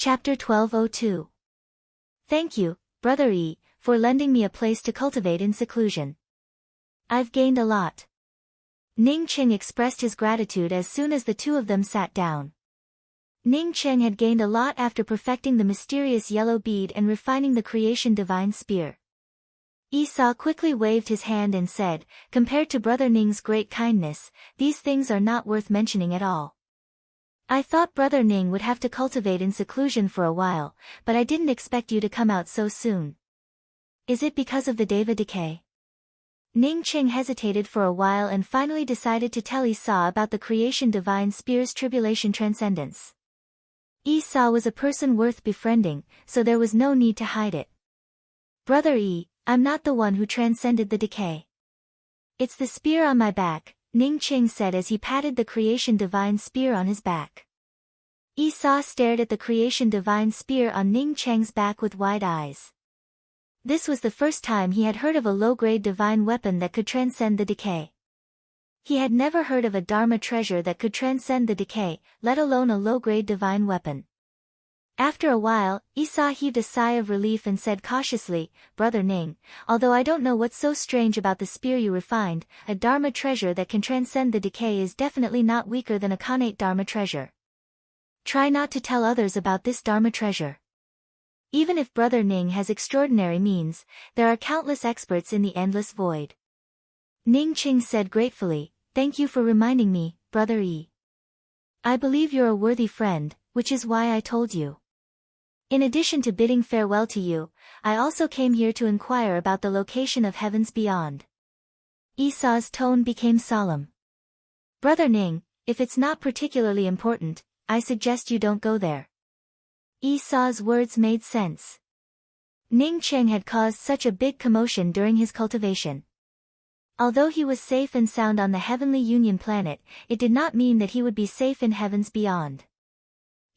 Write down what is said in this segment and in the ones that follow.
Chapter 1202. Thank you, Brother E, for lending me a place to cultivate in seclusion. I've gained a lot. Ning Cheng expressed his gratitude as soon as the two of them sat down. Ning Cheng had gained a lot after perfecting the mysterious yellow bead and refining the creation divine spear. Esau quickly waved his hand and said, compared to Brother Ning's great kindness, these things are not worth mentioning at all. I thought Brother Ning would have to cultivate in seclusion for a while, but I didn't expect you to come out so soon. Is it because of the Deva decay? Ning Cheng hesitated for a while and finally decided to tell Esau about the creation divine spear's tribulation transcendence. Esau was a person worth befriending, so there was no need to hide it. Brother E, I'm not the one who transcended the decay. It's the spear on my back, Ning Cheng said as he patted the creation divine spear on his back. Esau stared at the creation divine spear on Ning Cheng's back with wide eyes. This was the first time he had heard of a low-grade divine weapon that could transcend the decay. He had never heard of a Dharma treasure that could transcend the decay, let alone a low-grade divine weapon. After a while, Esau heaved a sigh of relief and said cautiously, Brother Ning, although I don't know what's so strange about the spear you refined, a Dharma treasure that can transcend the decay is definitely not weaker than a connate Dharma treasure. Try not to tell others about this Dharma treasure. Even if Brother Ning has extraordinary means, there are countless experts in the endless void. Ning Cheng said gratefully, thank you for reminding me, Brother E. I believe you're a worthy friend, which is why I told you. In addition to bidding farewell to you, I also came here to inquire about the location of heavens beyond. Esau's tone became solemn. Brother Ning, if it's not particularly important, I suggest you don't go there. Esau's words made sense. Ning Cheng had caused such a big commotion during his cultivation. Although he was safe and sound on the Heavenly Union planet, it did not mean that he would be safe in heavens beyond.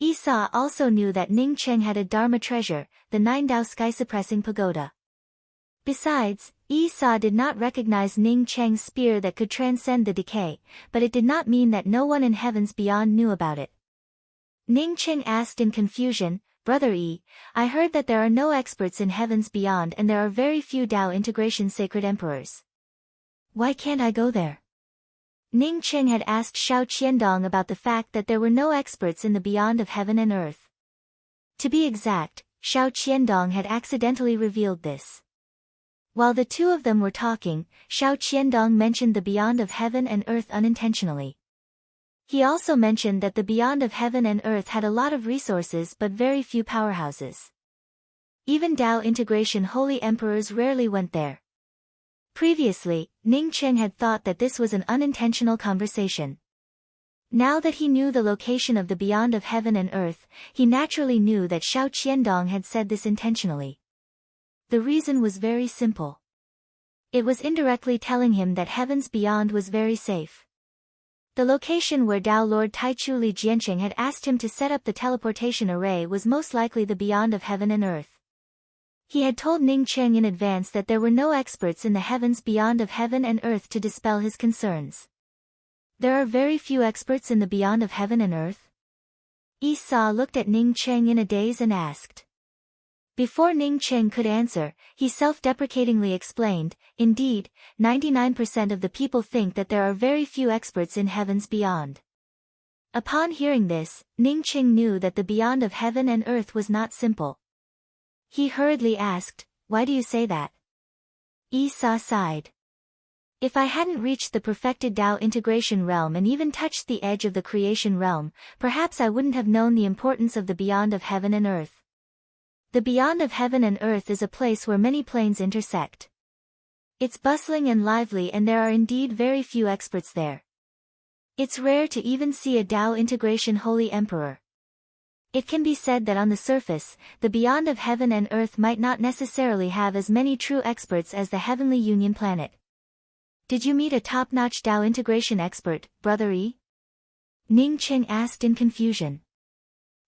Esau also knew that Ning Cheng had a Dharma treasure, the 9-Dao sky-suppressing pagoda. Besides, Esau did not recognize Ning Cheng's spear that could transcend the decay, but it did not mean that no one in heavens beyond knew about it. Ning Cheng asked in confusion, Brother E, I heard that there are no experts in heavens beyond and there are very few Dao integration sacred emperors. Why can't I go there? Ning Cheng had asked Xiao Qiandong about the fact that there were no experts in the beyond of heaven and earth. To be exact, Xiao Qiandong had accidentally revealed this. While the two of them were talking, Xiao Qiandong mentioned the beyond of heaven and earth unintentionally. He also mentioned that the beyond of heaven and earth had a lot of resources but very few powerhouses. Even Dao integration holy emperors rarely went there. Previously, Ning Cheng had thought that this was an unintentional conversation. Now that he knew the location of the beyond of heaven and earth, he naturally knew that Xiao Qiandong had said this intentionally. The reason was very simple. It was indirectly telling him that heavens beyond was very safe. The location where Dao Lord Taichu Li Jianqing had asked him to set up the teleportation array was most likely the beyond of heaven and earth. He had told Ning Cheng in advance that there were no experts in the heavens beyond of heaven and earth to dispel his concerns. There are very few experts in the beyond of heaven and earth? Esau looked at Ning Cheng in a daze and asked. Before Ning Cheng could answer, he self-deprecatingly explained, indeed, 99% of the people think that there are very few experts in heavens beyond. Upon hearing this, Ning Cheng knew that the beyond of heaven and earth was not simple. He hurriedly asked, why do you say that? Esau sighed. If I hadn't reached the perfected Dao integration realm and even touched the edge of the creation realm, perhaps I wouldn't have known the importance of the beyond of heaven and earth. The beyond of heaven and earth is a place where many planes intersect. It's bustling and lively and there are indeed very few experts there. It's rare to even see a Dao integration holy emperor. It can be said that on the surface, the beyond of heaven and earth might not necessarily have as many true experts as the Heavenly Union planet. Did you meet a top-notch Dao integration expert, Brother E? Ning Cheng asked in confusion.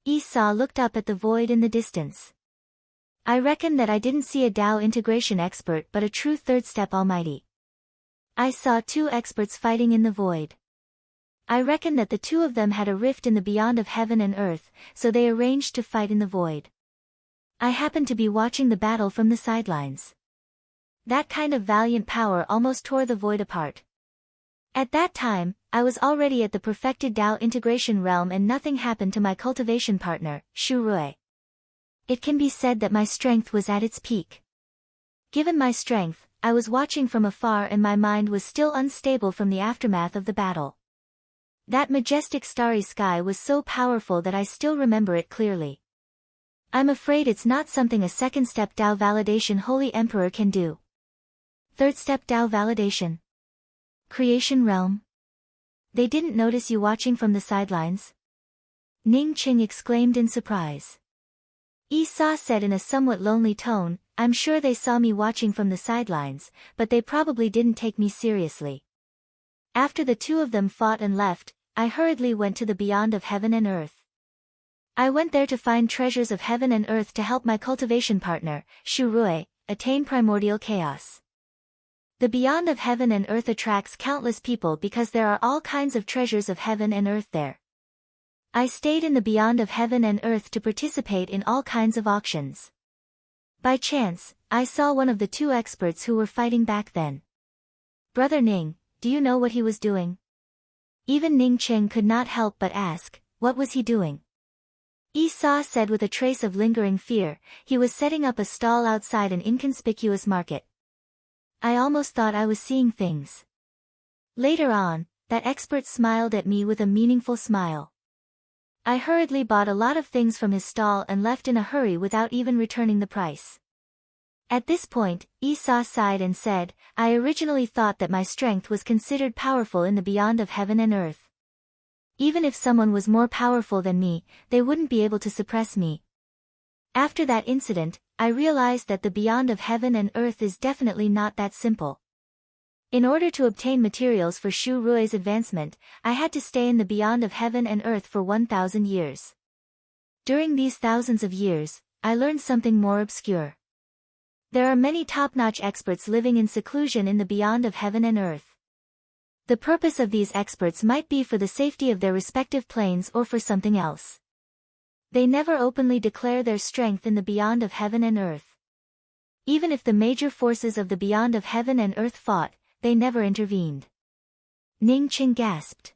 Esau looked up at the void in the distance. I reckon that I didn't see a Dao integration expert but a true third-step almighty. I saw two experts fighting in the void. I reckon that the two of them had a rift in the beyond of heaven and earth, so they arranged to fight in the void. I happened to be watching the battle from the sidelines. That kind of valiant power almost tore the void apart. At that time, I was already at the perfected Tao integration realm and nothing happened to my cultivation partner, Shu Rui. It can be said that my strength was at its peak. Given my strength, I was watching from afar and my mind was still unstable from the aftermath of the battle. That majestic starry sky was so powerful that I still remember it clearly. I'm afraid it's not something a second step Tao validation Holy Emperor can do. Third step Tao validation. Creation realm. They didn't notice you watching from the sidelines? Ning Qing exclaimed in surprise. Esau said in a somewhat lonely tone, I'm sure they saw me watching from the sidelines, but they probably didn't take me seriously. After the two of them fought and left, I hurriedly went to the beyond of heaven and earth. I went there to find treasures of heaven and earth to help my cultivation partner, Shu Rui, attain primordial chaos. The beyond of heaven and earth attracts countless people because there are all kinds of treasures of heaven and earth there. I stayed in the beyond of heaven and earth to participate in all kinds of auctions. By chance, I saw one of the two experts who were fighting back then. Brother Ning, do you know what he was doing? Even Ning Qing could not help but ask, what was he doing? Esau said with a trace of lingering fear, he was setting up a stall outside an inconspicuous market. I almost thought I was seeing things. Later on, that expert smiled at me with a meaningful smile. I hurriedly bought a lot of things from his stall and left in a hurry without even returning the price. At this point, Esau sighed and said, I originally thought that my strength was considered powerful in the beyond of heaven and earth. Even if someone was more powerful than me, they wouldn't be able to suppress me. After that incident, I realized that the beyond of heaven and earth is definitely not that simple. In order to obtain materials for Shu Rui's advancement, I had to stay in the beyond of heaven and earth for 1,000 years. During these thousands of years, I learned something more obscure. There are many top-notch experts living in seclusion in the beyond of heaven and earth. The purpose of these experts might be for the safety of their respective planes or for something else. They never openly declare their strength in the beyond of heaven and earth. Even if the major forces of the beyond of heaven and earth fought, they never intervened. Ning Qing gasped.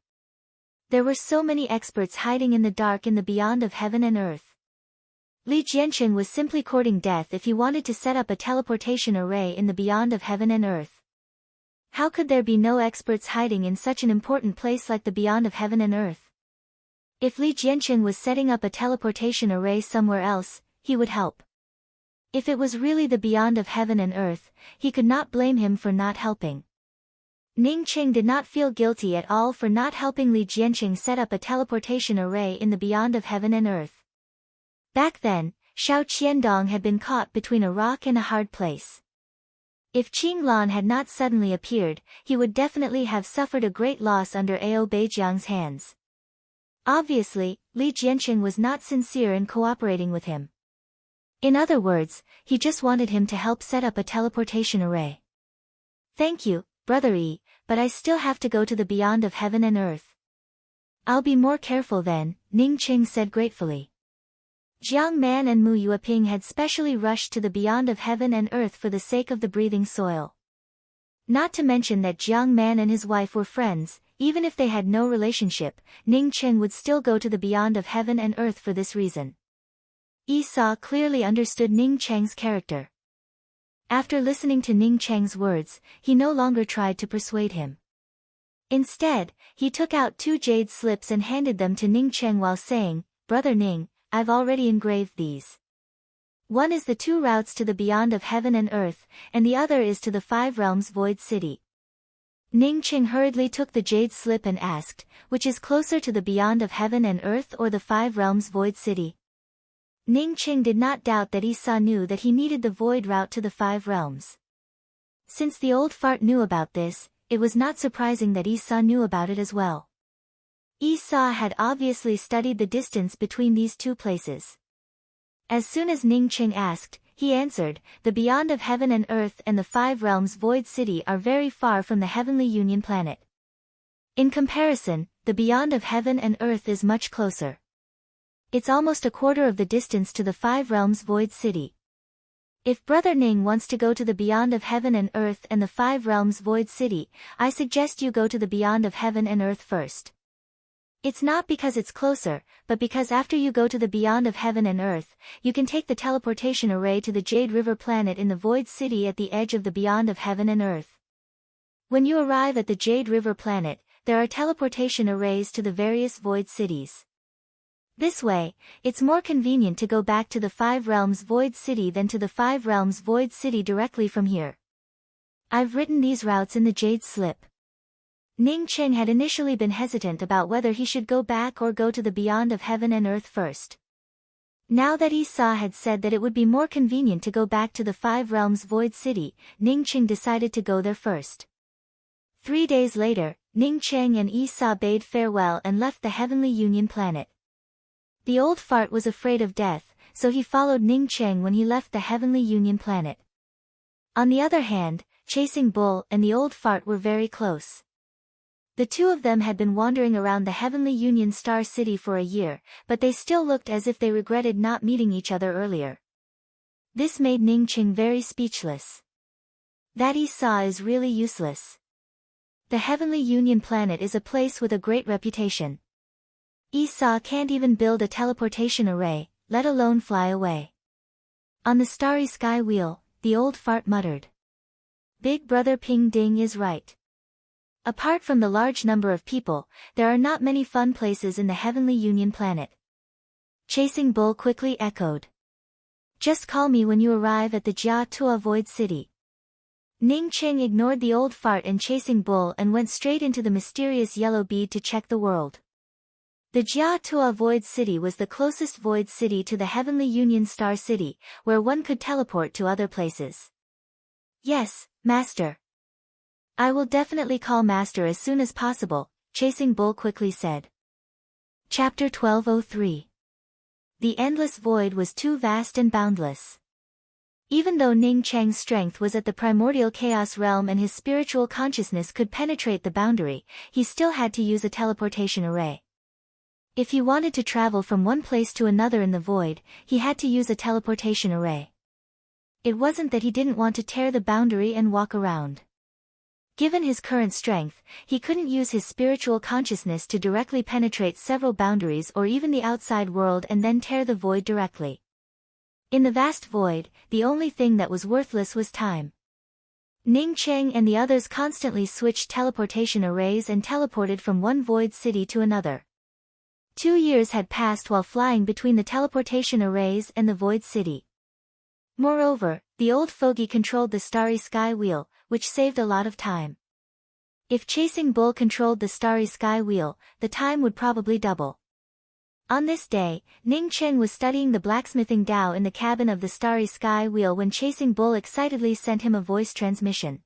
There were so many experts hiding in the dark in the beyond of heaven and earth. Li Jianqing was simply courting death if he wanted to set up a teleportation array in the beyond of heaven and earth. How could there be no experts hiding in such an important place like the beyond of heaven and earth? If Li Jianqing was setting up a teleportation array somewhere else, he would help. If it was really the beyond of heaven and earth, he could not blame him for not helping. Ning Qing did not feel guilty at all for not helping Li Jianqing set up a teleportation array in the beyond of heaven and earth. Back then, Xiao Qiandong had been caught between a rock and a hard place. If Qing Lan had not suddenly appeared, he would definitely have suffered a great loss under Ao Beijiang's hands. Obviously, Li Jianqing was not sincere in cooperating with him. In other words, he just wanted him to help set up a teleportation array. Thank you, Brother Yi, but I still have to go to the beyond of heaven and earth. I'll be more careful then, Ning Qing said gratefully. Jiang Man and Mu Yueping had specially rushed to the beyond of heaven and earth for the sake of the breathing soil. Not to mention that Jiang Man and his wife were friends, even if they had no relationship, Ning Qing would still go to the beyond of heaven and earth for this reason. Esau clearly understood Ning Cheng's character. After listening to Ning Cheng's words, he no longer tried to persuade him. Instead, he took out 2 jade slips and handed them to Ning Cheng while saying, Brother Ning, I've already engraved these. One is the 2 routes to the beyond of heaven and earth, and the other is to the 5 realms void city. Ning Qing hurriedly took the jade slip and asked, which is closer to the beyond of heaven and earth or the 5 realms void city? Ning Qing did not doubt that Esau knew that he needed the void route to the 5 realms. Since the old fart knew about this, it was not surprising that Esau knew about it as well. Esau had obviously studied the distance between these 2 places. As soon as Ning Qing asked, he answered, the beyond of heaven and earth and the 5 realms void city are very far from the heavenly union planet. In comparison, the beyond of heaven and earth is much closer. It's almost a quarter of the distance to the Five Realms Void City. If Brother Ning wants to go to the beyond of heaven and earth and the Five Realms Void City, I suggest you go to the beyond of heaven and earth first. It's not because it's closer, but because after you go to the beyond of heaven and earth, you can take the teleportation array to the Jade River planet in the Void City at the edge of the beyond of heaven and earth. When you arrive at the Jade River planet, there are teleportation arrays to the various Void Cities. This way, it's more convenient to go back to the Five Realms Void City than to the Five Realms Void City directly from here. I've written these routes in the Jade Slip. Ning Cheng had initially been hesitant about whether he should go back or go to the beyond of heaven and earth first. Now that Esau had said that it would be more convenient to go back to the Five Realms Void City, Ning Cheng decided to go there first. 3 days later, Ning Cheng and Esau bade farewell and left the Heavenly Union planet. The old fart was afraid of death, so he followed Ning Cheng when he left the Heavenly Union planet. On the other hand, Chasing Bull and the old fart were very close. The two of them had been wandering around the Heavenly Union Star City for a year, but they still looked as if they regretted not meeting each other earlier. This made Ning Cheng very speechless. That Esau is really useless. The Heavenly Union planet is a place with a great reputation. Esau can't even build a teleportation array, let alone fly away. On the starry sky wheel, the old fart muttered. Big Brother Ping Ding is right. Apart from the large number of people, there are not many fun places in the Heavenly Union planet. Chasing Bull quickly echoed. Just call me when you arrive at the Jia Tua Void City. Ning Cheng ignored the old fart and Chasing Bull and went straight into the mysterious yellow bead to check the world. The Jia Tua Void City was the closest void city to the Heavenly Union Star City, where one could teleport to other places. Yes, Master. I will definitely call Master as soon as possible, Chasing Bull quickly said. Chapter 1203. The endless void was too vast and boundless. Even though Ning Cheng's strength was at the primordial chaos realm and his spiritual consciousness could penetrate the boundary, he still had to use a teleportation array. If he wanted to travel from one place to another in the void, he had to use a teleportation array. It wasn't that he didn't want to tear the boundary and walk around. Given his current strength, he couldn't use his spiritual consciousness to directly penetrate several boundaries or even the outside world and then tear the void directly. In the vast void, the only thing that was worthless was time. Ning Cheng and the others constantly switched teleportation arrays and teleported from one void city to another. 2 years had passed while flying between the teleportation arrays and the void city. Moreover, the old fogey controlled the starry sky wheel, which saved a lot of time. If Chasing Bull controlled the starry sky wheel, the time would probably double. On this day, Ning Cheng was studying the blacksmithing Dao in the cabin of the starry sky wheel when Chasing Bull excitedly sent him a voice transmission.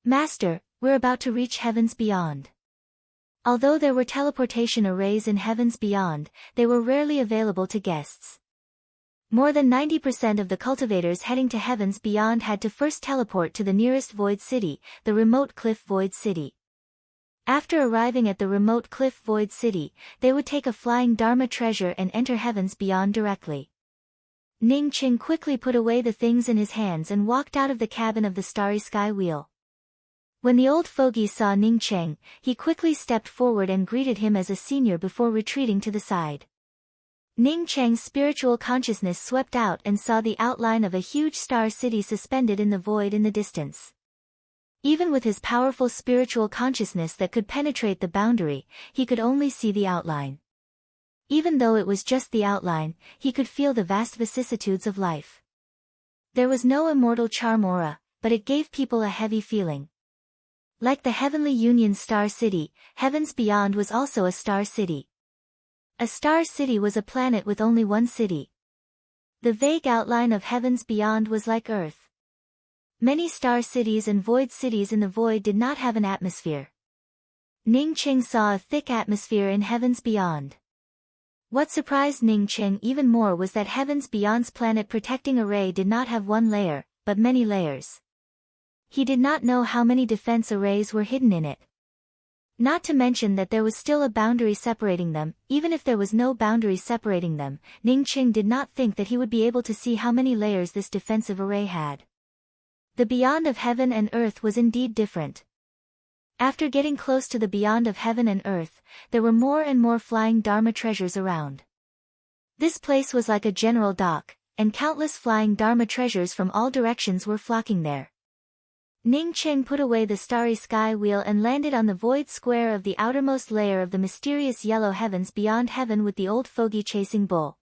Master, we're about to reach heavens beyond. Although there were teleportation arrays in heavens beyond, they were rarely available to guests. More than 90% of the cultivators heading to heavens beyond had to first teleport to the nearest void city, the remote cliff void city. After arriving at the remote cliff void city, they would take a flying Dharma treasure and enter heavens beyond directly. Ning Cheng quickly put away the things in his hands and walked out of the cabin of the starry sky wheel. When the old fogey saw Ning Cheng, he quickly stepped forward and greeted him as a senior before retreating to the side. Ning Cheng's spiritual consciousness swept out and saw the outline of a huge star city suspended in the void in the distance. Even with his powerful spiritual consciousness that could penetrate the boundary, he could only see the outline. Even though it was just the outline, he could feel the vast vicissitudes of life. There was no immortal charm aura, but it gave people a heavy feeling. Like the Heavenly Union Star City, Heavens Beyond was also a star city. A star city was a planet with only one city. The vague outline of Heavens Beyond was like Earth. Many star cities and void cities in the void did not have an atmosphere. Ning Cheng saw a thick atmosphere in Heavens Beyond. What surprised Ning Cheng even more was that Heavens Beyond's planet protecting array did not have one layer, but many layers. He did not know how many defense arrays were hidden in it. Not to mention that there was still a boundary separating them. Even if there was no boundary separating them, Ning Qing did not think that he would be able to see how many layers this defensive array had. The beyond of heaven and earth was indeed different. After getting close to the beyond of heaven and earth, there were more and more flying Dharma treasures around. This place was like a general dock, and countless flying Dharma treasures from all directions were flocking there. Ning Qing put away the starry sky wheel and landed on the void square of the outermost layer of the mysterious yellow heavens beyond heaven with the old fogey chasing bull.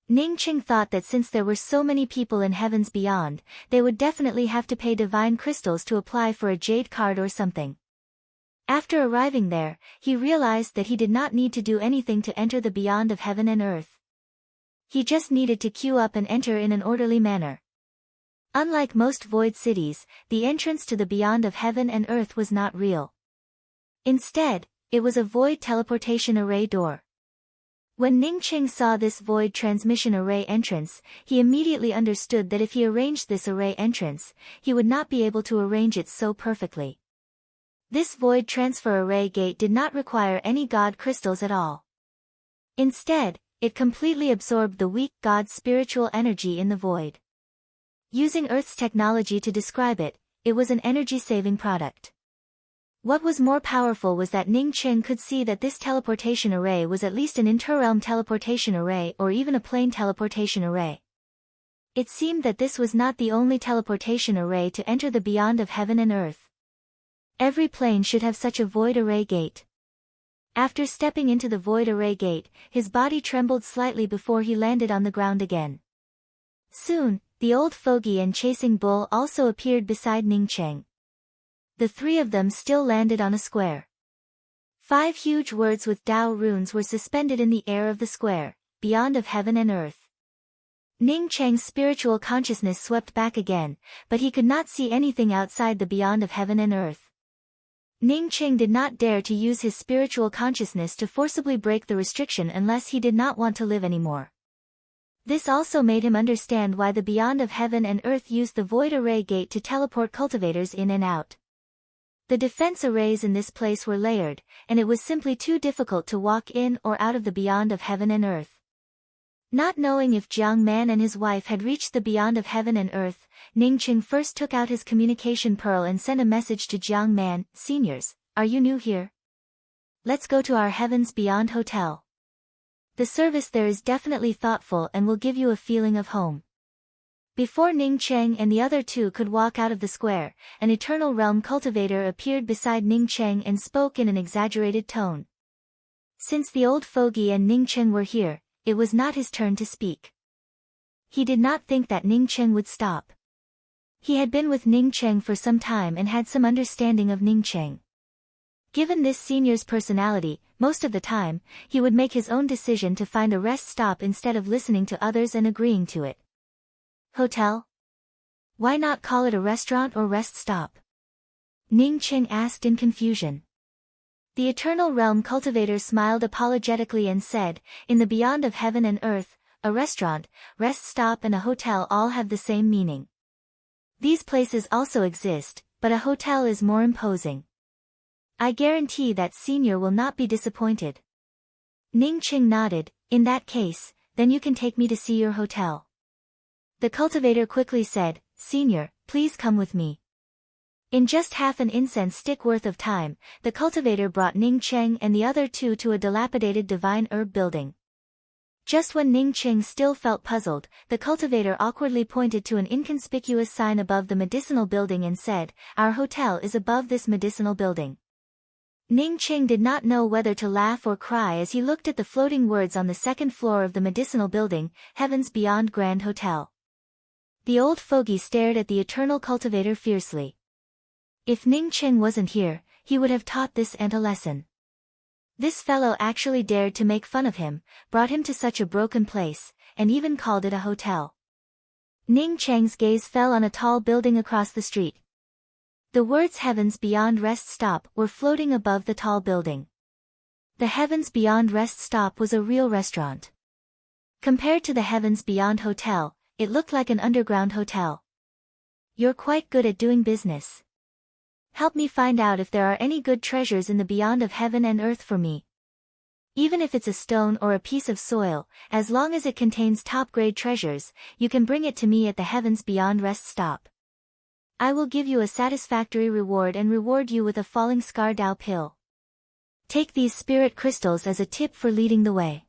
Ning Qing thought that since there were so many people in heavens beyond, they would definitely have to pay divine crystals to apply for a jade card or something. After arriving there, he realized that he did not need to do anything to enter the beyond of heaven and earth. He just needed to queue up and enter in an orderly manner. Unlike most void cities, the entrance to the beyond of heaven and earth was not real. Instead, it was a void teleportation array door. When Ning Qing saw this void transmission array entrance, he immediately understood that if he arranged this array entrance, he would not be able to arrange it so perfectly. This void transfer array gate did not require any god crystals at all. Instead, it completely absorbed the weak god spiritual energy in the void. Using Earth's technology to describe it, it was an energy-saving product. What was more powerful was that Ning Qing could see that this teleportation array was at least an interrealm teleportation array or even a plane teleportation array. It seemed that this was not the only teleportation array to enter the beyond of heaven and earth. Every plane should have such a void array gate. After stepping into the void array gate, his body trembled slightly before he landed on the ground again. Soon, the old fogey and chasing bull also appeared beside Ning Qing. The three of them still landed on a square. 5 huge words with Tao runes were suspended in the air of the square, beyond of heaven and earth. Ning Qing's spiritual consciousness swept back again, but he could not see anything outside the beyond of heaven and earth. Ning Qing did not dare to use his spiritual consciousness to forcibly break the restriction unless he did not want to live anymore. This also made him understand why the beyond of heaven and earth used the void array gate to teleport cultivators in and out. The defense arrays in this place were layered, and it was simply too difficult to walk in or out of the beyond of heaven and earth. Not knowing if Jiang Man and his wife had reached the beyond of heaven and earth, Ning Qing first took out his communication pearl and sent a message to Jiang Man, "Seniors, are you new here? Let's go to our Heavens Beyond Hotel. The service there is definitely thoughtful and will give you a feeling of home." Before Ning Qing and the other two could walk out of the square, an Eternal Realm cultivator appeared beside Ning Qing and spoke in an exaggerated tone. Since the old fogey and Ning Qing were here, it was not his turn to speak. He did not think that Ning Qing would stop. He had been with Ning Qing for some time and had some understanding of Ning Qing. Given this senior's personality, most of the time, he would make his own decision to find a rest stop instead of listening to others and agreeing to it. Hotel? Why not call it a restaurant or rest stop? Ning Qing asked in confusion. The Eternal Realm cultivator smiled apologetically and said, "In the beyond of heaven and earth, a restaurant, rest stop and a hotel all have the same meaning. These places also exist, but a hotel is more imposing. I guarantee that senior will not be disappointed." Ning Qing nodded. "In that case, then you can take me to see your hotel." The cultivator quickly said, "Senior, please come with me." In just half an incense stick worth of time, the cultivator brought Ning Qing and the other two to a dilapidated divine herb building. Just when Ning Qing still felt puzzled, the cultivator awkwardly pointed to an inconspicuous sign above the medicinal building and said, "Our hotel is above this medicinal building." Ning Qing did not know whether to laugh or cry as he looked at the floating words on the second floor of the medicinal building, Heavens Beyond Grand Hotel. The old fogey stared at the eternal cultivator fiercely. If Ning Qing wasn't here, he would have taught this ant a lesson. This fellow actually dared to make fun of him, brought him to such a broken place, and even called it a hotel. Ning Qing's gaze fell on a tall building across the street. The words Heavens Beyond Rest Stop were floating above the tall building. The Heavens Beyond Rest Stop was a real restaurant. Compared to the Heavens Beyond Hotel, it looked like an underground hotel. "You're quite good at doing business." Help me find out if there are any good treasures in the beyond of heaven and earth for me. Even if it's a stone or a piece of soil, as long as it contains top-grade treasures, you can bring it to me at the heavens beyond rest stop. I will give you a satisfactory reward and reward you with a falling scar Dao pill. Take these spirit crystals as a tip for leading the way.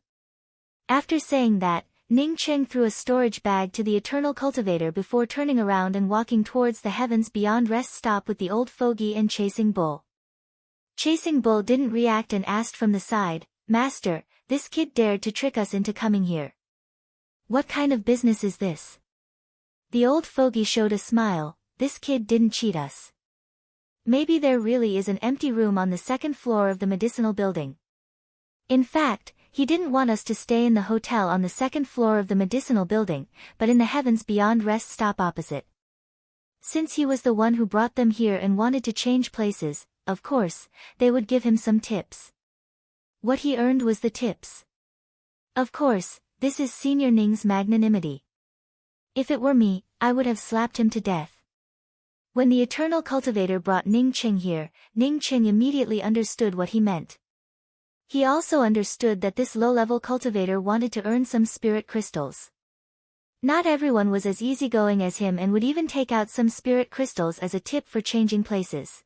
After saying that, Ning Cheng threw a storage bag to the eternal cultivator before turning around and walking towards the heavens beyond rest stop with the old fogey and Chasing Bull. Chasing Bull didn't react and asked from the side, "Master, this kid dared to trick us into coming here. What kind of business is this?" The old fogey showed a smile. "This kid didn't cheat us. Maybe there really is an empty room on the second floor of the medicinal building. In fact, he didn't want us to stay in the hotel on the second floor of the medicinal building, but in the heavens beyond rest stop opposite. Since he was the one who brought them here and wanted to change places, of course, they would give him some tips. What he earned was the tips. Of course, this is Senior Ning's magnanimity. If it were me, I would have slapped him to death." When the eternal cultivator brought Ning Cheng here, Ning Cheng immediately understood what he meant. He also understood that this low-level cultivator wanted to earn some spirit crystals. Not everyone was as easygoing as him and would even take out some spirit crystals as a tip for changing places.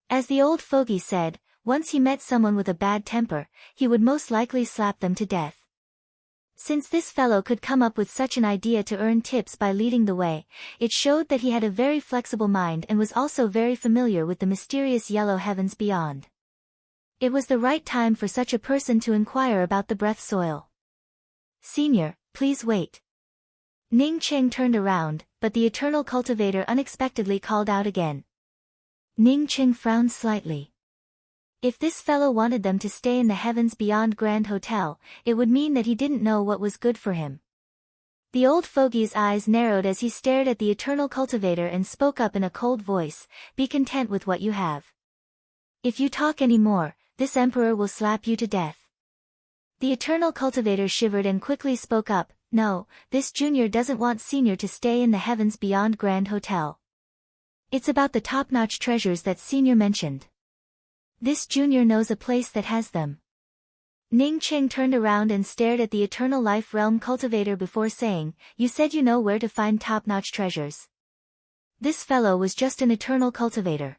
As the old fogey said, once he met someone with a bad temper, he would most likely slap them to death. Since this fellow could come up with such an idea to earn tips by leading the way, it showed that he had a very flexible mind and was also very familiar with the mysterious yellow heavens beyond. It was the right time for such a person to inquire about the breath soil. "Senior, please wait." Ning Cheng turned around, but the eternal cultivator unexpectedly called out again. Ning Cheng frowned slightly. If this fellow wanted them to stay in the heavens beyond Grand Hotel, it would mean that he didn't know what was good for him. The old fogey's eyes narrowed as he stared at the eternal cultivator and spoke up in a cold voice, "Be content with what you have. If you talk any more, this emperor will slap you to death." The eternal cultivator shivered and quickly spoke up, "No, this junior doesn't want senior to stay in the heavens beyond Grand Hotel. It's about the top-notch treasures that senior mentioned. This junior knows a place that has them." Ning Cheng turned around and stared at the eternal life realm cultivator before saying, "You said you know where to find top-notch treasures." This fellow was just an eternal cultivator.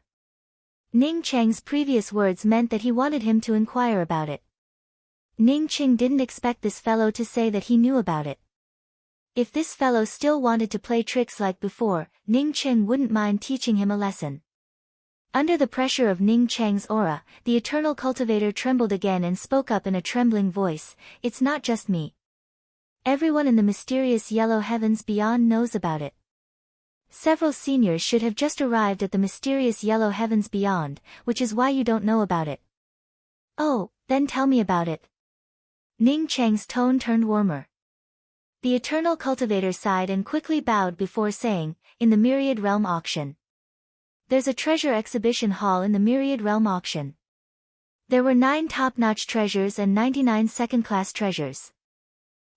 Ning Cheng's previous words meant that he wanted him to inquire about it. Ning Cheng didn't expect this fellow to say that he knew about it. If this fellow still wanted to play tricks like before, Ning Cheng wouldn't mind teaching him a lesson. Under the pressure of Ning Cheng's aura, the eternal cultivator trembled again and spoke up in a trembling voice, "It's not just me. Everyone in the mysterious yellow heavens beyond knows about it. Several seniors should have just arrived at the mysterious yellow heavens beyond, which is why you don't know about it." "Oh, then tell me about it." Ning Cheng's tone turned warmer. The eternal cultivator sighed and quickly bowed before saying, "In the Myriad Realm Auction. There's a treasure exhibition hall in the Myriad Realm Auction. There were 9 top-notch treasures and 99 second-class treasures.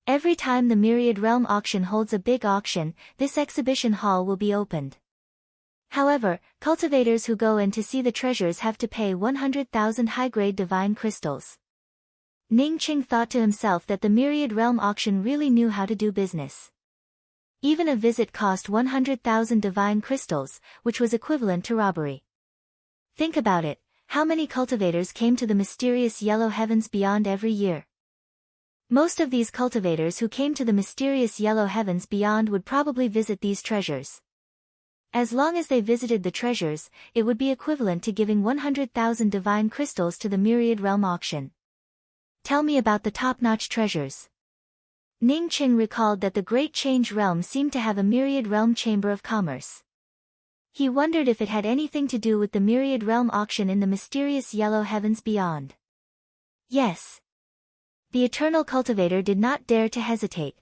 Every time the Myriad Realm Auction holds a big auction, this exhibition hall will be opened. However, cultivators who go in to see the treasures have to pay 100,000 high-grade divine crystals." Ning Cheng thought to himself that the Myriad Realm Auction really knew how to do business. Even a visit cost 100,000 divine crystals, which was equivalent to robbery. Think about it, how many cultivators came to the mysterious yellow heavens beyond every year? Most of these cultivators who came to the mysterious yellow heavens beyond would probably visit these treasures. As long as they visited the treasures, it would be equivalent to giving 100,000 divine crystals to the Myriad Realm Auction. "Tell me about the top-notch treasures." Ning Cheng recalled that the Great Change Realm seemed to have a Myriad Realm Chamber of Commerce. He wondered if it had anything to do with the Myriad Realm Auction in the mysterious yellow heavens beyond. "Yes." The eternal cultivator did not dare to hesitate.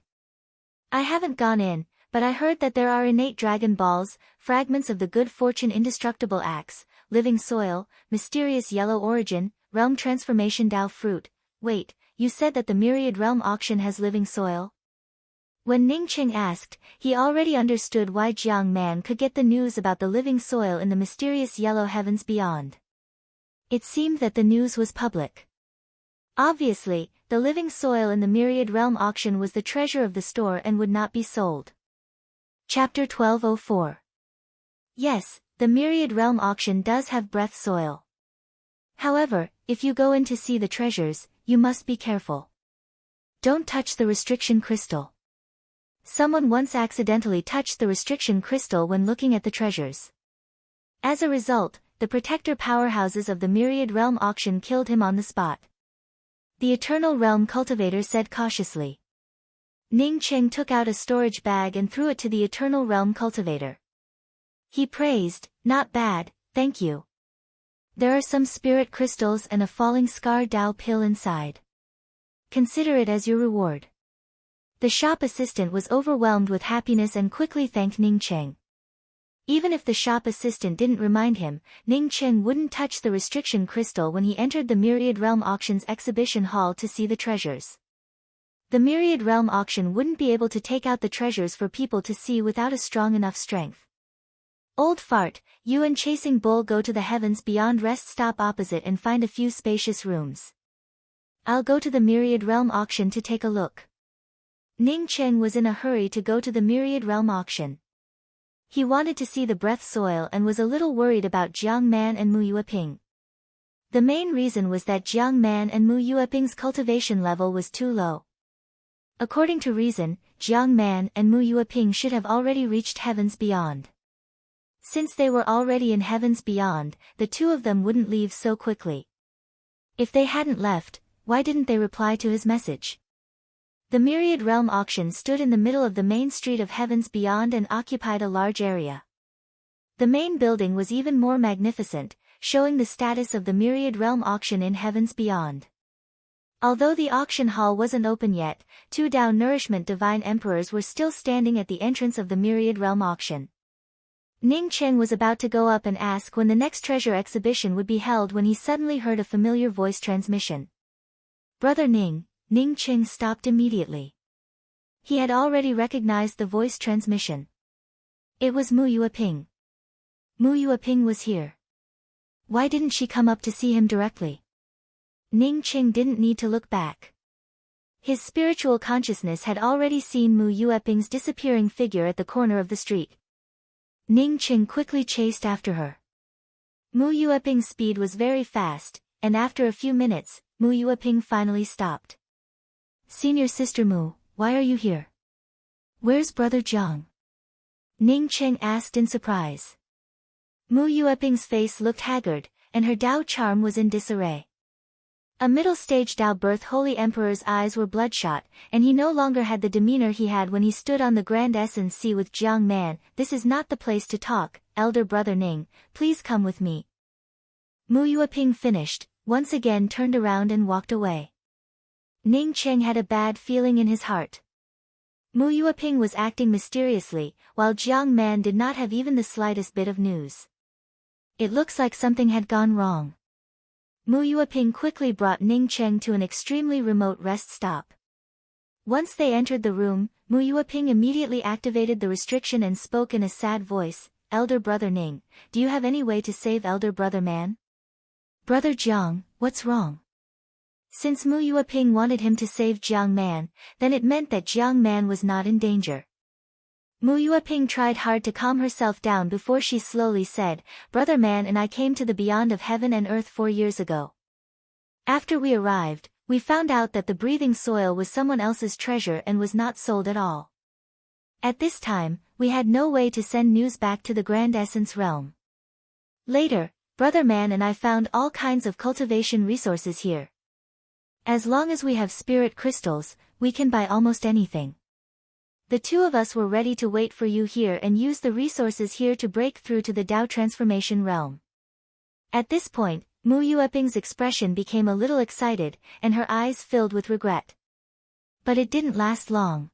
"I haven't gone in, but I heard that there are innate dragon balls, fragments of the good fortune indestructible axe, living soil, mysterious yellow origin, realm transformation Dao fruit. Wait, you said that the Myriad Realm Auction has living soil? When Ningqing asked, he already understood why Jiang Man could get the news about the living soil in the mysterious yellow heavens beyond. It seemed that the news was public. Obviously, the living soil in the Myriad Realm auction was the treasure of the store and would not be sold. Chapter 1204. Yes, the Myriad Realm auction does have breath soil. However, if you go in to see the treasures, you must be careful. Don't touch the restriction crystal. Someone once accidentally touched the restriction crystal when looking at the treasures. As a result, the protector powerhouses of the Myriad Realm auction killed him on the spot. The Eternal Realm cultivator said cautiously. Ningqing took out a storage bag and threw it to the Eternal Realm cultivator. He praised, "Not bad, thank you. There are some spirit crystals and a falling scar Dao pill inside. Consider it as your reward." The shop assistant was overwhelmed with happiness and quickly thanked Ningqing. Even if the shop assistant didn't remind him, Ningqing wouldn't touch the restriction crystal when he entered the Myriad Realm Auction's exhibition hall to see the treasures. The Myriad Realm Auction wouldn't be able to take out the treasures for people to see without a strong enough strength. Old fart, you and Chasing Bull go to the Heavens Beyond rest stop opposite and find a few spacious rooms. I'll go to the Myriad Realm Auction to take a look. Ningqing was in a hurry to go to the Myriad Realm Auction. He wanted to see the breath soil and was a little worried about Jiang Man and Mu Yueping. The main reason was that Jiang Man and Mu Yueping's cultivation level was too low. According to reason, Jiang Man and Mu Yueping should have already reached Heavens Beyond. Since they were already in Heavens Beyond, the two of them wouldn't leave so quickly. If they hadn't left, why didn't they reply to his message? The Myriad Realm Auction stood in the middle of the main street of Heavens Beyond and occupied a large area. The main building was even more magnificent, showing the status of the Myriad Realm Auction in Heavens Beyond. Although the auction hall wasn't open yet, 2 Dao Nourishment Divine Emperors were still standing at the entrance of the Myriad Realm Auction. Ningqing was about to go up and ask when the next treasure exhibition would be held when he suddenly heard a familiar voice transmission. "Brother Ning." Ningqing stopped immediately. He had already recognized the voice transmission. It was Mu Yueping. Mu Yueping was here. Why didn't she come up to see him directly? Ningqing didn't need to look back. His spiritual consciousness had already seen Mu Yueping's disappearing figure at the corner of the street. Ningqing quickly chased after her. Mu Yueping's speed was very fast, and after a few minutes, Mu Yueping finally stopped. "Senior Sister Mu, why are you here? Where's Brother Jiang?" Ningqing asked in surprise. Mu Yueping's face looked haggard, and her Dao charm was in disarray. A middle-stage Dao Birth Holy Emperor's eyes were bloodshot, and he no longer had the demeanor he had when he stood on the Grand Essence Sea with Jiang Man. "This is not the place to talk, Elder Brother Ning, please come with me." Mu Yueping finished, once again turned around and walked away. Ningqing had a bad feeling in his heart. Mu Yueping was acting mysteriously, while Jiang Man did not have even the slightest bit of news. It looks like something had gone wrong. Mu Yueping quickly brought Ningqing to an extremely remote rest stop. Once they entered the room, Mu Yueping immediately activated the restriction and spoke in a sad voice, "Elder Brother Ning, do you have any way to save Elder Brother Man?" "Brother Jiang, what's wrong?" Since Mu Yueping wanted him to save Jiang Man, then it meant that Jiang Man was not in danger. Mu Yueping tried hard to calm herself down before she slowly said, "Brother Man and I came to the beyond of heaven and earth 4 years ago. After we arrived, we found out that the breathing soil was someone else's treasure and was not sold at all. At this time, we had no way to send news back to the Grand Essence Realm. Later, Brother Man and I found all kinds of cultivation resources here. As long as we have spirit crystals, we can buy almost anything. The two of us were ready to wait for you here and use the resources here to break through to the Dao Transformation Realm." At this point, Mu Yueping's expression became a little excited, and her eyes filled with regret. But it didn't last long.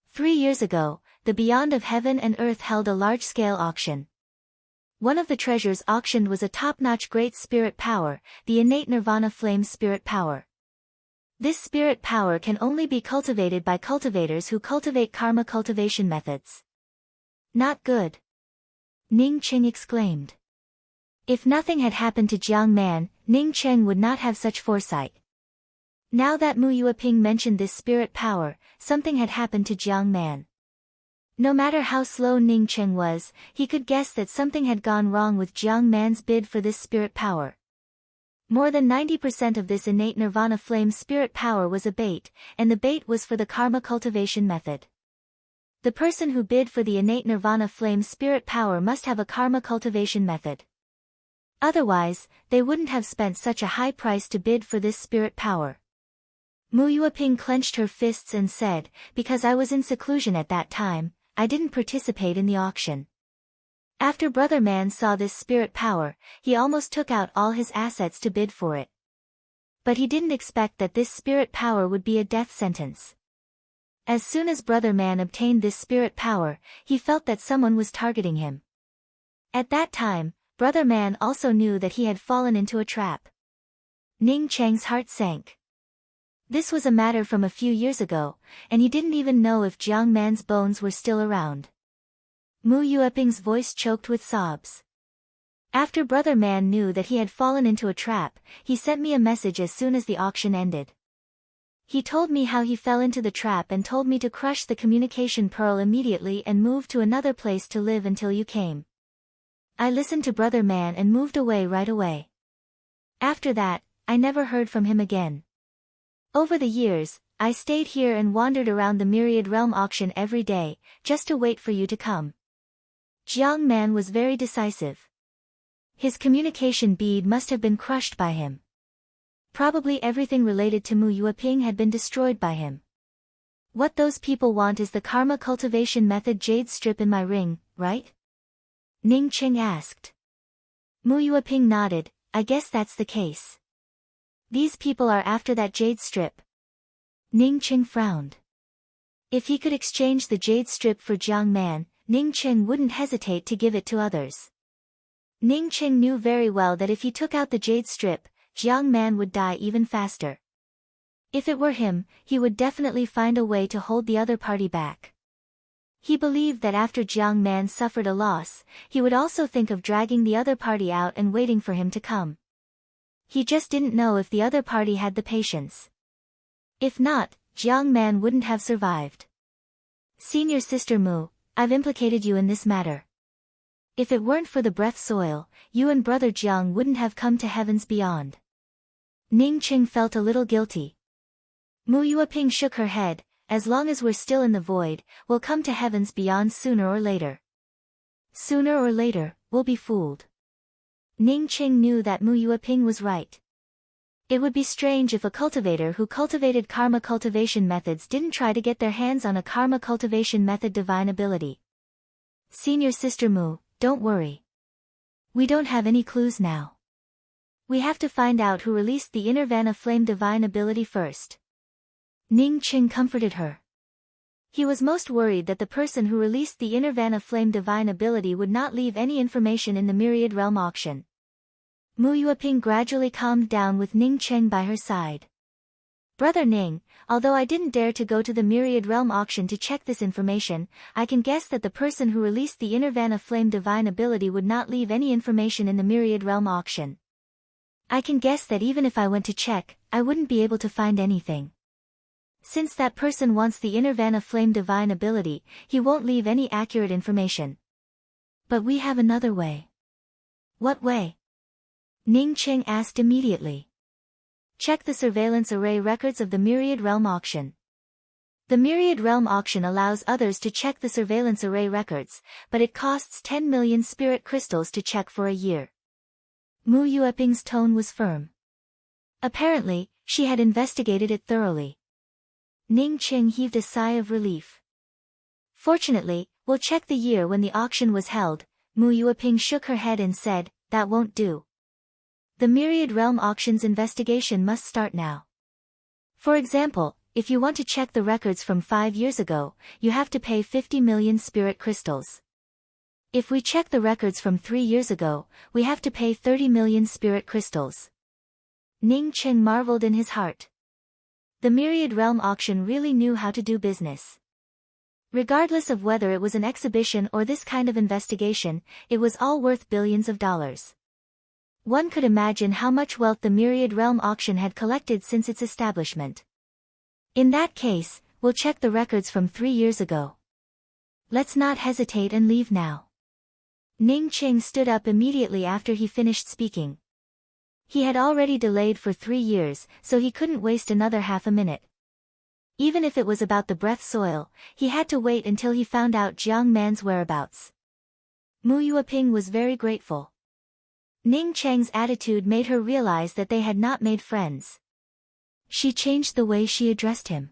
3 years ago, the Beyond of Heaven and Earth held a large-scale auction. One of the treasures auctioned was a top-notch Great Spirit Power, the innate Nirvana Flame Spirit Power. This spirit power can only be cultivated by cultivators who cultivate karma cultivation methods. Not good. Ning Qing exclaimed. If nothing had happened to Jiang Man, Ning Cheng would not have such foresight. Now that Mu Yueping mentioned this spirit power, something had happened to Jiang Man. No matter how slow Ning Cheng was, he could guess that something had gone wrong with Jiang Man's bid for this spirit power. More than 90% of this innate nirvana flame spirit power was a bait, and the bait was for the karma cultivation method. The person who bid for the innate nirvana flame spirit power must have a karma cultivation method. Otherwise, they wouldn't have spent such a high price to bid for this spirit power. Mu Yueping clenched her fists and said, because I was in seclusion at that time, I didn't participate in the auction. After Brother Man saw this spirit power, he almost took out all his assets to bid for it. But he didn't expect that this spirit power would be a death sentence. As soon as Brother Man obtained this spirit power, he felt that someone was targeting him. At that time, Brother Man also knew that he had fallen into a trap. Ning Cheng's heart sank. This was a matter from a few years ago, and he didn't even know if Jiang Man's bones were still around. Mu Yueping's voice choked with sobs. After Brother Man knew that he had fallen into a trap, he sent me a message as soon as the auction ended. He told me how he fell into the trap and told me to crush the communication pearl immediately and move to another place to live until you came. I listened to Brother Man and moved away right away. After that, I never heard from him again. Over the years, I stayed here and wandered around the Myriad Realm auction every day, just to wait for you to come. Jiang Man was very decisive. His communication bead must have been crushed by him. Probably everything related to Mu Yueping had been destroyed by him. What those people want is the karma cultivation method jade strip in my ring, right? Ning Qing asked. Mu Yueping nodded, I guess that's the case. These people are after that jade strip. Ning Qing frowned. If he could exchange the jade strip for Jiang Man, Ning Qing wouldn't hesitate to give it to others. Ning Qing knew very well that if he took out the jade strip, Jiang Man would die even faster. If it were him, he would definitely find a way to hold the other party back. He believed that after Jiang Man suffered a loss, he would also think of dragging the other party out and waiting for him to come. He just didn't know if the other party had the patience. If not, Jiang Man wouldn't have survived. Senior Sister Mu, I've implicated you in this matter. If it weren't for the breath soil, you and Brother Jiang wouldn't have come to heavens beyond. Ning Qing felt a little guilty. Mu Yueping shook her head, as long as we're still in the void, we'll come to heavens beyond sooner or later. Sooner or later, we'll be fooled. Ning Qing knew that Mu Yueping was right. It would be strange if a cultivator who cultivated karma cultivation methods didn't try to get their hands on a karma cultivation method divine ability. Senior Sister Mu, don't worry. We don't have any clues now. We have to find out who released the inner Vanna flame divine ability first. Ning Qing comforted her. He was most worried that the person who released the inner Vanna flame divine ability would not leave any information in the Myriad Realm auction. Mu Yueping gradually calmed down with Ning Qing by her side. Brother Ning, although I didn't dare to go to the Myriad Realm auction to check this information, I can guess that the person who released the inner Vanna flame divine ability would not leave any information in the Myriad Realm auction. I can guess that even if I went to check, I wouldn't be able to find anything. Since that person wants the inner Vanna flame divine ability, he won't leave any accurate information. But we have another way. What way? Ning Qing asked immediately. Check the surveillance array records of the Myriad Realm auction. The Myriad Realm auction allows others to check the surveillance array records, but it costs 10 million spirit crystals to check for a year. Mu Yueping's tone was firm. Apparently, she had investigated it thoroughly. Ning Qing heaved a sigh of relief. Fortunately, we'll check the year when the auction was held. Mu Yueping shook her head and said, that won't do. The Myriad Realm auction's investigation must start now. For example, if you want to check the records from 5 years ago, you have to pay 50 million spirit crystals. If we check the records from 3 years ago, we have to pay 30 million spirit crystals. Ning Qing marveled in his heart. The Myriad Realm auction really knew how to do business. Regardless of whether it was an exhibition or this kind of investigation, it was all worth billions of dollars. One could imagine how much wealth the Myriad Realm auction had collected since its establishment. In that case, we'll check the records from 3 years ago. Let's not hesitate and leave now. Ning Qing stood up immediately after he finished speaking. He had already delayed for 3 years, so he couldn't waste another half a minute. Even if it was about the breath soil, he had to wait until he found out Jiang Man's whereabouts. Mu Yueping was very grateful. Ning Cheng's attitude made her realize that they had not made friends. She changed the way she addressed him.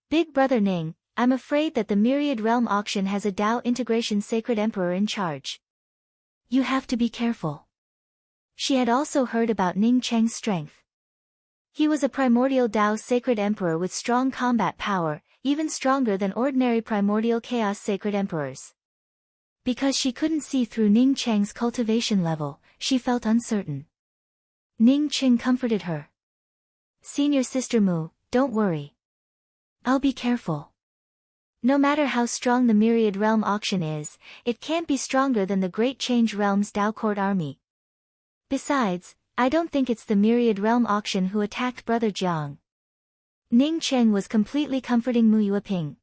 Big Brother Ning, I'm afraid that the Myriad Realm auction has a Dao Integration Sacred Emperor in charge. You have to be careful. She had also heard about Ning Cheng's strength. He was a primordial Dao Sacred Emperor with strong combat power, even stronger than ordinary primordial Chaos Sacred Emperors. Because she couldn't see through Ning Cheng's cultivation level, she felt uncertain. Ning Qing comforted her. Senior Sister Mu, don't worry. I'll be careful. No matter how strong the Myriad Realm auction is, it can't be stronger than the Great Change Realm's Dao Court army. Besides, I don't think it's the Myriad Realm auction who attacked Brother Jiang. Ning Cheng was completely comforting Mu Yueping.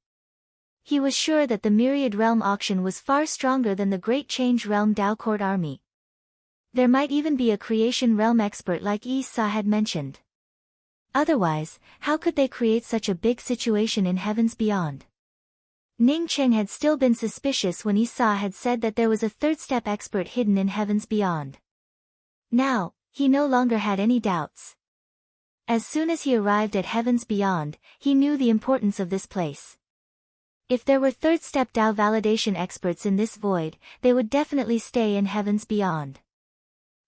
He was sure that the Myriad Realm auction was far stronger than the Great Change Realm Dao Court army. There might even be a Creation Realm expert like Yi Sa had mentioned. Otherwise, how could they create such a big situation in heavens beyond? Ning Cheng had still been suspicious when Yi Sa had said that there was a third-step expert hidden in heavens beyond. Now, he no longer had any doubts. As soon as he arrived at heavens beyond, he knew the importance of this place. If there were third-step Dao validation experts in this void, they would definitely stay in heavens beyond.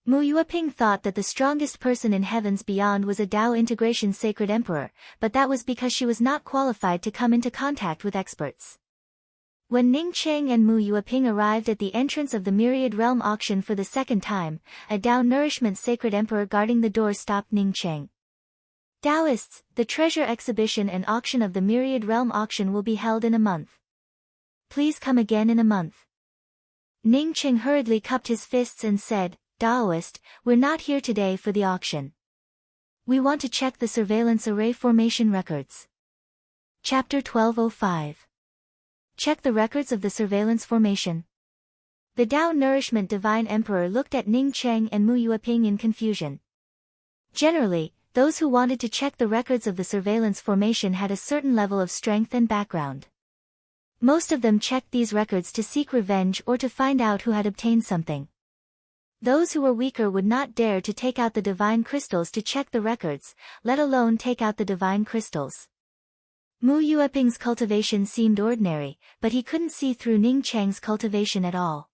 Mu Yueping thought that the strongest person in heavens beyond was a Dao Integration Sacred Emperor, but that was because she was not qualified to come into contact with experts. When Ning Cheng and Mu Yueping arrived at the entrance of the Myriad Realm auction for the second time, a Dao Nourishment Sacred Emperor guarding the door stopped Ning Cheng. Taoists, the treasure exhibition and auction of the Myriad Realm auction will be held in a month. Please come again in a month. Ning Cheng hurriedly cupped his fists and said, Taoist, we're not here today for the auction. We want to check the surveillance array formation records. Chapter 1205. Check the records of the surveillance formation. The Dao Nourishment Divine Emperor looked at Ning Cheng and Mu Yueping in confusion. Generally, those who wanted to check the records of the surveillance formation had a certain level of strength and background. Most of them checked these records to seek revenge or to find out who had obtained something. Those who were weaker would not dare to take out the divine crystals to check the records, let alone take out the divine crystals. Mu Yueping's cultivation seemed ordinary, but he couldn't see through Ning Cheng's cultivation at all.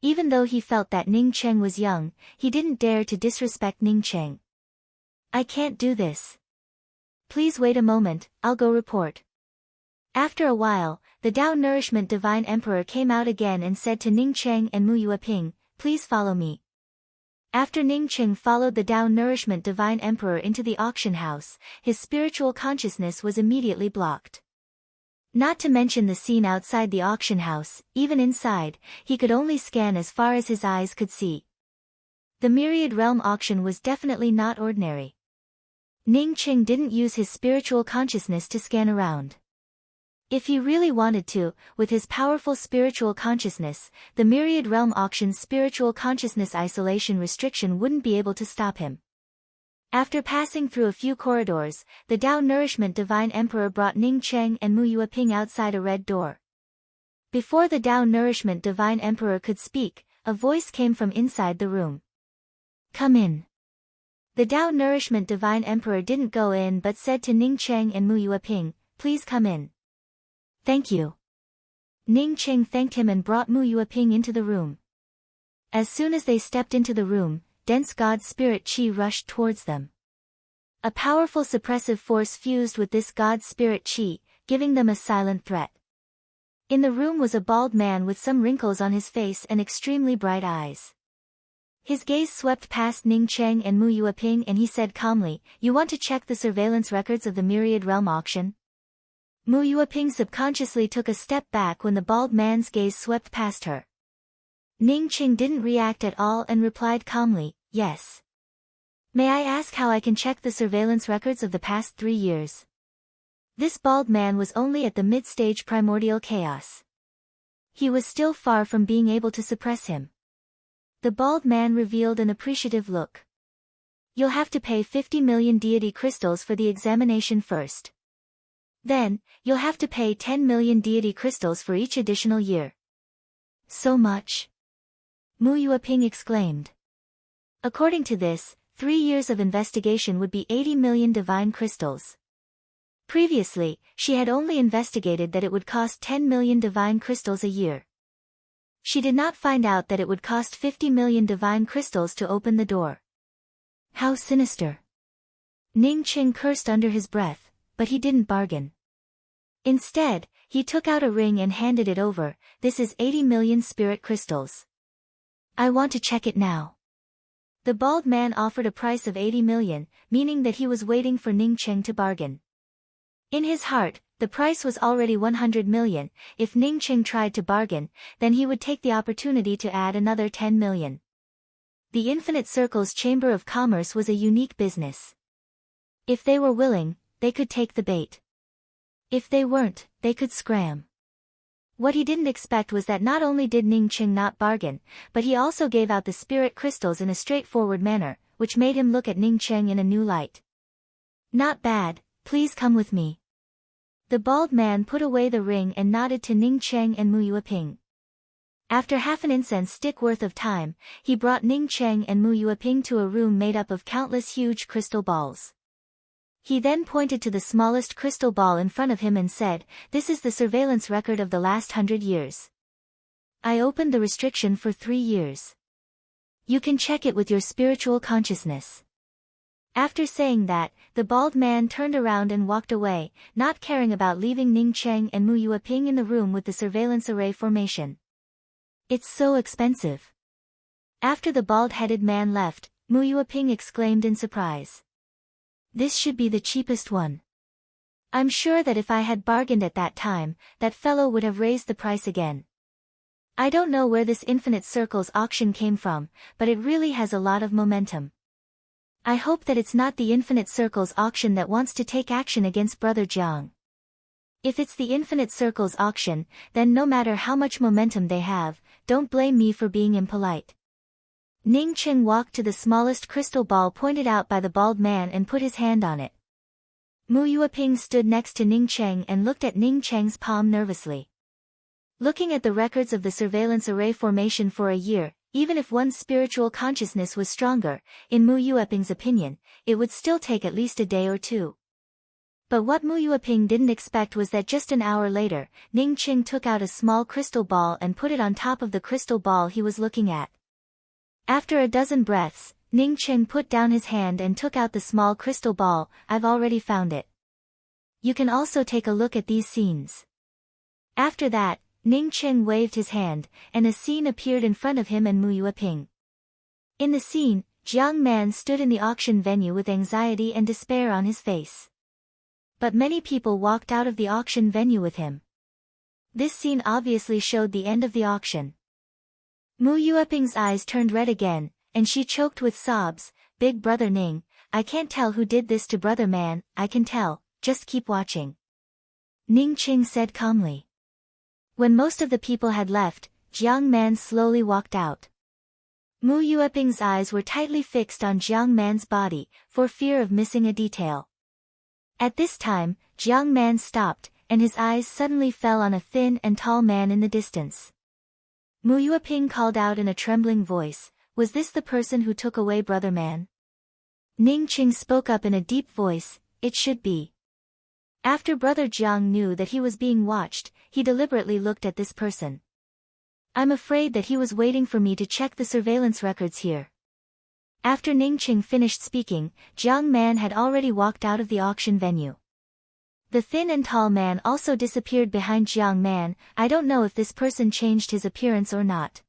Even though he felt that Ning Cheng was young, he didn't dare to disrespect Ning Cheng. I can't do this. Please wait a moment, I'll go report. After a while, the Dao Nourishment Divine Emperor came out again and said to Ning Cheng and Mu Yueping, please follow me. After Ning Cheng followed the Dao Nourishment Divine Emperor into the auction house, his spiritual consciousness was immediately blocked. Not to mention the scene outside the auction house, even inside, he could only scan as far as his eyes could see. The Myriad Realm auction was definitely not ordinary. Ning Cheng didn't use his spiritual consciousness to scan around. If he really wanted to, with his powerful spiritual consciousness, the Myriad Realm auction's spiritual consciousness isolation restriction wouldn't be able to stop him. After passing through a few corridors, the Dao Nourishment Divine Emperor brought Ning Cheng and Mu Yueping outside a red door. Before the Dao Nourishment Divine Emperor could speak, a voice came from inside the room. Come in. The Dao Nourishment Divine Emperor didn't go in but said to Ning Cheng and Mu Yueping, please come in. Thank you. Ning Cheng thanked him and brought Mu Yueping into the room. As soon as they stepped into the room, dense God Spirit Qi rushed towards them. A powerful suppressive force fused with this God Spirit Qi, giving them a silent threat. In the room was a bald man with some wrinkles on his face and extremely bright eyes. His gaze swept past Ning Cheng and Mu Yueping and he said calmly, "You want to check the surveillance records of the Myriad Realm auction?" Mu Yueping subconsciously took a step back when the bald man's gaze swept past her. Ning Cheng didn't react at all and replied calmly, "Yes. May I ask how I can check the surveillance records of the past 3 years?" This bald man was only at the mid-stage primordial chaos. He was still far from being able to suppress him. The bald man revealed an appreciative look. "You'll have to pay 50 million deity crystals for the examination first. Then, you'll have to pay 10 million deity crystals for each additional year." "So much?" Mu Yueping exclaimed. According to this, 3 years of investigation would be 80 million divine crystals. Previously, she had only investigated that it would cost 10 million divine crystals a year. She did not find out that it would cost 50 million divine crystals to open the door. How sinister. Ning Cheng cursed under his breath, but he didn't bargain. Instead, he took out a ring and handed it over. "This is 80 million spirit crystals. I want to check it now." The bald man offered a price of 80 million, meaning that he was waiting for Ning Cheng to bargain. In his heart, the price was already 100 million, if Ning Cheng tried to bargain, then he would take the opportunity to add another 10 million. The Infinite Circle's Chamber of Commerce was a unique business. If they were willing, they could take the bait. If they weren't, they could scram. What he didn't expect was that not only did Ning Cheng not bargain, but he also gave out the spirit crystals in a straightforward manner, which made him look at Ning Cheng in a new light. "Not bad, please come with me." The bald man put away the ring and nodded to Ning Cheng and Mu Yueping. After half an incense stick worth of time, he brought Ning Cheng and Mu Yueping to a room made up of countless huge crystal balls. He then pointed to the smallest crystal ball in front of him and said, "This is the surveillance record of the last 100 years. I opened the restriction for 3 years. You can check it with your spiritual consciousness." After saying that, the bald man turned around and walked away, not caring about leaving Ning Cheng and Mu Yueping in the room with the surveillance array formation. "It's so expensive." After the bald-headed man left, Mu Yueping exclaimed in surprise. "This should be the cheapest one. I'm sure that if I had bargained at that time, that fellow would have raised the price again. I don't know where this Infinite Circles auction came from, but it really has a lot of momentum. I hope that it's not the Infinite Circles auction that wants to take action against Brother Jiang. If it's the Infinite Circles auction, then no matter how much momentum they have, don't blame me for being impolite." Ning Cheng walked to the smallest crystal ball pointed out by the bald man and put his hand on it. Mu Yueping stood next to Ning Cheng and looked at Ning Cheng's palm nervously. Looking at the records of the surveillance array formation for a year, even if one's spiritual consciousness was stronger, in Mu Yueping's opinion, it would still take at least a day or 2. But what Mu Yueping didn't expect was that just an hour later, Ning Cheng took out a small crystal ball and put it on top of the crystal ball he was looking at. After a dozen breaths, Ning Cheng put down his hand and took out the small crystal ball. "I've already found it. You can also take a look at these scenes." After that, Ning Cheng waved his hand, and a scene appeared in front of him and Mu Yueping. In the scene, Jiang Man stood in the auction venue with anxiety and despair on his face. But many people walked out of the auction venue with him. This scene obviously showed the end of the auction. Mu Yueping's eyes turned red again, and she choked with sobs. "Big Brother Ning, I can't tell who did this to Brother Man, I can tell, just keep watching." Ning Cheng said calmly. When most of the people had left, Jiang Man slowly walked out. Mu Yueping's eyes were tightly fixed on Jiang Man's body, for fear of missing a detail. At this time, Jiang Man stopped, and his eyes suddenly fell on a thin and tall man in the distance. Mu Yueping called out in a trembling voice, "Was this the person who took away Brother Man?" Ning Cheng spoke up in a deep voice, "It should be." After Brother Jiang knew that he was being watched, he deliberately looked at this person. "I'm afraid that he was waiting for me to check the surveillance records here." After Ning Cheng finished speaking, Jiang Man had already walked out of the auction venue. The thin and tall man also disappeared behind Jiang Man. "I don't know if this person changed his appearance or not.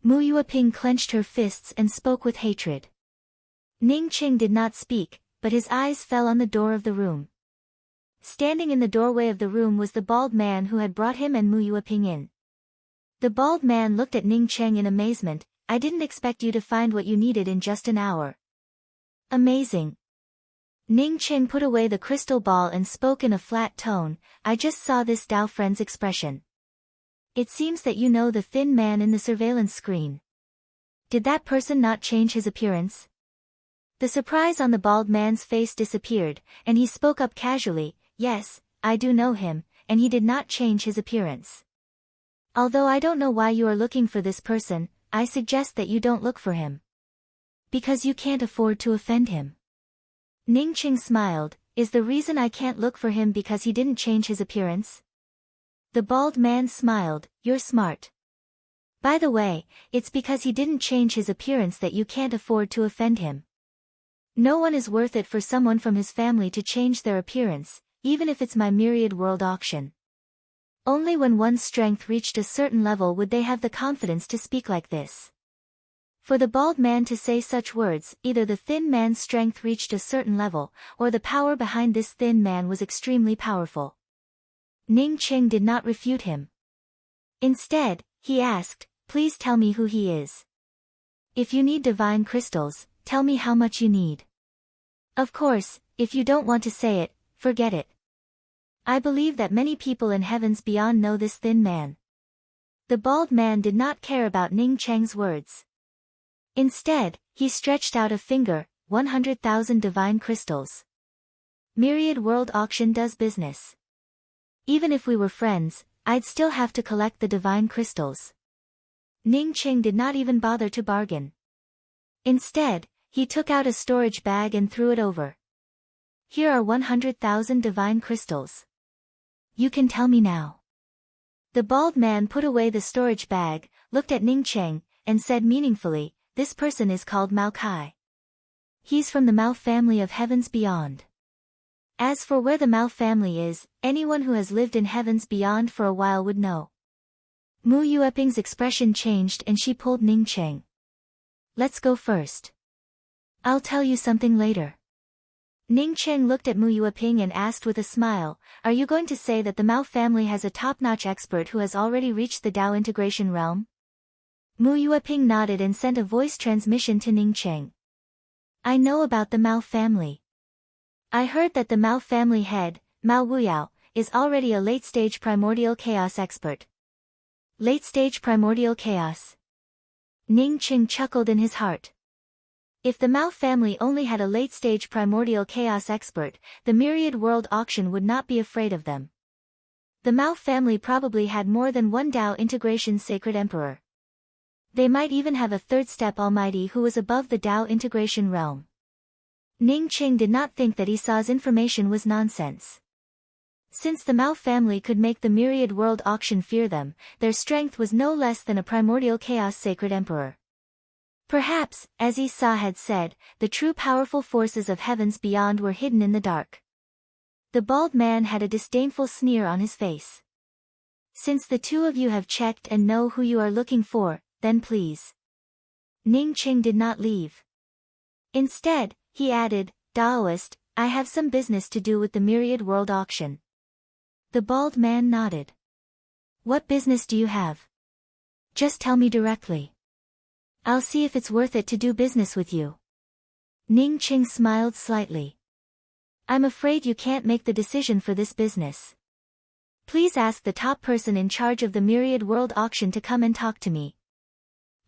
Mu Yueping clenched her fists and spoke with hatred. Ning Qing did not speak, but his eyes fell on the door of the room. Standing in the doorway of the room was the bald man who had brought him and Mu Yueping in. The bald man looked at Ning Qing in amazement. I didn't expect you to find what you needed in just an hour. Amazing. Ning Qing put away the crystal ball and spoke in a flat tone. I just saw this Dao friend's expression. It seems that you know the thin man in the surveillance screen. Did that person not change his appearance? The surprise on the bald man's face disappeared, and he spoke up casually. Yes, I do know him, and he did not change his appearance. Although I don't know why you are looking for this person, I suggest that you don't look for him. Because you can't afford to offend him. Ning Qing smiled. Is the reason I can't look for him because he didn't change his appearance? The bald man smiled. You're smart. By the way, it's because he didn't change his appearance that you can't afford to offend him. No one is worth it for someone from his family to change their appearance, even if it's my myriad world auction. Only when one's strength reached a certain level would they have the confidence to speak like this. For the bald man to say such words, either the thin man's strength reached a certain level, or the power behind this thin man was extremely powerful. Ning Qing did not refute him. Instead, he asked, please tell me who he is. If you need divine crystals, tell me how much you need. Of course, if you don't want to say it, forget it. I believe that many people in heavens beyond know this thin man. The bald man did not care about Ning Qing's words. Instead, he stretched out a finger. 100,000 divine crystals. Myriad World Auction does business. Even if we were friends, I'd still have to collect the divine crystals. Ning Qing did not even bother to bargain. Instead, he took out a storage bag and threw it over. Here are 100,000 divine crystals. You can tell me now. The bald man put away the storage bag, looked at Ning Qing, and said meaningfully, this person is called Mao Kai. He's from the Mao family of heavens beyond. As for where the Mao family is, anyone who has lived in heavens beyond for a while would know. Mu Yueping's expression changed and she pulled Ning Qing. Let's go first. I'll tell you something later. Ning Qing looked at Mu Yueping and asked with a smile, are you going to say that the Mao family has a top-notch expert who has already reached the Dao integration realm? Mu Yueping nodded and sent a voice transmission to Ning Qing. I know about the Mao family. I heard that the Mao family head, Mao Wuyao, is already a late-stage primordial chaos expert. Late-stage primordial chaos. Ning Qing chuckled in his heart. If the Mao family only had a late-stage primordial chaos expert, the myriad world auction would not be afraid of them. The Mao family probably had more than one Dao integration sacred emperor. They might even have a third-step almighty who was above the Dao integration realm. Ning Qing did not think that Esau's information was nonsense. Since the Mao family could make the myriad world auction fear them, their strength was no less than a primordial chaos sacred emperor. Perhaps, as Esau had said, the true powerful forces of heavens beyond were hidden in the dark. The bald man had a disdainful sneer on his face. Since the two of you have checked and know who you are looking for, then please. Ning Qing did not leave. Instead, he added, Daoist, I have some business to do with the myriad world auction. The bald man nodded. What business do you have? Just tell me directly. I'll see if it's worth it to do business with you. Ning Qing smiled slightly. I'm afraid you can't make the decision for this business. Please ask the top person in charge of the myriad world auction to come and talk to me.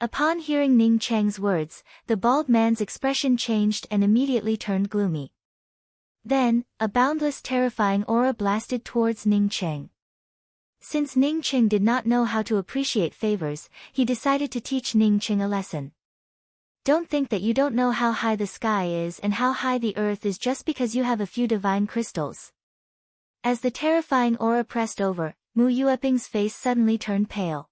Upon hearing Ning Qing's words, the bald man's expression changed and immediately turned gloomy. Then, a boundless terrifying aura blasted towards Ning Qing. Since Ning Qing did not know how to appreciate favors, he decided to teach Ning Qing a lesson. Don't think that you don't know how high the sky is and how high the earth is just because you have a few divine crystals. As the terrifying aura pressed over, Mu Yueping's face suddenly turned pale.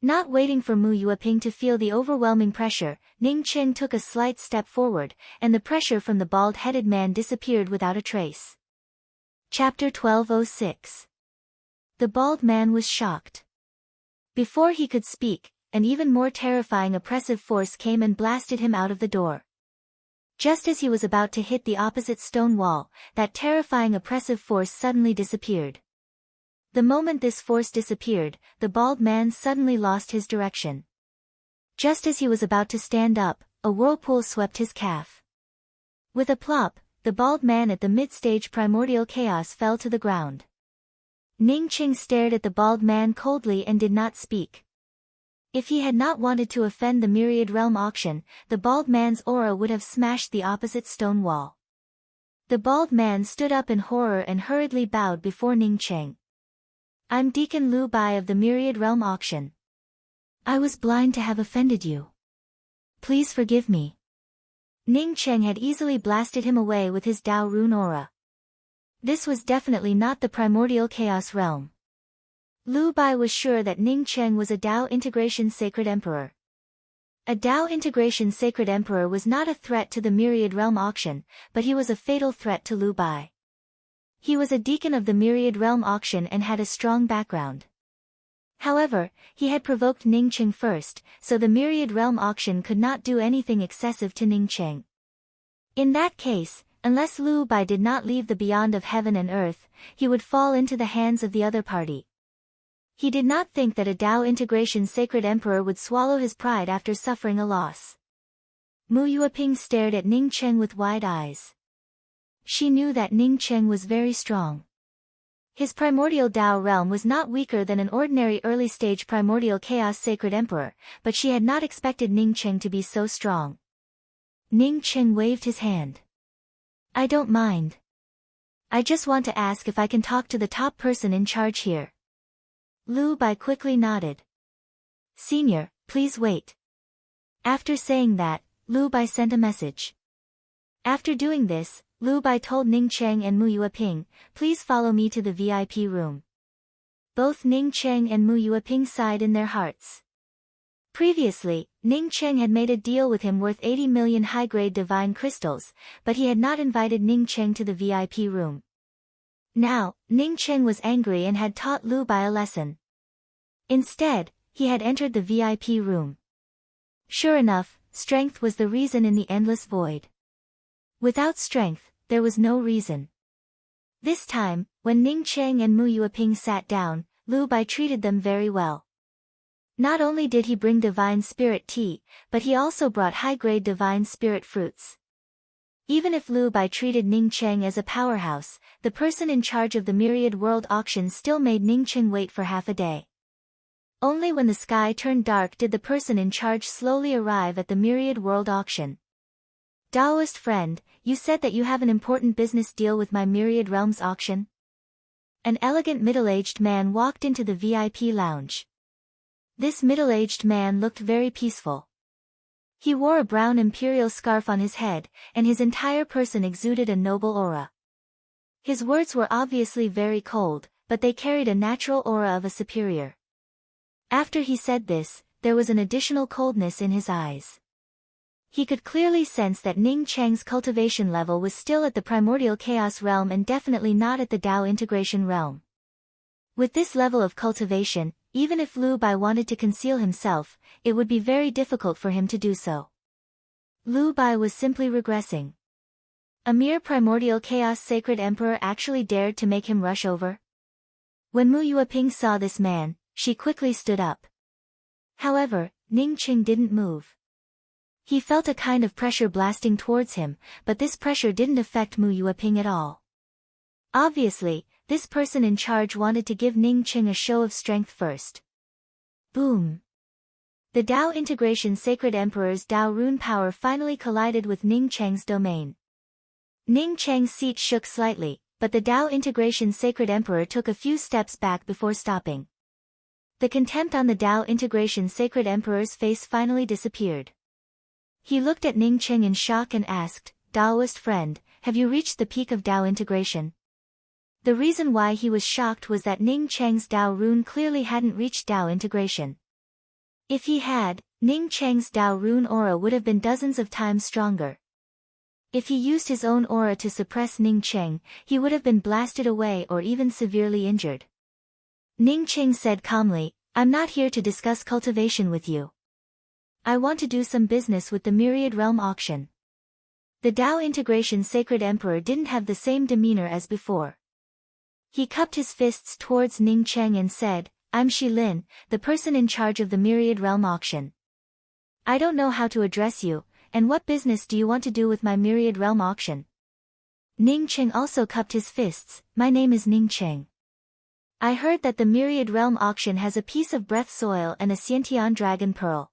Not waiting for Mu Yueping to feel the overwhelming pressure, Ning Qing took a slight step forward, and the pressure from the bald-headed man disappeared without a trace. Chapter 1206. The bald man was shocked. Before he could speak, an even more terrifying oppressive force came and blasted him out of the door. Just as he was about to hit the opposite stone wall, that terrifying oppressive force suddenly disappeared. The moment this force disappeared, the bald man suddenly lost his direction. Just as he was about to stand up, a whirlpool swept his calf. With a plop, the bald man at the mid-stage primordial chaos fell to the ground. Ning Qing stared at the bald man coldly and did not speak. If he had not wanted to offend the Myriad Realm auction, the bald man's aura would have smashed the opposite stone wall. The bald man stood up in horror and hurriedly bowed before Ning Qing. "I'm Deacon Lu Bai of the Myriad Realm auction. I was blind to have offended you. Please forgive me." Ning Qing had easily blasted him away with his Dao Rune aura. This was definitely not the primordial chaos realm. Lu Bai was sure that Ning Qing was a Dao Integration Sacred Emperor. A Dao Integration Sacred Emperor was not a threat to the Myriad Realm auction, but he was a fatal threat to Lu Bai. He was a deacon of the Myriad Realm auction and had a strong background. However, he had provoked Ning Qing first, so the Myriad Realm auction could not do anything excessive to Ning Qing. In that case, unless Lu Bai did not leave the beyond of heaven and earth, he would fall into the hands of the other party. He did not think that a Dao Integration Sacred Emperor would swallow his pride after suffering a loss. Mu Yueping stared at Ning Qing with wide eyes. She knew that Ning Qing was very strong. His primordial Dao realm was not weaker than an ordinary early-stage primordial chaos sacred emperor, but she had not expected Ning Qing to be so strong. Ning Qing waved his hand. "I don't mind. I just want to ask if I can talk to the top person in charge here." Lu Bai quickly nodded. "Senior, please wait." After saying that, Lu Bai sent a message. After doing this, Lu Bai told Ning Qing and Mu Yueping, "Please follow me to the VIP room." Both Ning Qing and Mu Yueping sighed in their hearts. Previously, Ning Qing had made a deal with him worth 80 million high-grade divine crystals, but he had not invited Ning Qing to the VIP room. Now, Ning Qing was angry and had taught Lu Bai a lesson. Instead, he had entered the VIP room. Sure enough, strength was the reason in the endless void. Without strength, there was no reason. This time, when Ning Qing and Mu Yueping sat down, Lu Bai treated them very well. Not only did he bring divine spirit tea, but he also brought high-grade divine spirit fruits. Even if Lu Bai treated Ning Qing as a powerhouse, the person in charge of the Myriad World auction still made Ning Qing wait for half a day. Only when the sky turned dark did the person in charge slowly arrive at the Myriad World auction. "Daoist friend, you said that you have an important business deal with my Myriad Realms auction?" An elegant middle-aged man walked into the VIP lounge. This middle-aged man looked very peaceful. He wore a brown imperial scarf on his head, and his entire person exuded a noble aura. His words were obviously very cold, but they carried a natural aura of a superior. After he said this, there was an additional coldness in his eyes. He could clearly sense that Ning Qing's cultivation level was still at the primordial chaos realm and definitely not at the Dao integration realm. With this level of cultivation, even if Lu Bai wanted to conceal himself, it would be very difficult for him to do so. Lu Bai was simply regressing. A mere primordial chaos sacred emperor actually dared to make him rush over? When Mu Yueping saw this man, she quickly stood up. However, Ning Qing didn't move. He felt a kind of pressure blasting towards him, but this pressure didn't affect Mu Yueping at all. Obviously, this person in charge wanted to give Ning Qing a show of strength first. Boom! The Dao Integration Sacred Emperor's Dao Rune power finally collided with Ning Qing's domain. Ning Qing's seat shook slightly, but the Dao Integration Sacred Emperor took a few steps back before stopping. The contempt on the Dao Integration Sacred Emperor's face finally disappeared. He looked at Ning Qing in shock and asked, "Daoist friend, have you reached the peak of Dao integration?" The reason why he was shocked was that Ning Qing's Dao rune clearly hadn't reached Dao integration. If he had, Ning Qing's Dao rune aura would have been dozens of times stronger. If he used his own aura to suppress Ning Qing, he would have been blasted away or even severely injured. Ning Qing said calmly, I'm not here to discuss cultivation with you. I want to do some business with the Myriad Realm auction. The Dao Integration Sacred Emperor didn't have the same demeanor as before. He cupped his fists towards Ning Cheng and said, I'm Shi Lin, the person in charge of the Myriad Realm auction. I don't know how to address you, and what business do you want to do with my Myriad Realm auction? Ning Cheng also cupped his fists. My name is Ning Cheng. I heard that the Myriad Realm auction has a piece of breath soil and a Xiantian dragon pearl.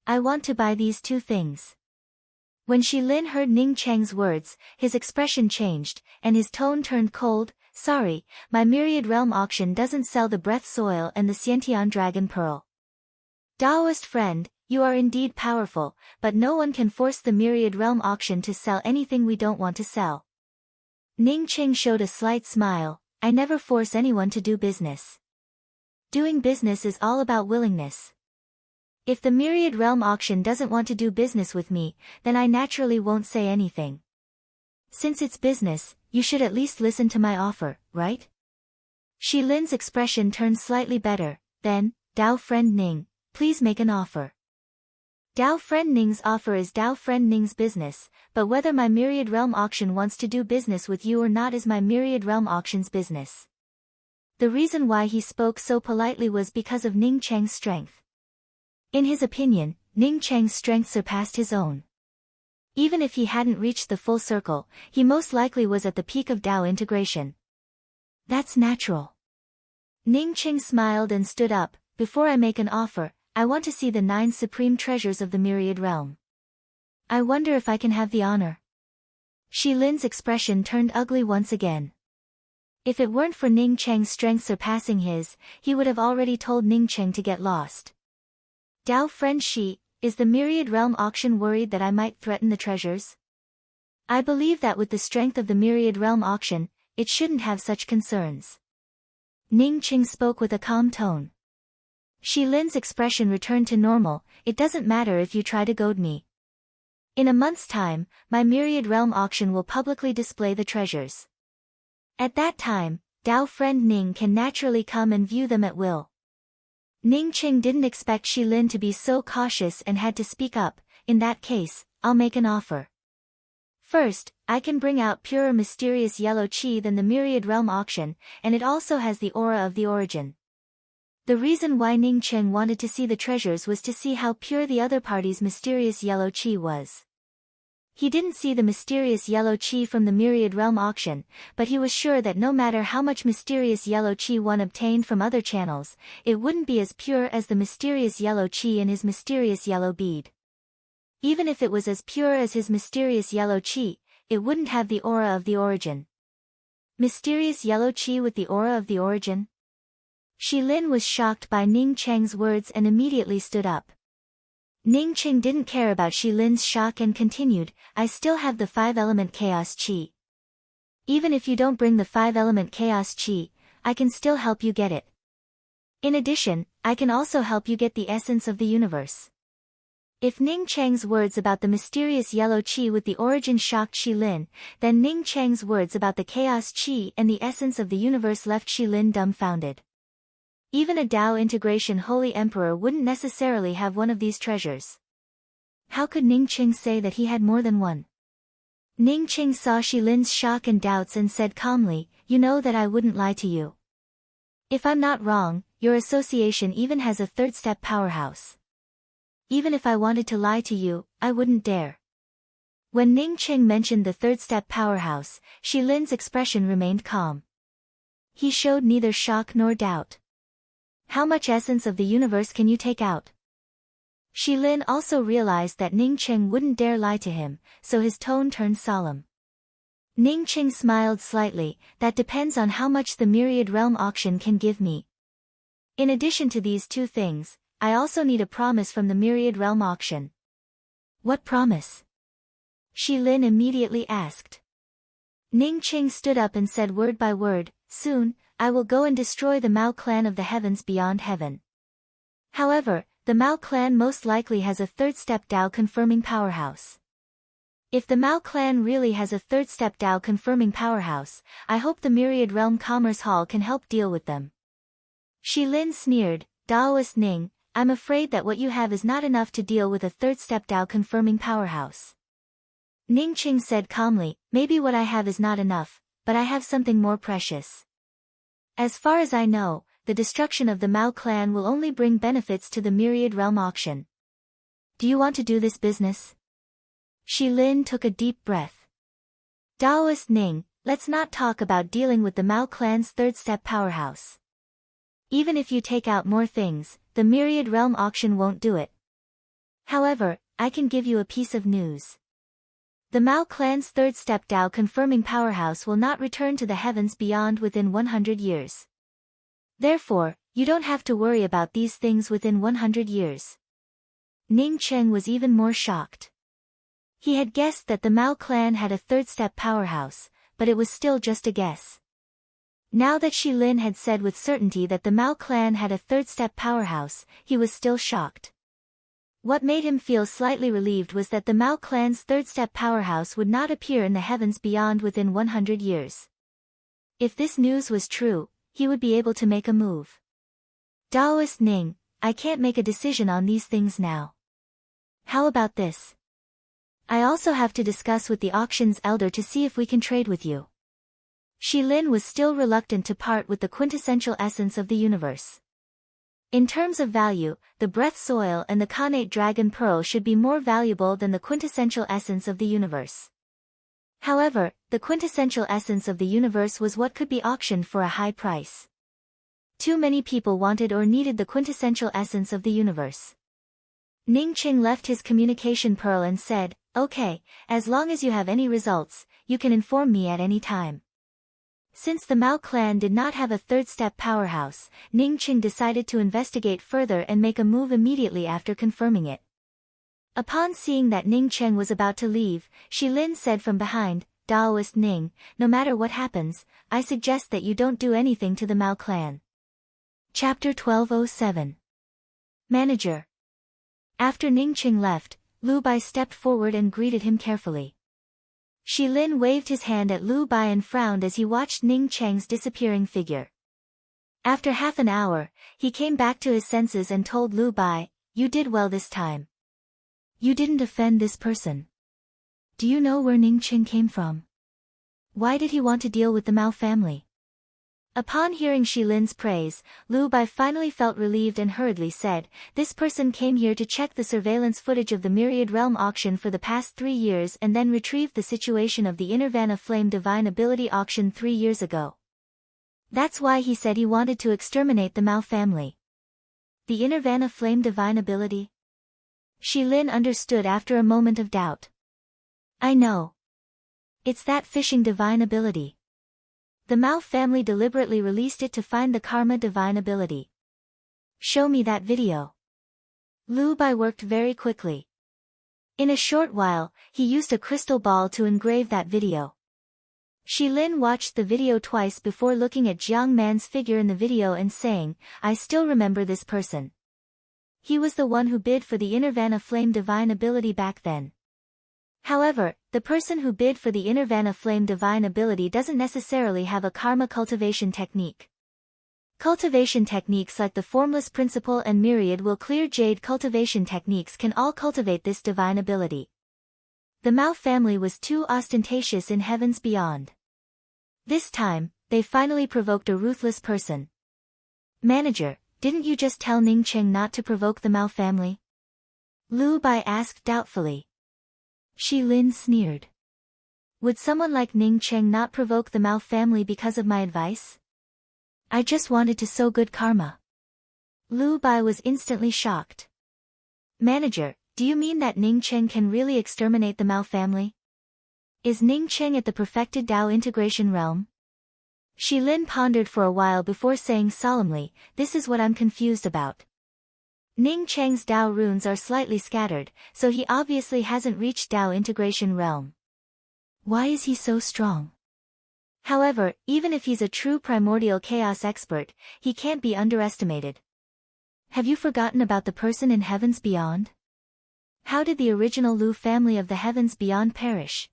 I want to buy these two things. When Shi Lin heard Ning Cheng's words, his expression changed, and his tone turned cold. Sorry, my Myriad Realm auction doesn't sell the breath soil and the Xiantian dragon pearl. Daoist friend, you are indeed powerful, but no one can force the Myriad Realm auction to sell anything we don't want to sell. Ning Cheng showed a slight smile. I never force anyone to do business. Doing business is all about willingness. If the Myriad Realm auction doesn't want to do business with me, then I naturally won't say anything. Since it's business, you should at least listen to my offer, right? Shi Lin's expression turned slightly better. Then, Dao friend Ning, please make an offer. Dao friend Ning's offer is Dao friend Ning's business, but whether my Myriad Realm auction wants to do business with you or not is my Myriad Realm auction's business. The reason why he spoke so politely was because of Ning Cheng's strength. In his opinion, Ning Cheng's strength surpassed his own. Even if he hadn't reached the full circle, he most likely was at the peak of Dao integration. That's natural. Ning Cheng smiled and stood up. Before I make an offer, I want to see the 9 supreme treasures of the Myriad Realm. I wonder if I can have the honor. Shi Lin's expression turned ugly once again. If it weren't for Ning Cheng's strength surpassing his, he would have already told Ning Cheng to get lost. Dao friend Shi, is the Myriad Realm auction worried that I might threaten the treasures? I believe that with the strength of the Myriad Realm auction, it shouldn't have such concerns. Ning Cheng spoke with a calm tone. Shi Lin's expression returned to normal. It doesn't matter if you try to goad me. In a month's time, my Myriad Realm auction will publicly display the treasures. At that time, Dao friend Ning can naturally come and view them at will. Ning Cheng didn't expect Shi Lin to be so cautious and had to speak up. In that case, I'll make an offer. First, I can bring out purer mysterious yellow qi than the Myriad Realm auction, and it also has the aura of the origin. The reason why Ning Cheng wanted to see the treasures was to see how pure the other party's mysterious yellow qi was. He didn't see the mysterious yellow qi from the Myriad Realm auction, but he was sure that no matter how much mysterious yellow qi one obtained from other channels, it wouldn't be as pure as the mysterious yellow qi in his mysterious yellow bead. Even if it was as pure as his mysterious yellow qi, it wouldn't have the aura of the origin. Mysterious yellow qi with the aura of the origin? Shi Lin was shocked by Ning Cheng's words and immediately stood up. Ning Cheng didn't care about Shi Lin's shock and continued, I still have the 5-element chaos qi. Even if you don't bring the 5-element chaos qi, I can still help you get it. In addition, I can also help you get the essence of the universe. If Ning Cheng's words about the mysterious yellow qi with the origin shocked Shi Lin, then Ning Cheng's words about the chaos qi and the essence of the universe left Shi Lin dumbfounded. Even a Dao integration holy emperor wouldn't necessarily have one of these treasures. How could Ning Cheng say that he had more than one? Ning Cheng saw Shi Lin's shock and doubts and said calmly, you know that I wouldn't lie to you. If I'm not wrong, your association even has a third-step powerhouse. Even if I wanted to lie to you, I wouldn't dare. When Ning Cheng mentioned the third-step powerhouse, Shi Lin's expression remained calm. He showed neither shock nor doubt. How much essence of the universe can you take out? Shi Lin also realized that Ning Cheng wouldn't dare lie to him, so his tone turned solemn. Ning Cheng smiled slightly, that depends on how much the Myriad Realm auction can give me. In addition to these two things, I also need a promise from the Myriad Realm auction. What promise? Shi Lin immediately asked. Ning Cheng stood up and said word by word, soon, I will go and destroy the Mao clan of the heavens beyond heaven. However, the Mao clan most likely has a third-step Dao confirming powerhouse. If the Mao clan really has a third-step Dao confirming powerhouse, I hope the Myriad Realm Commerce Hall can help deal with them. Shi Lin sneered, Daoist Ning, I'm afraid that what you have is not enough to deal with a third-step Dao confirming powerhouse. Ning Qing said calmly, maybe what I have is not enough, but I have something more precious. As far as I know, the destruction of the Mao clan will only bring benefits to the Myriad Realm auction. Do you want to do this business? Shi Lin took a deep breath. Daoist Ning, let's not talk about dealing with the Mao clan's third-step powerhouse. Even if you take out more things, the Myriad Realm auction won't do it. However, I can give you a piece of news. The Mao clan's third-step Dao confirming powerhouse will not return to the heavens beyond within 100 years. Therefore, you don't have to worry about these things within 100 years. Ning Cheng was even more shocked. He had guessed that the Mao clan had a third-step powerhouse, but it was still just a guess. Now that Shi Lin had said with certainty that the Mao clan had a third-step powerhouse, he was still shocked. What made him feel slightly relieved was that the Mao clan's third-step powerhouse would not appear in the heavens beyond within 100 years. If this news was true, he would be able to make a move. Daoist Ning, I can't make a decision on these things now. How about this? I also have to discuss with the auction's elder to see if we can trade with you. Shi Lin was still reluctant to part with the quintessential essence of the universe. In terms of value, the breath soil and the Khanate dragon pearl should be more valuable than the quintessential essence of the universe. However, the quintessential essence of the universe was what could be auctioned for a high price. Too many people wanted or needed the quintessential essence of the universe. Ning Qing left his communication pearl and said, okay, as long as you have any results, you can inform me at any time. Since the Mao clan did not have a third-step powerhouse, Ning Qing decided to investigate further and make a move immediately after confirming it. Upon seeing that Ning Cheng was about to leave, Shi Lin said from behind, Daoist Ning, no matter what happens, I suggest that you don't do anything to the Mao clan. Chapter 1207. Manager. After Ning Qing left, Lu Bai stepped forward and greeted him carefully. Shi Lin waved his hand at Lu Bai and frowned as he watched Ning Cheng's disappearing figure. After half an hour, he came back to his senses and told Lu Bai, you did well this time. You didn't offend this person. Do you know where Ning Qing came from? Why did he want to deal with the Mao family? Upon hearing Shi Lin's praise, Lu Bai finally felt relieved and hurriedly said, this person came here to check the surveillance footage of the Myriad Realm auction for the past 3 years and then retrieved the situation of the Innervana Flame Divine Ability auction 3 years ago. That's why he said he wanted to exterminate the Mao family. The Innervana Flame Divine Ability? Shi Lin understood after a moment of doubt. I know. It's that fishing divine ability. The Mao family deliberately released it to find the Karma divine ability. Show me that video. Lu Bai worked very quickly. In a short while, he used a crystal ball to engrave that video. Shi Lin watched the video twice before looking at Jiang Man's figure in the video and saying, I still remember this person. He was the one who bid for the Innervana Flame divine ability back then. However, the person who bid for the Innervana Flame divine ability doesn't necessarily have a karma cultivation technique. Cultivation techniques like the Formless Principle and Myriad will clear Jade cultivation techniques can all cultivate this divine ability. The Mao family was too ostentatious in heavens beyond. This time, they finally provoked a ruthless person. Manager, didn't you just tell Ning Cheng not to provoke the Mao family? Lu Bai asked doubtfully. Shi Lin sneered. Would someone like Ning Cheng not provoke the Mao family because of my advice? I just wanted to sow good karma. Lu Bai was instantly shocked. Manager, do you mean that Ning Cheng can really exterminate the Mao family? Is Ning Cheng at the perfected Dao integration realm? Shi Lin pondered for a while before saying solemnly, this is what I'm confused about. Ning Cheng's Dao runes are slightly scattered, so he obviously hasn't reached Dao integration realm. Why is he so strong? However, even if he's a true primordial chaos expert, he can't be underestimated. Have you forgotten about the person in heavens beyond? How did the original Lu family of the heavens beyond perish?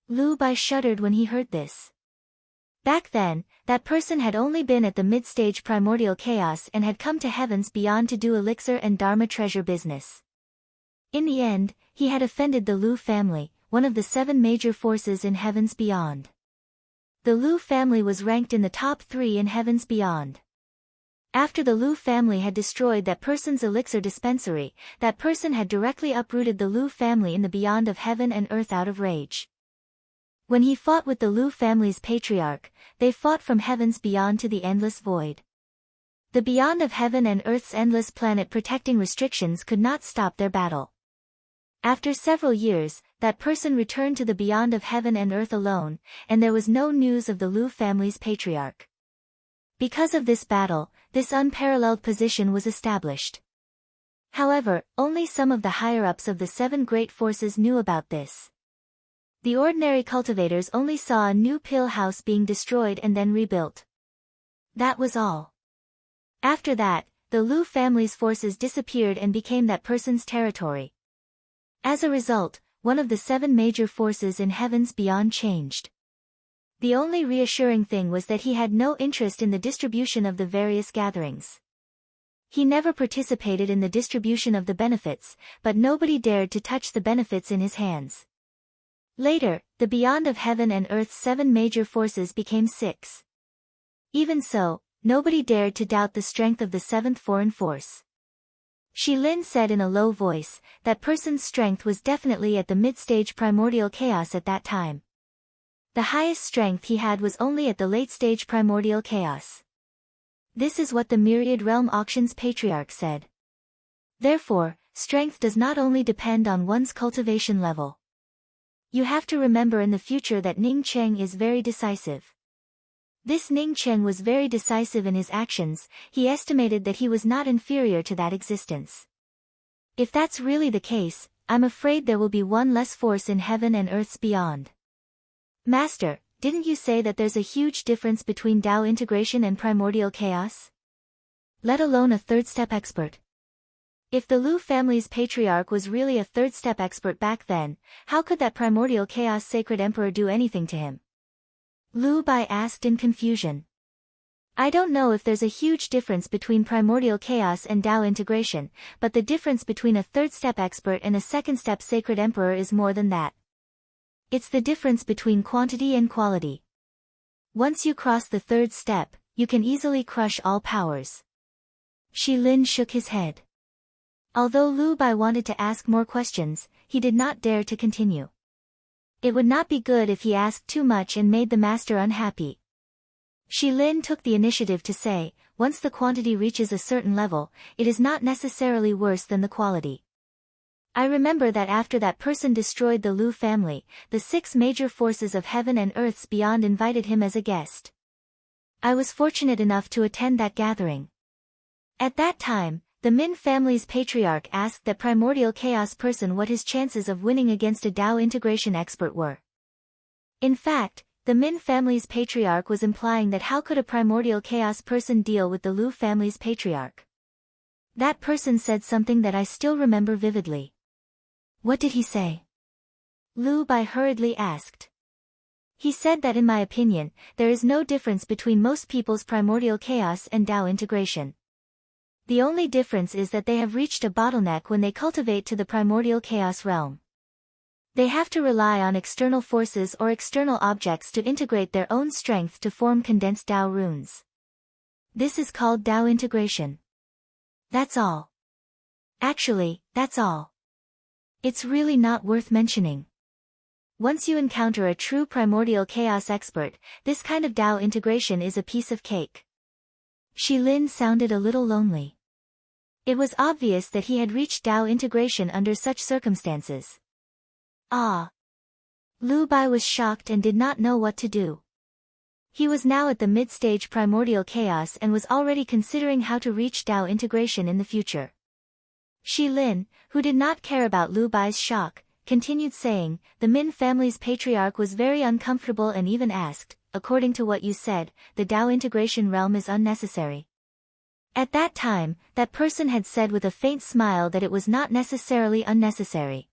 Lu Bai shuddered when he heard this. Back then, that person had only been at the mid-stage primordial chaos and had come to heavens beyond to do elixir and dharma treasure business. In the end, he had offended the Lu family, one of the 7 major forces in heavens beyond. The Lu family was ranked in the top 3 in heavens beyond. After the Lu family had destroyed that person's elixir dispensary, that person had directly uprooted the Lu family in the beyond of heaven and earth out of rage. When he fought with the Lu family's patriarch, they fought from heavens beyond to the endless void. The beyond of heaven and earth's endless planet protecting restrictions could not stop their battle. After several years, that person returned to the beyond of heaven and earth alone, and there was no news of the Lu family's patriarch. Because of this battle, this unparalleled position was established. However, only some of the higher-ups of the 7 great forces knew about this. The ordinary cultivators only saw a new pill house being destroyed and then rebuilt. That was all. After that, the Lu family's forces disappeared and became that person's territory. As a result, one of the 7 major forces in heavens beyond changed. The only reassuring thing was that he had no interest in the distribution of the various gatherings. He never participated in the distribution of the benefits, but nobody dared to touch the benefits in his hands. Later, the beyond of heaven and earth's 7 major forces became 6. Even so, nobody dared to doubt the strength of the 7th foreign force. Shi Lin said in a low voice, that person's strength was definitely at the mid-stage primordial chaos at that time. The highest strength he had was only at the late-stage primordial chaos. This is what the Myriad Realm Auction's patriarch said. Therefore, strength does not only depend on one's cultivation level. You have to remember in the future that Ning Cheng is very decisive. This Ning Cheng was very decisive in his actions. He estimated that he was not inferior to that existence. If that's really the case, I'm afraid there will be one less force in heaven and earth's beyond. Master, didn't you say that there's a huge difference between Tao integration and primordial chaos? Let alone a third-step expert. If the Lu family's patriarch was really a third-step expert back then, how could that primordial chaos sacred emperor do anything to him? Lu Bai asked in confusion. I don't know if there's a huge difference between primordial chaos and Tao integration, but the difference between a third-step expert and a second-step sacred emperor is more than that. It's the difference between quantity and quality. Once you cross the 3rd step, you can easily crush all powers. Shi Lin shook his head. Although Lu Bai wanted to ask more questions, he did not dare to continue. It would not be good if he asked too much and made the master unhappy. Shi Lin took the initiative to say, once the quantity reaches a certain level, it is not necessarily worse than the quality. I remember that after that person destroyed the Lu family, the 6 major forces of heaven and earth's beyond invited him as a guest. I was fortunate enough to attend that gathering. At that time, the Min family's patriarch asked that primordial chaos person what his chances of winning against a Tao integration expert were. In fact, the Min family's patriarch was implying that how could a primordial chaos person deal with the Lu family's patriarch? That person said something that I still remember vividly. What did he say? Lu Bai hurriedly asked. He said that in my opinion, there is no difference between most people's primordial chaos and Tao integration. The only difference is that they have reached a bottleneck when they cultivate to the primordial chaos realm. They have to rely on external forces or external objects to integrate their own strength to form condensed Tao runes. This is called Tao integration. That's all. Actually, that's all. It's really not worth mentioning. Once you encounter a true primordial chaos expert, this kind of Tao integration is a piece of cake. Shi Lin sounded a little lonely. It was obvious that he had reached Tao integration under such circumstances. Ah! Lu Bai was shocked and did not know what to do. He was now at the mid-stage primordial chaos and was already considering how to reach Tao integration in the future. Shi Lin, who did not care about Lu Bai's shock, continued saying, the Min family's patriarch was very uncomfortable and even asked, according to what you said, the Tao integration realm is unnecessary. At that time, that person had said with a faint smile that it was not necessarily unnecessary.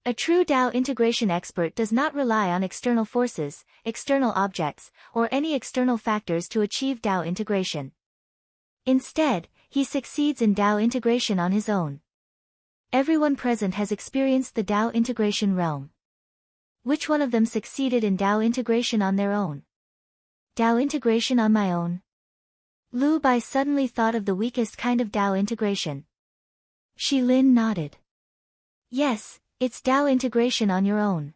A true Tao integration expert does not rely on external forces, external objects, or any external factors to achieve Tao integration. Instead, he succeeds in Tao integration on his own. Everyone present has experienced the Tao integration realm. Which one of them succeeded in Tao integration on their own? Tao integration on my own? Lu Bai suddenly thought of the weakest kind of Tao integration. Shi Lin nodded. Yes, it's Tao integration on your own.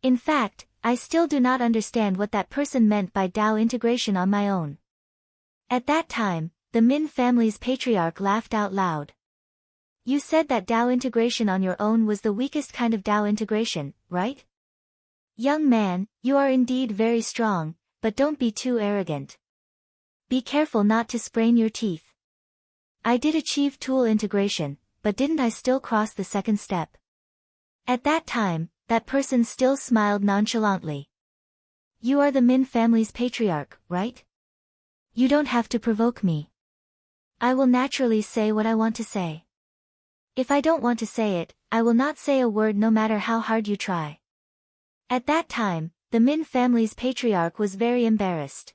In fact, I still do not understand what that person meant by Tao integration on my own. At that time, the Min family's patriarch laughed out loud. You said that Tao integration on your own was the weakest kind of Tao integration, right? Young man, you are indeed very strong, but don't be too arrogant. Be careful not to sprain your teeth. I did achieve tool integration, but didn't I still cross the second step? At that time, that person still smiled nonchalantly. You are the Min family's patriarch, right? You don't have to provoke me. I will naturally say what I want to say. If I don't want to say it, I will not say a word no matter how hard you try. At that time, the Min family's patriarch was very embarrassed.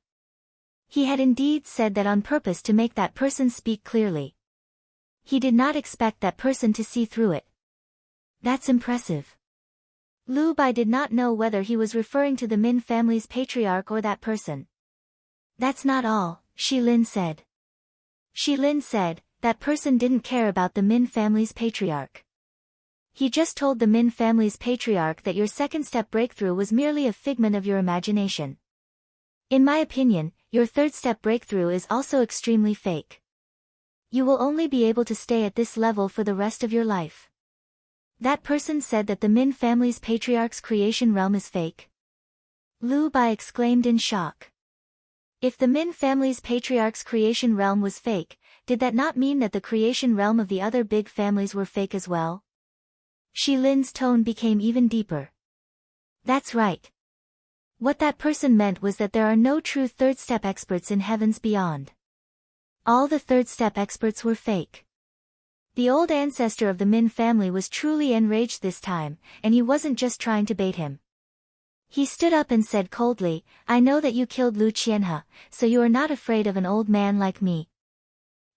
He had indeed said that on purpose to make that person speak clearly. He did not expect that person to see through it. That's impressive. Lu Bai did not know whether he was referring to the Min family's patriarch or that person. That's not all, Shi Lin said. Shi Lin said, that person didn't care about the Min family's patriarch. He just told the Min family's patriarch that your second step breakthrough was merely a figment of your imagination. In my opinion, your third step breakthrough is also extremely fake. You will only be able to stay at this level for the rest of your life. That person said that the Min family's patriarch's creation realm is fake. Lu Bai exclaimed in shock. If the Min family's patriarch's creation realm was fake, did that not mean that the creation realm of the other big families were fake as well? Shi Lin's tone became even deeper. That's right. What that person meant was that there are no true third step experts in heavens beyond. All the third step experts were fake. The old ancestor of the Min family was truly enraged this time, and he wasn't just trying to bait him. He stood up and said coldly, I know that you killed Lu Qianhe, so you are not afraid of an old man like me.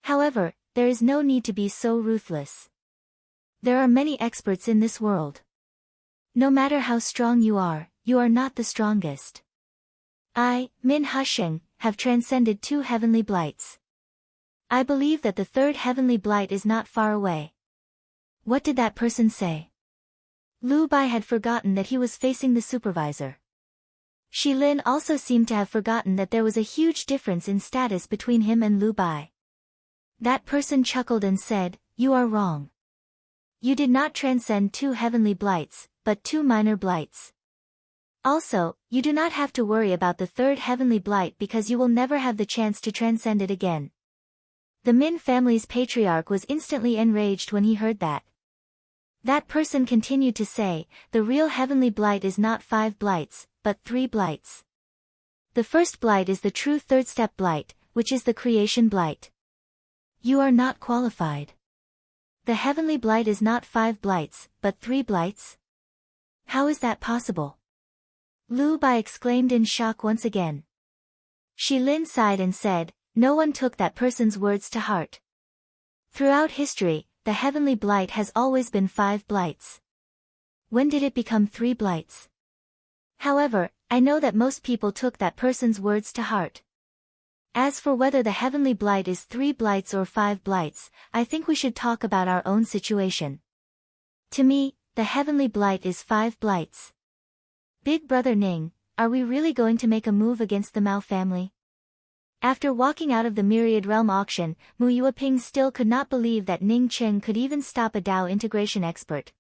However, there is no need to be so ruthless. There are many experts in this world. No matter how strong you are not the strongest. I, Min Husheng, have transcended 2 heavenly blights. I believe that the 3rd heavenly blight is not far away. What did that person say? Lu Bai had forgotten that he was facing the supervisor. Shi Lin also seemed to have forgotten that there was a huge difference in status between him and Lu Bai. That person chuckled and said, You are wrong. You did not transcend 2 heavenly blights, but 2 minor blights. Also, you do not have to worry about the 3rd heavenly blight because you will never have the chance to transcend it again. The Min family's patriarch was instantly enraged when he heard that. That person continued to say, the real heavenly blight is not 5 blights, but 3 blights. The first blight is the true 3rd step blight, which is the creation blight. You are not qualified. The heavenly blight is not 5 blights, but 3 blights? How is that possible? Lu Bai exclaimed in shock once again. Shi Lin sighed and said, no one took that person's words to heart. Throughout history, the heavenly blight has always been 5 blights. When did it become 3 blights? However, I know that most people took that person's words to heart. As for whether the heavenly blight is 3 blights or 5 blights, I think we should talk about our own situation. To me, the heavenly blight is 5 blights. Big Brother Ning, are we really going to make a move against the Mao family? After walking out of the Myriad Realm auction, Mu Yueping still could not believe that Ning Cheng could even stop a Dao integration expert.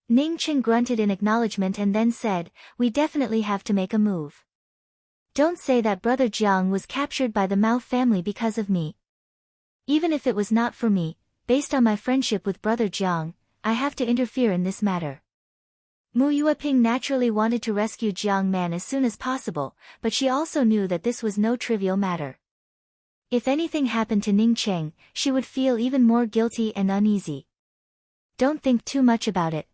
Ning Cheng grunted in acknowledgement and then said, we definitely have to make a move. Don't say that Brother Jiang was captured by the Mao family because of me. Even if it was not for me, based on my friendship with Brother Jiang, I have to interfere in this matter. Mu Yueping naturally wanted to rescue Jiang Man as soon as possible, but she also knew that this was no trivial matter. If anything happened to Ning Cheng, she would feel even more guilty and uneasy. Don't think too much about it.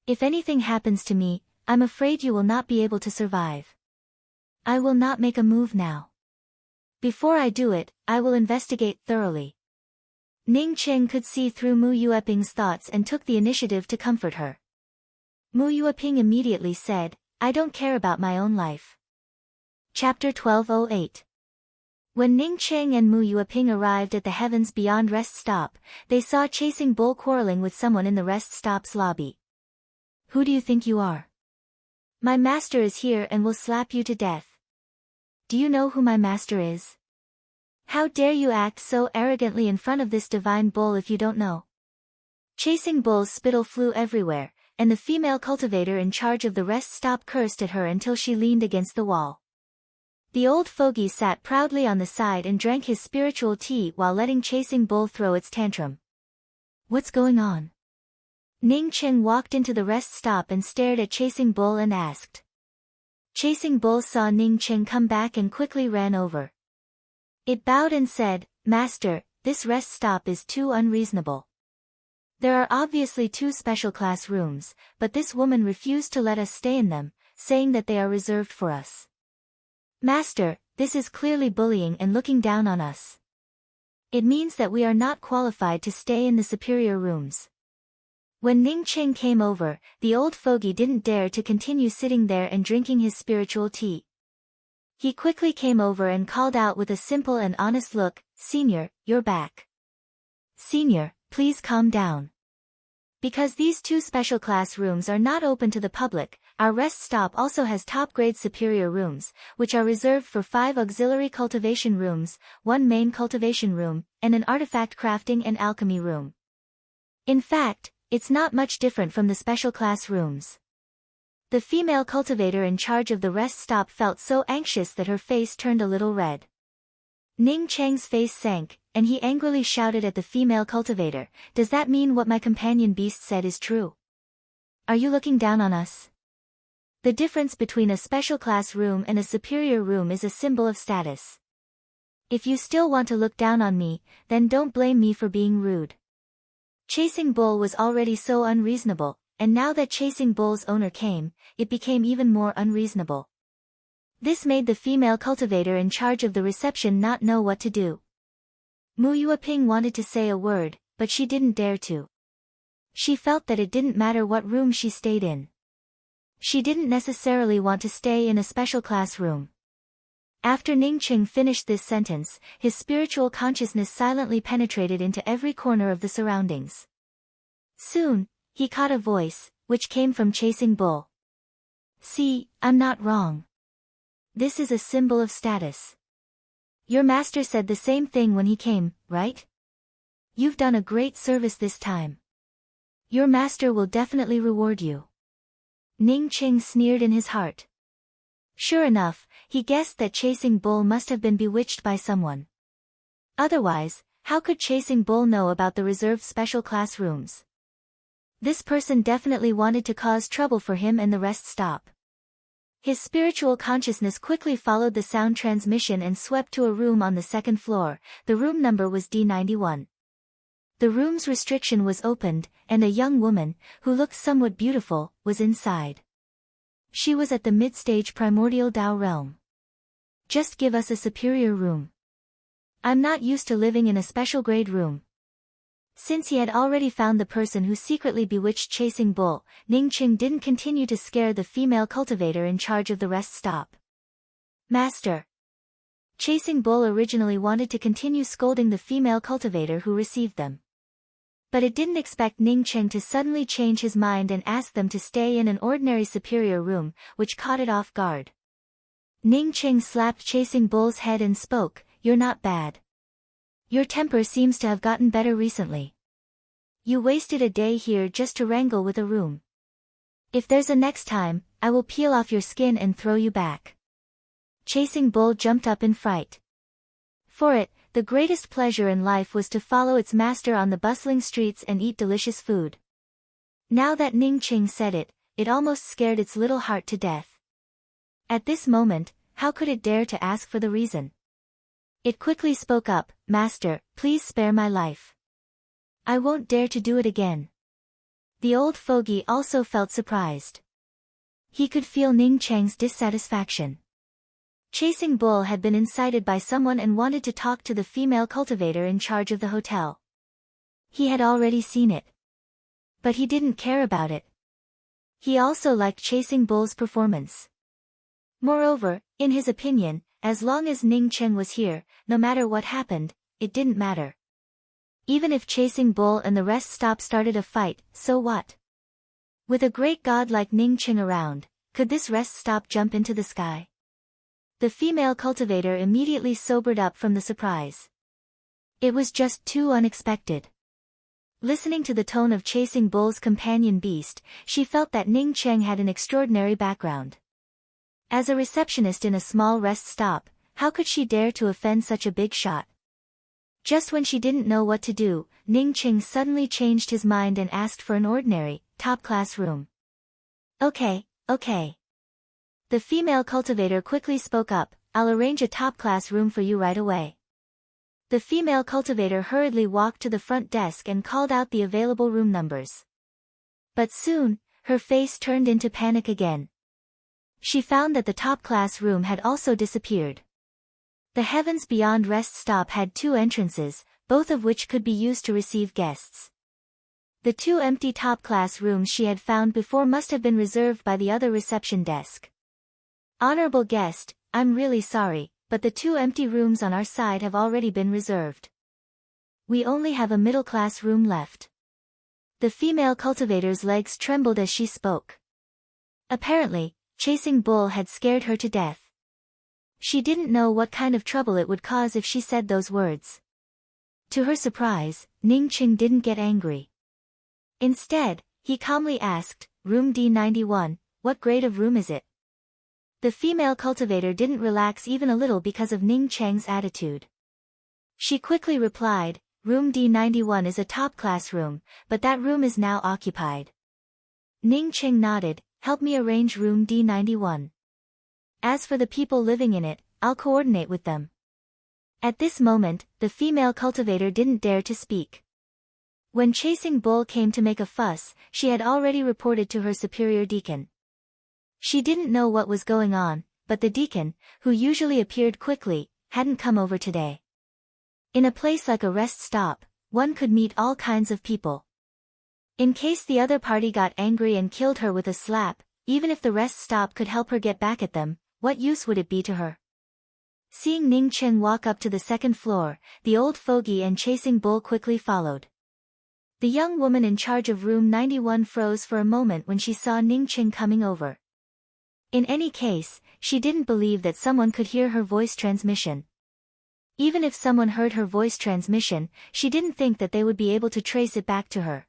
If anything happens to me, I'm afraid you will not be able to survive. I will not make a move now. Before I do it, I will investigate thoroughly. Ning Qing could see through Mu Yueping's thoughts and took the initiative to comfort her. Mu Yueping immediately said, I don't care about my own life. Chapter 1208. When Ning Qing and Mu Yueping arrived at the Heavens Beyond rest stop, they saw Chasing Bull quarreling with someone in the rest stop's lobby. Who do you think you are? My master is here and will slap you to death. Do you know who my master is? How dare you act so arrogantly in front of this divine bull if you don't know? Chasing Bull's spittle flew everywhere, and the female cultivator in charge of the rest stop cursed at her until she leaned against the wall. The old fogey sat proudly on the side and drank his spiritual tea while letting Chasing Bull throw its tantrum. What's going on? Ning Qing walked into the rest stop and stared at Chasing Bull and asked. Chasing Bull saw Ning Qing come back and quickly ran over. It bowed and said, Master, this rest stop is too unreasonable. There are obviously 2 special class rooms, but this woman refused to let us stay in them, saying that they are reserved for us. Master, this is clearly bullying and looking down on us. It means that we are not qualified to stay in the superior rooms. When Ning Qing came over, the old fogey didn't dare to continue sitting there and drinking his spiritual tea. He quickly came over and called out with a simple and honest look, Senior, you're back. Senior, please calm down. Because these 2 special class rooms are not open to the public, our rest stop also has top-grade superior rooms, which are reserved for 5 auxiliary cultivation rooms, 1 main cultivation room, and an artifact crafting and alchemy room. In fact, it's not much different from the special class rooms. The female cultivator in charge of the rest stop felt so anxious that her face turned a little red. Ning Cheng's face sank, and he angrily shouted at the female cultivator, Does that mean what my companion beast said is true? Are you looking down on us? The difference between a special class room and a superior room is a symbol of status. If you still want to look down on me, then don't blame me for being rude. Chasing Bull was already so unreasonable, and now that Chasing Bull's owner came, it became even more unreasonable. This made the female cultivator in charge of the reception not know what to do. Mu Yueping wanted to say a word, but she didn't dare to. She felt that it didn't matter what room she stayed in. She didn't necessarily want to stay in a special class room. After Ning Qing finished this sentence, his spiritual consciousness silently penetrated into every corner of the surroundings. Soon, he caught a voice, which came from Chasing Bull. See, I'm not wrong. This is a symbol of status. Your master said the same thing when he came, right? You've done a great service this time. Your master will definitely reward you. Ning Qing sneered in his heart. Sure enough, he guessed that Chasing Bull must have been bewitched by someone. Otherwise, how could Chasing Bull know about the reserved special class rooms? This person definitely wanted to cause trouble for him and the rest stop. His spiritual consciousness quickly followed the sound transmission and swept to a room on the 2nd floor. The room number was D91. The room's restriction was opened, and a young woman, who looked somewhat beautiful, was inside. She was at the mid-stage primordial Tao realm. Just give us a superior room. I'm not used to living in a special grade room. Since he had already found the person who secretly bewitched Chasing Bull, Ning Qing didn't continue to scare the female cultivator in charge of the rest stop. Master. Chasing Bull originally wanted to continue scolding the female cultivator who received them. But it didn't expect Ning Qing to suddenly change his mind and ask them to stay in an ordinary superior room, which caught it off guard. Ning Qing slapped Chasing Bull's head and spoke, You're not bad. Your temper seems to have gotten better recently. You wasted a day here just to wrangle with a room. If there's a next time, I will peel off your skin and throw you back. Chasing Bull jumped up in fright. For it, the greatest pleasure in life was to follow its master on the bustling streets and eat delicious food. Now that Ning Qing said it, it almost scared its little heart to death. At this moment, how could it dare to ask for the reason? It quickly spoke up, Master, please spare my life. I won't dare to do it again. The old fogey also felt surprised. He could feel Ning Cheng's dissatisfaction. Chasing Bull had been incited by someone and wanted to talk to the female cultivator in charge of the hotel. He had already seen it. But he didn't care about it. He also liked Chasing Bull's performance. Moreover, in his opinion, as long as Ning Cheng was here, no matter what happened, it didn't matter. Even if Chasing Bull and the rest stop started a fight, so what? With a great god like Ning Cheng around, could this rest stop jump into the sky? The female cultivator immediately sobered up from the surprise. It was just too unexpected. Listening to the tone of Chasing Bull's companion beast, she felt that Ning Cheng had an extraordinary background. As a receptionist in a small rest stop, how could she dare to offend such a big shot? Just when she didn't know what to do, Ning Cheng suddenly changed his mind and asked for an ordinary, top-class room. Okay. The female cultivator quickly spoke up, I'll arrange a top-class room for you right away. The female cultivator hurriedly walked to the front desk and called out the available room numbers. But soon, her face turned into panic again. She found that the top-class room had also disappeared. The Heavens Beyond rest stop had 2 entrances, both of which could be used to receive guests. The 2 empty top-class rooms she had found before must have been reserved by the other reception desk. Honorable guest, I'm really sorry, but the 2 empty rooms on our side have already been reserved. We only have a middle-class room left. The female cultivator's legs trembled as she spoke. Apparently, Chasing Bull had scared her to death. She didn't know what kind of trouble it would cause if she said those words. To her surprise, Ning Cheng didn't get angry. Instead, he calmly asked, Room D91, what grade of room is it? The female cultivator didn't relax even a little because of Ning Cheng's attitude. She quickly replied, Room D91 is a top-class room, but that room is now occupied. Ning Cheng nodded, help me arrange room D91. As for the people living in it, I'll coordinate with them. At this moment, the female cultivator didn't dare to speak. When Chasing Bull came to make a fuss, she had already reported to her superior deacon. She didn't know what was going on, but the deacon, who usually appeared quickly, hadn't come over today. In a place like a rest stop, one could meet all kinds of people. In case the other party got angry and killed her with a slap, even if the rest stop could help her get back at them, what use would it be to her? Seeing Ning Cheng walk up to the 2nd floor, the old fogey and Chasing Bull quickly followed. The young woman in charge of room 91 froze for a moment when she saw Ning Cheng coming over. In any case, she didn't believe that someone could hear her voice transmission. Even if someone heard her voice transmission, she didn't think that they would be able to trace it back to her.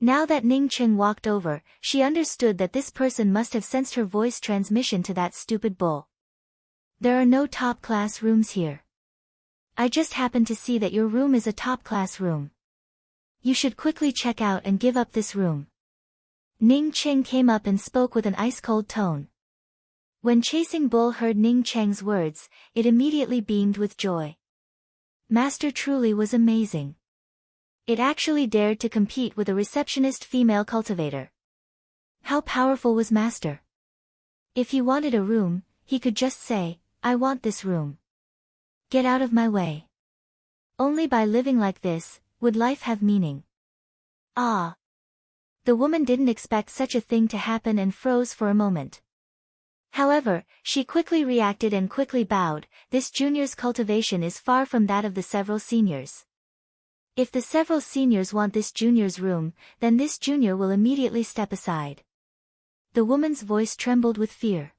Now that Ning Cheng walked over, she understood that this person must have sensed her voice transmission to that stupid bull. There are no top-class rooms here. I just happened to see that your room is a top-class room. You should quickly check out and give up this room. Ning Cheng came up and spoke with an ice-cold tone. When Chasing Bull heard Ning Cheng's words, it immediately beamed with joy. Master truly was amazing. It actually dared to compete with a receptionist female cultivator. How powerful was Master? If he wanted a room, he could just say, I want this room. Get out of my way. Only by living like this, would life have meaning. Ah! The woman didn't expect such a thing to happen and froze for a moment. However, she quickly reacted and quickly bowed. This junior's cultivation is far from that of the several seniors. If the several seniors want this junior's room, then this junior will immediately step aside. The woman's voice trembled with fear.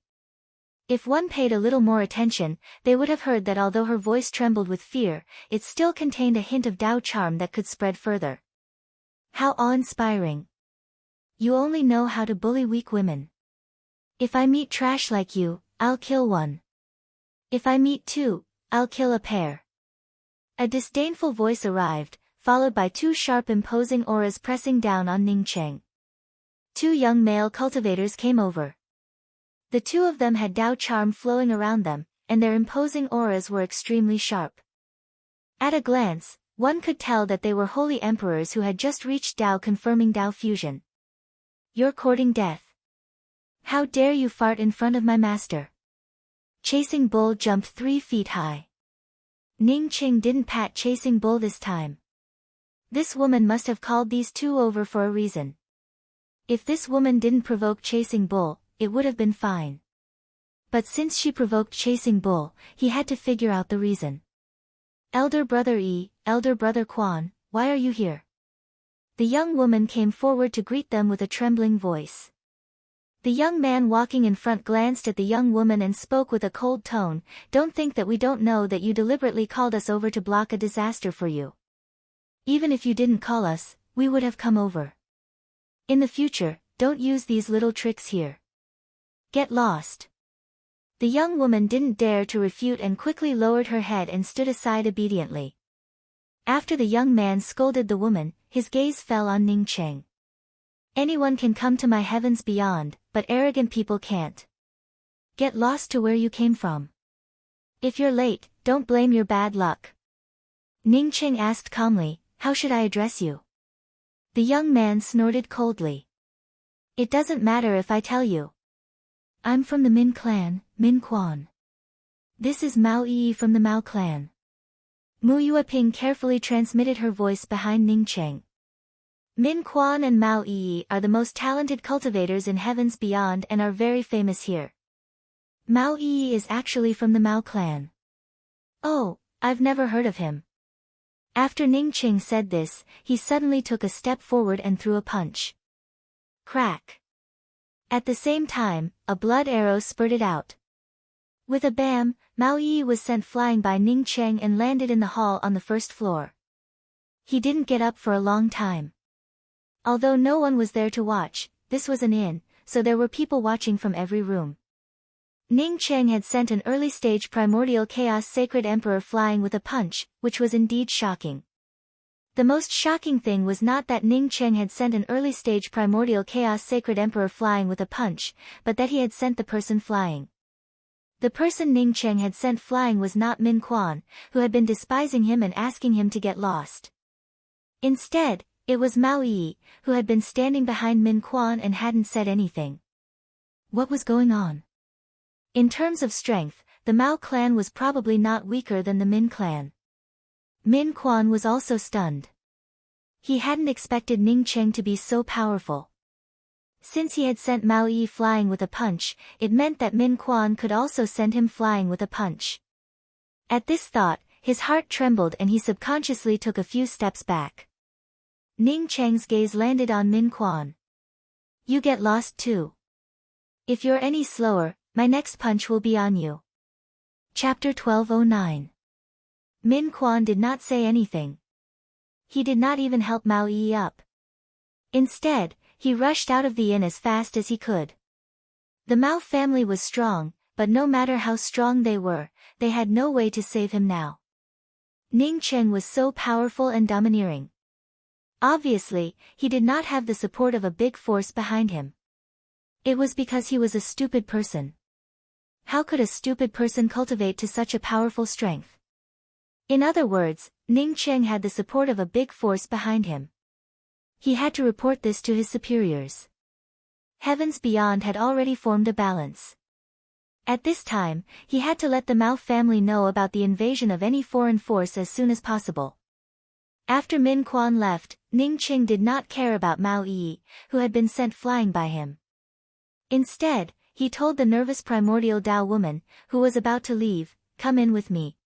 If one paid a little more attention, they would have heard that although her voice trembled with fear, it still contained a hint of Tao charm that could spread further. How awe-inspiring. You only know how to bully weak women. If I meet trash like you, I'll kill one. If I meet 2, I'll kill a pair. A disdainful voice arrived, followed by 2 sharp imposing auras pressing down on Ning Cheng. 2 young male cultivators came over. The 2 of them had Tao charm flowing around them, and their imposing auras were extremely sharp. At a glance, One could tell that they were holy emperors who had just reached Tao, confirming Tao fusion. You're courting death. How dare you fart in front of my master? Chasing Bull jumped 3 feet high. Ning Qing didn't pat Chasing Bull this time. This woman must have called these two over for a reason. If this woman didn't provoke Chasing Bull, it would have been fine. But since she provoked Chasing Bull, he had to figure out the reason. Elder Brother Yi, Elder Brother Quan, why are you here? The young woman came forward to greet them with a trembling voice. The young man walking in front glanced at the young woman and spoke with a cold tone, "Don't think that we don't know that you deliberately called us over to block a disaster for you. Even if you didn't call us, we would have come over. In the future, don't use these little tricks here. Get lost." The young woman didn't dare to refute and quickly lowered her head and stood aside obediently. After the young man scolded the woman, his gaze fell on Ning Qing. "Anyone can come to my heavens beyond, but arrogant people can't. Get lost to where you came from. If you're late, don't blame your bad luck." Ning Qing asked calmly, "How should I address you?" The young man snorted coldly. "It doesn't matter if I tell you. I'm from the Min clan, Min Quan. This is Mao Yi from the Mao clan." Mu Yueping carefully transmitted her voice behind Ning Qing. Min Quan and Mao Yi are the most talented cultivators in heavens beyond and are very famous here. Mao Yi is actually from the Mao clan. Oh, I've never heard of him. After Ning Qing said this, he suddenly took a step forward and threw a punch. Crack. At the same time, a blood arrow spurted out. With a bam, Mao Yi was sent flying by Ning Qing and landed in the hall on the first floor. He didn't get up for a long time. Although no one was there to watch, this was an inn, so there were people watching from every room. Ning Qing had sent an early-stage primordial chaos sacred emperor flying with a punch, which was indeed shocking. The most shocking thing was not that Ning Qing had sent an early-stage primordial chaos sacred emperor flying with a punch, but that he had sent the person flying. The person Ning Qing had sent flying was not Min Quan, who had been despising him and asking him to get lost. Instead, it was Mao Yi, who had been standing behind Min Quan and hadn't said anything. What was going on? In terms of strength, the Mao clan was probably not weaker than the Min clan. Min Quan was also stunned. He hadn't expected Ning Qing to be so powerful. Since he had sent Mao Yi flying with a punch, it meant that Min Quan could also send him flying with a punch. At this thought, his heart trembled and he subconsciously took a few steps back. Ning Qing's gaze landed on Min Quan. "You get lost too. If you're any slower, my next punch will be on you." Chapter 1209. Min Quan did not say anything. He did not even help Mao Yi up. Instead, he rushed out of the inn as fast as he could. The Mao family was strong, but no matter how strong they were, they had no way to save him now. Ning Qing was so powerful and domineering. Obviously, he did not have the support of a big force behind him. It was because he was a stupid person. How could a stupid person cultivate to such a powerful strength? In other words, Ning Qing had the support of a big force behind him. He had to report this to his superiors. Heavens Beyond had already formed a balance. At this time, he had to let the Mao family know about the invasion of any foreign force as soon as possible. After Min Quan left, Ning Qing did not care about Mao Yi, who had been sent flying by him. Instead, he told the nervous primordial Tao woman, who was about to leave, "Come in with me.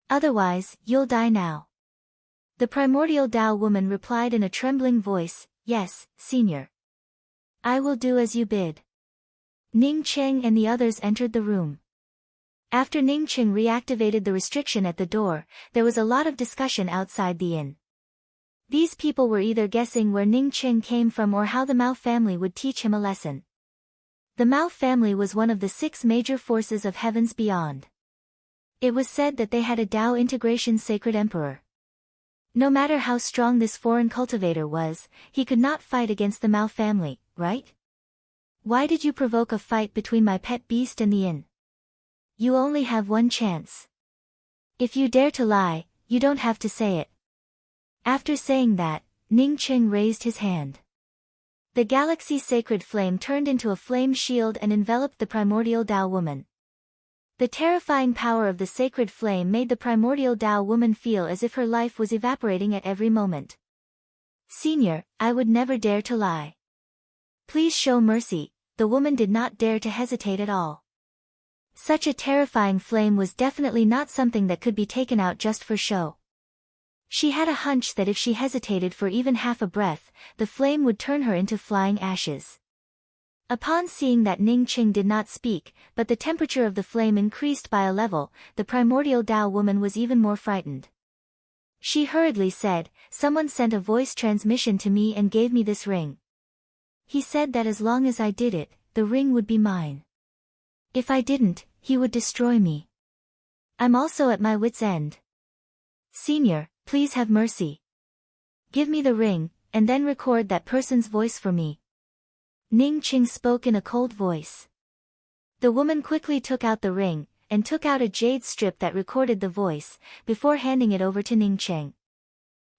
Otherwise, you'll die now." The primordial Tao woman replied in a trembling voice, "Yes, senior. I will do as you bid." Ning Qing and the others entered the room. After Ning Qing reactivated the restriction at the door, there was a lot of discussion outside the inn. These people were either guessing where Ning Qing came from or how the Mao family would teach him a lesson. The Mao family was one of the 6 major forces of Heavens Beyond. It was said that they had a Tao integration sacred emperor. No matter how strong this foreign cultivator was, he could not fight against the Mao family, right? Why did you provoke a fight between my pet beast and the inn? You only have one chance. If you dare to lie, you don't have to say it, After saying that, Ning Qing raised his hand. The galaxy's sacred flame turned into a flame shield and enveloped the primordial Tao woman. The terrifying power of the sacred flame made the primordial Tao woman feel as if her life was evaporating at every moment. Senior, I would never dare to lie. Please show mercy. The woman did not dare to hesitate at all. Such a terrifying flame was definitely not something that could be taken out just for show. She had a hunch that if she hesitated for even half a breath, the flame would turn her into flying ashes. Upon seeing that Ning Qing did not speak, but the temperature of the flame increased by a level, the primordial Tao woman was even more frightened. She hurriedly said, "Someone sent a voice transmission to me and gave me this ring. He said that as long as I did it, the ring would be mine. If I didn't, he would destroy me. I'm also at my wit's end. Senior, please have mercy. Give me the ring, and then record that person's voice for me." Ning Qing spoke in a cold voice. The woman quickly took out the ring, and took out a jade strip that recorded the voice, before handing it over to Ning Qing.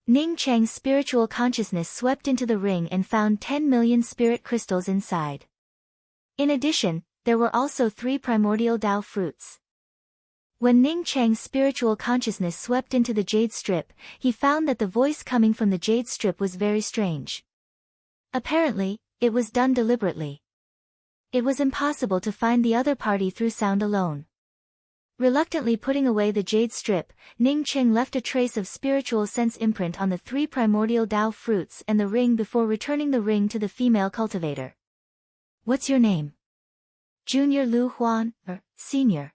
Ning Cheng's spiritual consciousness swept into the ring and found 10 million spirit crystals inside. In addition, there were also 3 primordial Tao fruits. When Ning Cheng's spiritual consciousness swept into the jade strip, he found that the voice coming from the jade strip was very strange. Apparently, it was done deliberately. It was impossible to find the other party through sound alone. Reluctantly putting away the jade strip, Ning Qing left a trace of spiritual sense imprint on the 3 primordial Tao fruits and the ring before returning the ring to the female cultivator. "What's your name?" "Junior Lu Huan, or Senior."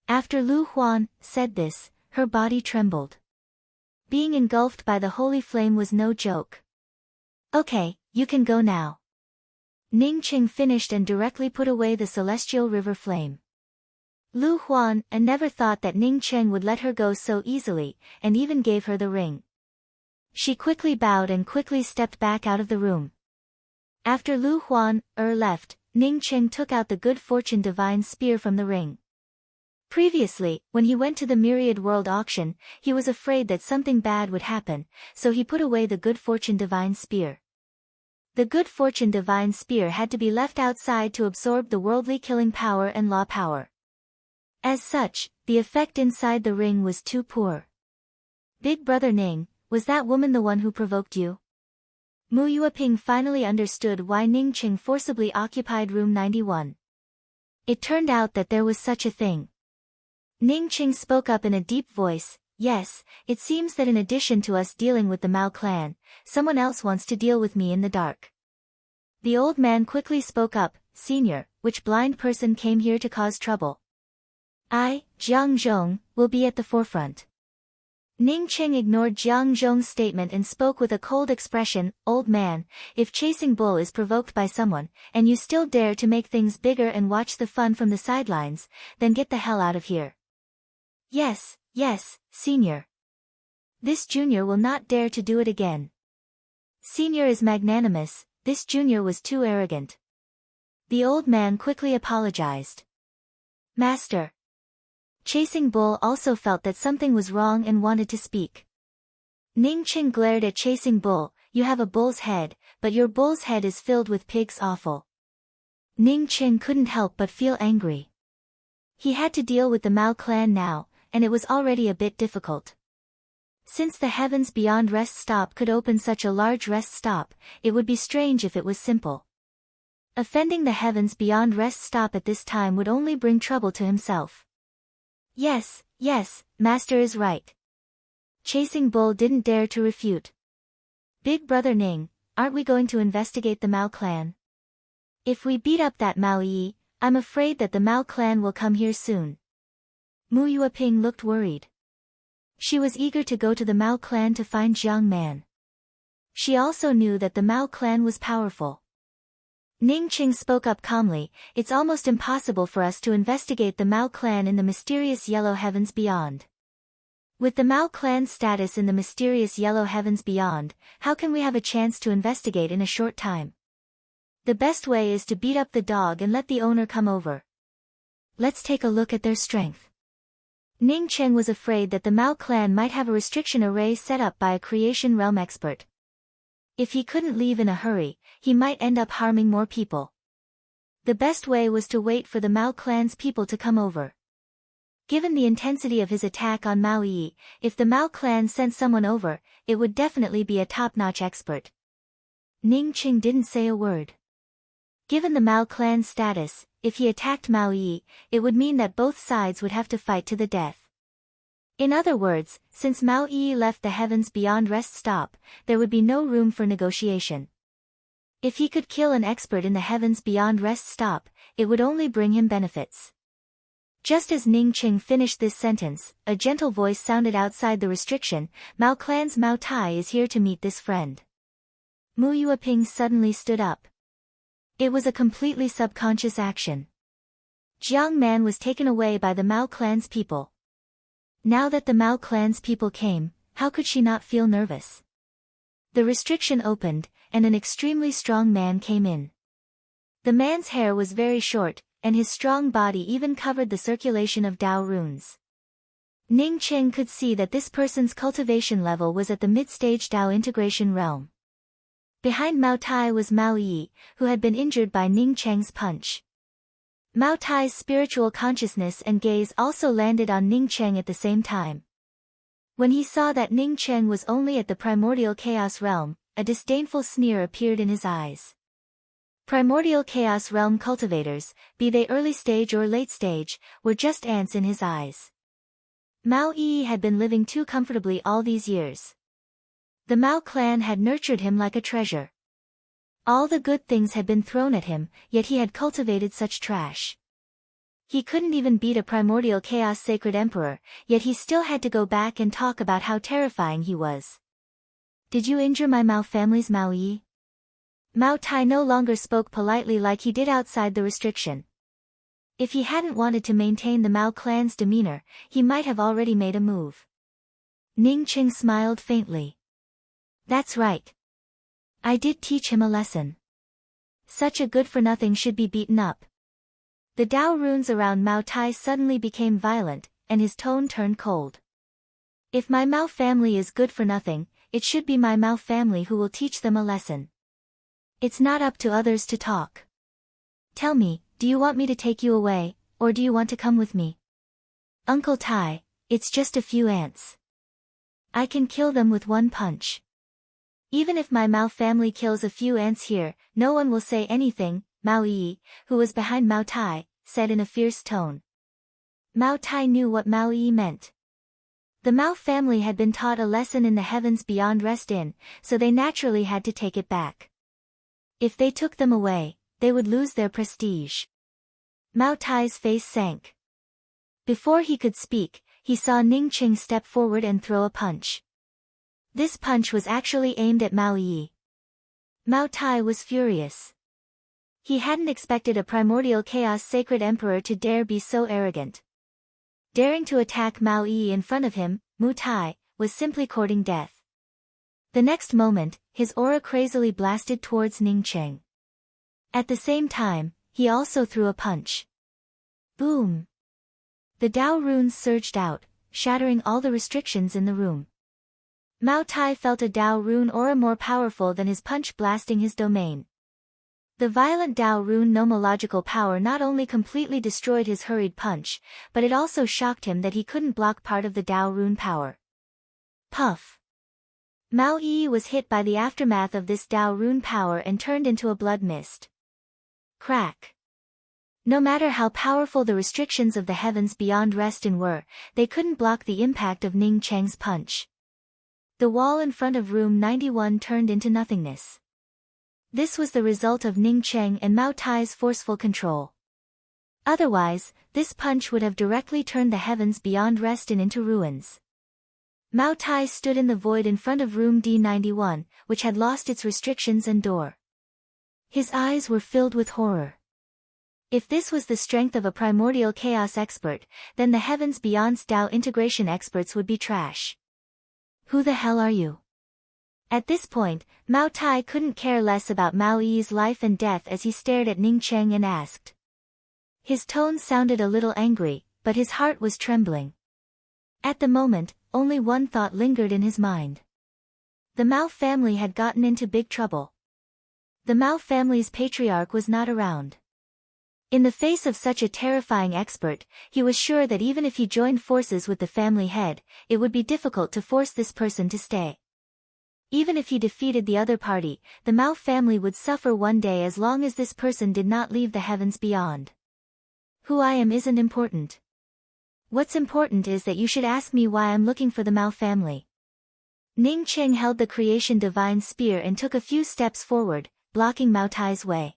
After Lu Huan said this, her body trembled. Being engulfed by the holy flame was no joke. "Okay, you can go now." Ning Qing finished and directly put away the celestial river flame. Lu Huan never thought that Ning Qing would let her go so easily, and even gave her the ring. She quickly bowed and quickly stepped back out of the room. After Lu Huan left, Ning Qing took out the good fortune divine spear from the ring. Previously, when he went to the Myriad World auction, he was afraid that something bad would happen, so he put away the good fortune divine spear. The good fortune divine spear had to be left outside to absorb the worldly killing power and law power. As such, the effect inside the ring was too poor. "Big brother Ning, was that woman the one who provoked you?" Mu Yueping finally understood why Ning Qing forcibly occupied room 91. It turned out that there was such a thing. Ning Qing spoke up in a deep voice, "Yes, it seems that in addition to us dealing with the Mao clan, someone else wants to deal with me in the dark." The old man quickly spoke up, "Senior, which blind person came here to cause trouble?" "I, Jiang Zhong, will be at the forefront." Ning Qing ignored Jiang Zhong's statement and spoke with a cold expression, "Old man, if chasing bull is provoked by someone, and you still dare to make things bigger and watch the fun from the sidelines, then get the hell out of here." Yes, Senior. This junior will not dare to do it again. Senior is magnanimous, this junior was too arrogant. The old man quickly apologized. "Master." Chasing Bull also felt that something was wrong and wanted to speak. Ning Qing glared at Chasing Bull, "You have a bull's head, but your bull's head is filled with pig's offal." Ning Qing couldn't help but feel angry. He had to deal with the Mao clan now, and it was already a bit difficult. Since the Heavens Beyond rest stop could open such a large rest stop, it would be strange if it was simple. Offending the Heavens Beyond rest stop at this time would only bring trouble to himself. Yes, Master is right." Chasing Bull didn't dare to refute. "Big brother Ning, aren't we going to investigate the Mao clan? If we beat up that Mao Yi, I'm afraid that the Mao clan will come here soon." Mu Yueping looked worried. She was eager to go to the Mao clan to find Jiang Man. She also knew that the Mao clan was powerful. Ning Qing spoke up calmly, "It's almost impossible for us to investigate the Mao clan in the mysterious Yellow Heavens Beyond. With the Mao clan's status in the mysterious Yellow Heavens Beyond, how can we have a chance to investigate in a short time? The best way is to beat up the dog and let the owner come over. Let's take a look at their strength." Ning Cheng was afraid that the Mao clan might have a restriction array set up by a creation realm expert. If he couldn't leave in a hurry, he might end up harming more people. The best way was to wait for the Mao clan's people to come over. Given the intensity of his attack on Mao Yi, if the Mao clan sent someone over, it would definitely be a top-notch expert. Ning Cheng didn't say a word. Given the Mao clan's status, if he attacked Mao Yi, it would mean that both sides would have to fight to the death. In other words, since Mao Yi left the heavens beyond rest stop, there would be no room for negotiation. If he could kill an expert in the heavens beyond rest stop, it would only bring him benefits. Just as Ning Cheng finished this sentence, a gentle voice sounded outside the restriction, "Mao clan's Mao Tai is here to meet this friend." Mu Yueping suddenly stood up. It was a completely subconscious action. Jiang Man was taken away by the Mao clan's people. Now that the Mao clan's people came, how could she not feel nervous? The restriction opened, and an extremely strong man came in. The man's hair was very short, and his strong body even covered the circulation of Dao runes. Ning Cheng could see that this person's cultivation level was at the mid-stage Dao integration realm. Behind Mao Tai was Mao Yi, who had been injured by Ning Cheng's punch. Mao Tai's spiritual consciousness and gaze also landed on Ning Cheng at the same time. When he saw that Ning Cheng was only at the primordial chaos realm, a disdainful sneer appeared in his eyes. Primordial chaos realm cultivators, be they early stage or late stage, were just ants in his eyes. Mao Yi had been living too comfortably all these years. The Mao clan had nurtured him like a treasure. All the good things had been thrown at him, yet he had cultivated such trash. He couldn't even beat a primordial chaos sacred emperor, yet he still had to go back and talk about how terrifying he was. "Did you injure my Mao family's Mao Yi?" Mao Tai no longer spoke politely like he did outside the restriction. If he hadn't wanted to maintain the Mao clan's demeanor, he might have already made a move. Ning Cheng smiled faintly. "That's right. I did teach him a lesson. Such a good-for-nothing should be beaten up." The Dao runes around Mao Tai suddenly became violent, and his tone turned cold. "If my Mao family is good for nothing, it should be my Mao family who will teach them a lesson. It's not up to others to talk. Tell me, do you want me to take you away, or do you want to come with me?" "Uncle Tai, it's just a few ants. I can kill them with one punch. Even if my Mao family kills a few ants here, no one will say anything," Mao Yi, who was behind Mao Tai, said in a fierce tone. Mao Tai knew what Mao Yi meant. The Mao family had been taught a lesson in the heavens beyond rest in, so they naturally had to take it back. If they took them away, they would lose their prestige. Mao Tai's face sank. Before he could speak, he saw Ning Cheng step forward and throw a punch. This punch was actually aimed at Mao Yi. Mao Tai was furious. He hadn't expected a primordial chaos sacred emperor to dare be so arrogant. Daring to attack Mao Yi in front of him, Mu Tai, was simply courting death. The next moment, his aura crazily blasted towards Ning Cheng. At the same time, he also threw a punch. Boom! The Dao runes surged out, shattering all the restrictions in the room. Mao Tai felt a Dao rune aura more powerful than his punch blasting his domain. The violent Dao rune nomological power not only completely destroyed his hurried punch, but it also shocked him that he couldn't block part of the Dao rune power. Puff! Mao Yi was hit by the aftermath of this Dao rune power and turned into a blood mist. Crack! No matter how powerful the restrictions of the heavens beyond rest in were, they couldn't block the impact of Ning Cheng's punch. The wall in front of room 91 turned into nothingness. This was the result of Ning Cheng and Mao Tai's forceful control. Otherwise, this punch would have directly turned the heavens beyond rest into ruins. Mao Tai stood in the void in front of room D91, which had lost its restrictions and door. His eyes were filled with horror. If this was the strength of a primordial chaos expert, then the heavens beyond's Dao integration experts would be trash. "Who the hell are you?" At this point, Mao Tai couldn't care less about Mao Yi's life and death as he stared at Ning Cheng and asked. His tone sounded a little angry, but his heart was trembling. At the moment, only one thought lingered in his mind. The Mao family had gotten into big trouble. The Mao family's patriarch was not around. In the face of such a terrifying expert, he was sure that even if he joined forces with the family head, it would be difficult to force this person to stay. Even if he defeated the other party, the Mao family would suffer one day as long as this person did not leave the heavens beyond. Who I am isn't important. What's important is that you should ask me why I'm looking for the Mao family. Ning Qing held the creation divine spear and took a few steps forward, blocking Mao Tai's way.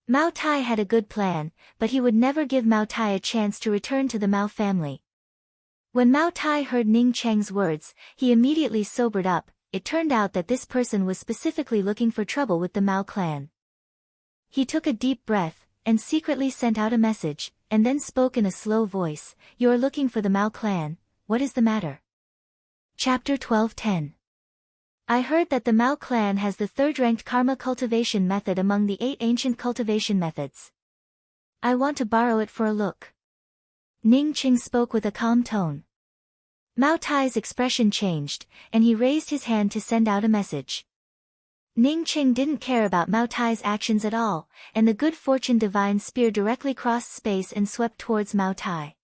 Mao Tai had a good plan, but he would never give Mao Tai a chance to return to the Mao family. When Mao Tai heard Ning Cheng's words, he immediately sobered up. It turned out that this person was specifically looking for trouble with the Mao clan. He took a deep breath, and secretly sent out a message, and then spoke in a slow voice, "You're looking for the Mao clan, what is the matter?" Chapter 12:10. I heard that the Mao clan has the third-ranked karma cultivation method among the 8 ancient cultivation methods. I want to borrow it for a look. Ning Qing spoke with a calm tone. Mao Tai's expression changed, and he raised his hand to send out a message. Ning Qing didn't care about Mao Tai's actions at all, and the good fortune divine spear directly crossed space and swept towards Mao Tai.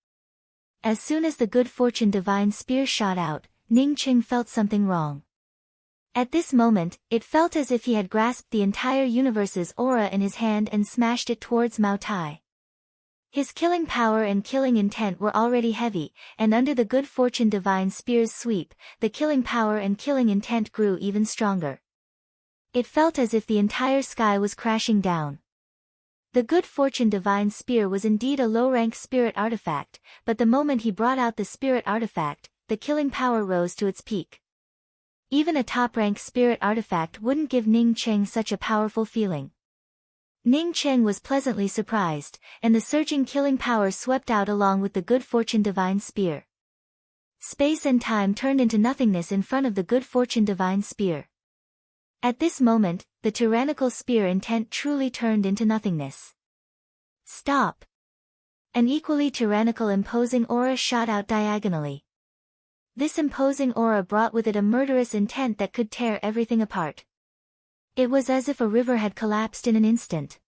As soon as the good fortune divine spear shot out, Ning Qing felt something wrong. At this moment, it felt as if he had grasped the entire universe's aura in his hand and smashed it towards Mao Tai. His killing power and killing intent were already heavy, and under the good fortune divine spear's sweep, the killing power and killing intent grew even stronger. It felt as if the entire sky was crashing down. The good fortune divine spear was indeed a low-rank spirit artifact, but the moment he brought out the spirit artifact, the killing power rose to its peak. Even a top-rank spirit artifact wouldn't give Ning Qing such a powerful feeling. Ning Qing was pleasantly surprised, and the surging killing power swept out along with the good fortune divine spear. Space and time turned into nothingness in front of the good fortune divine spear. At this moment, the tyrannical spear intent truly turned into nothingness. Stop! An equally tyrannical imposing aura shot out diagonally. This imposing aura brought with it a murderous intent that could tear everything apart. It was as if a river had collapsed in an instant.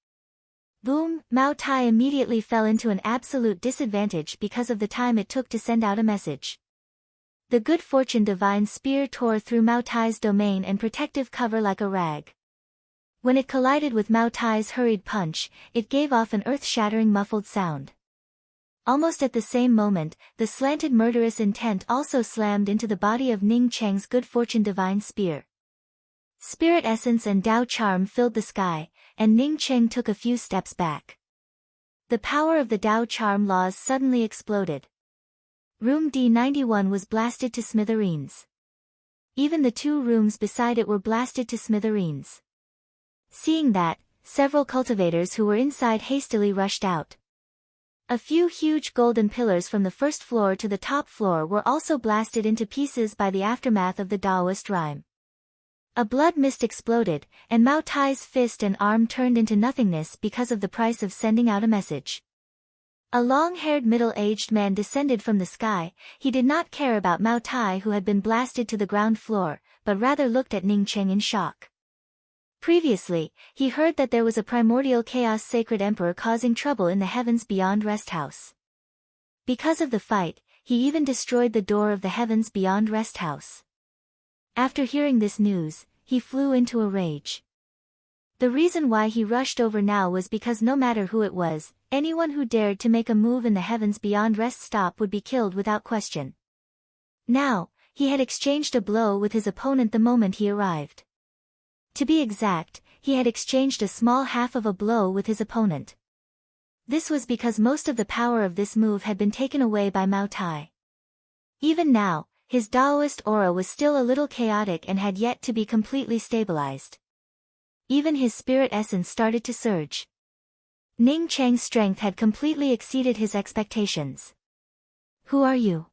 Boom! Mao Tai immediately fell into an absolute disadvantage because of the time it took to send out a message. The good fortune divine spear tore through Mao Tai's domain and protective cover like a rag. When it collided with Mao Tai's hurried punch, it gave off an earth-shattering muffled sound. Almost at the same moment, the slanted murderous intent also slammed into the body of Ning Cheng's good fortune divine spear. Spirit essence and Dao charm filled the sky, and Ning Cheng took a few steps back. The power of the Dao charm laws suddenly exploded. Room D91 was blasted to smithereens. Even the 2 rooms beside it were blasted to smithereens. Seeing that, several cultivators who were inside hastily rushed out. A few huge golden pillars from the first floor to the top floor were also blasted into pieces by the aftermath of the Taoist rhyme. A blood mist exploded, and Mao Tai's fist and arm turned into nothingness because of the price of sending out a message. A long-haired middle-aged man descended from the sky. He did not care about Mao Tai who had been blasted to the ground floor, but rather looked at Ning Cheng in shock. Previously, he heard that there was a primordial chaos sacred emperor causing trouble in the heavens beyond rest house. Because of the fight, he even destroyed the door of the heavens beyond rest house. After hearing this news, he flew into a rage. The reason why he rushed over now was because no matter who it was, anyone who dared to make a move in the heavens beyond rest stop would be killed without question. Now, he had exchanged a blow with his opponent the moment he arrived. To be exact, he had exchanged a small half of a blow with his opponent. This was because most of the power of this move had been taken away by Mao Tai. Even now, his Taoist aura was still a little chaotic and had yet to be completely stabilized. Even his spirit essence started to surge. Ning Cheng's strength had completely exceeded his expectations. Who are you?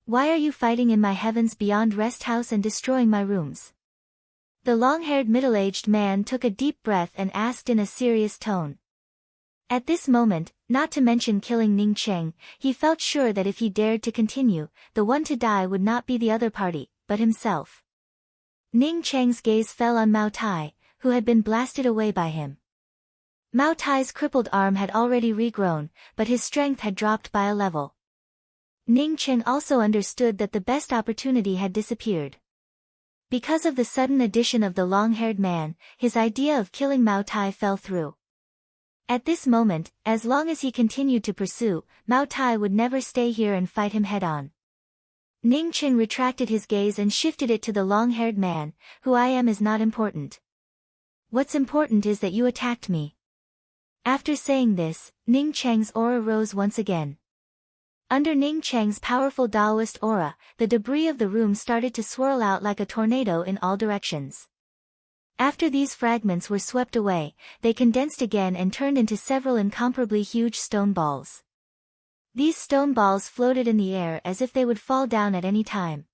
Why are you fighting in my heavens beyond rest house and destroying my rooms? The long-haired middle-aged man took a deep breath and asked in a serious tone. At this moment, not to mention killing Ning Cheng. He felt sure that if he dared to continue, the one to die would not be the other party, but himself. Ning Cheng's gaze fell on Mao Tai, who had been blasted away by him. Mao Tai's crippled arm had already regrown, but his strength had dropped by a level. Ning Cheng also understood that the best opportunity had disappeared. Because of the sudden addition of the long-haired man, his idea of killing Mao Tai fell through. At this moment, as long as he continued to pursue, Mao Tai would never stay here and fight him head-on. Ning Cheng retracted his gaze and shifted it to the long-haired man. Who I am is not important. What's important is that you attacked me. After saying this, Ning Cheng's aura rose once again. Under Ning Cheng's powerful Taoist aura, the debris of the room started to swirl out like a tornado in all directions. After these fragments were swept away, they condensed again and turned into several incomparably huge stone balls. These stone balls floated in the air as if they would fall down at any time.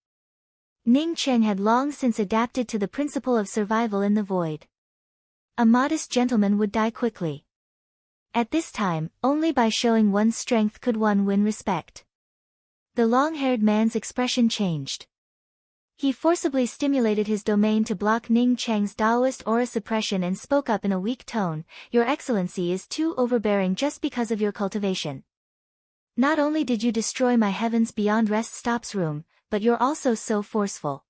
Ning Cheng had long since adapted to the principle of survival in the void. A modest gentleman would die quickly. At this time, only by showing one's strength could one win respect. The long-haired man's expression changed. He forcibly stimulated his domain to block Ning Cheng's Taoist aura suppression and spoke up in a weak tone. Your Excellency is too overbearing just because of your cultivation. Not only did you destroy my Heavens Beyond Rest Stop's room, but you're also so forceful.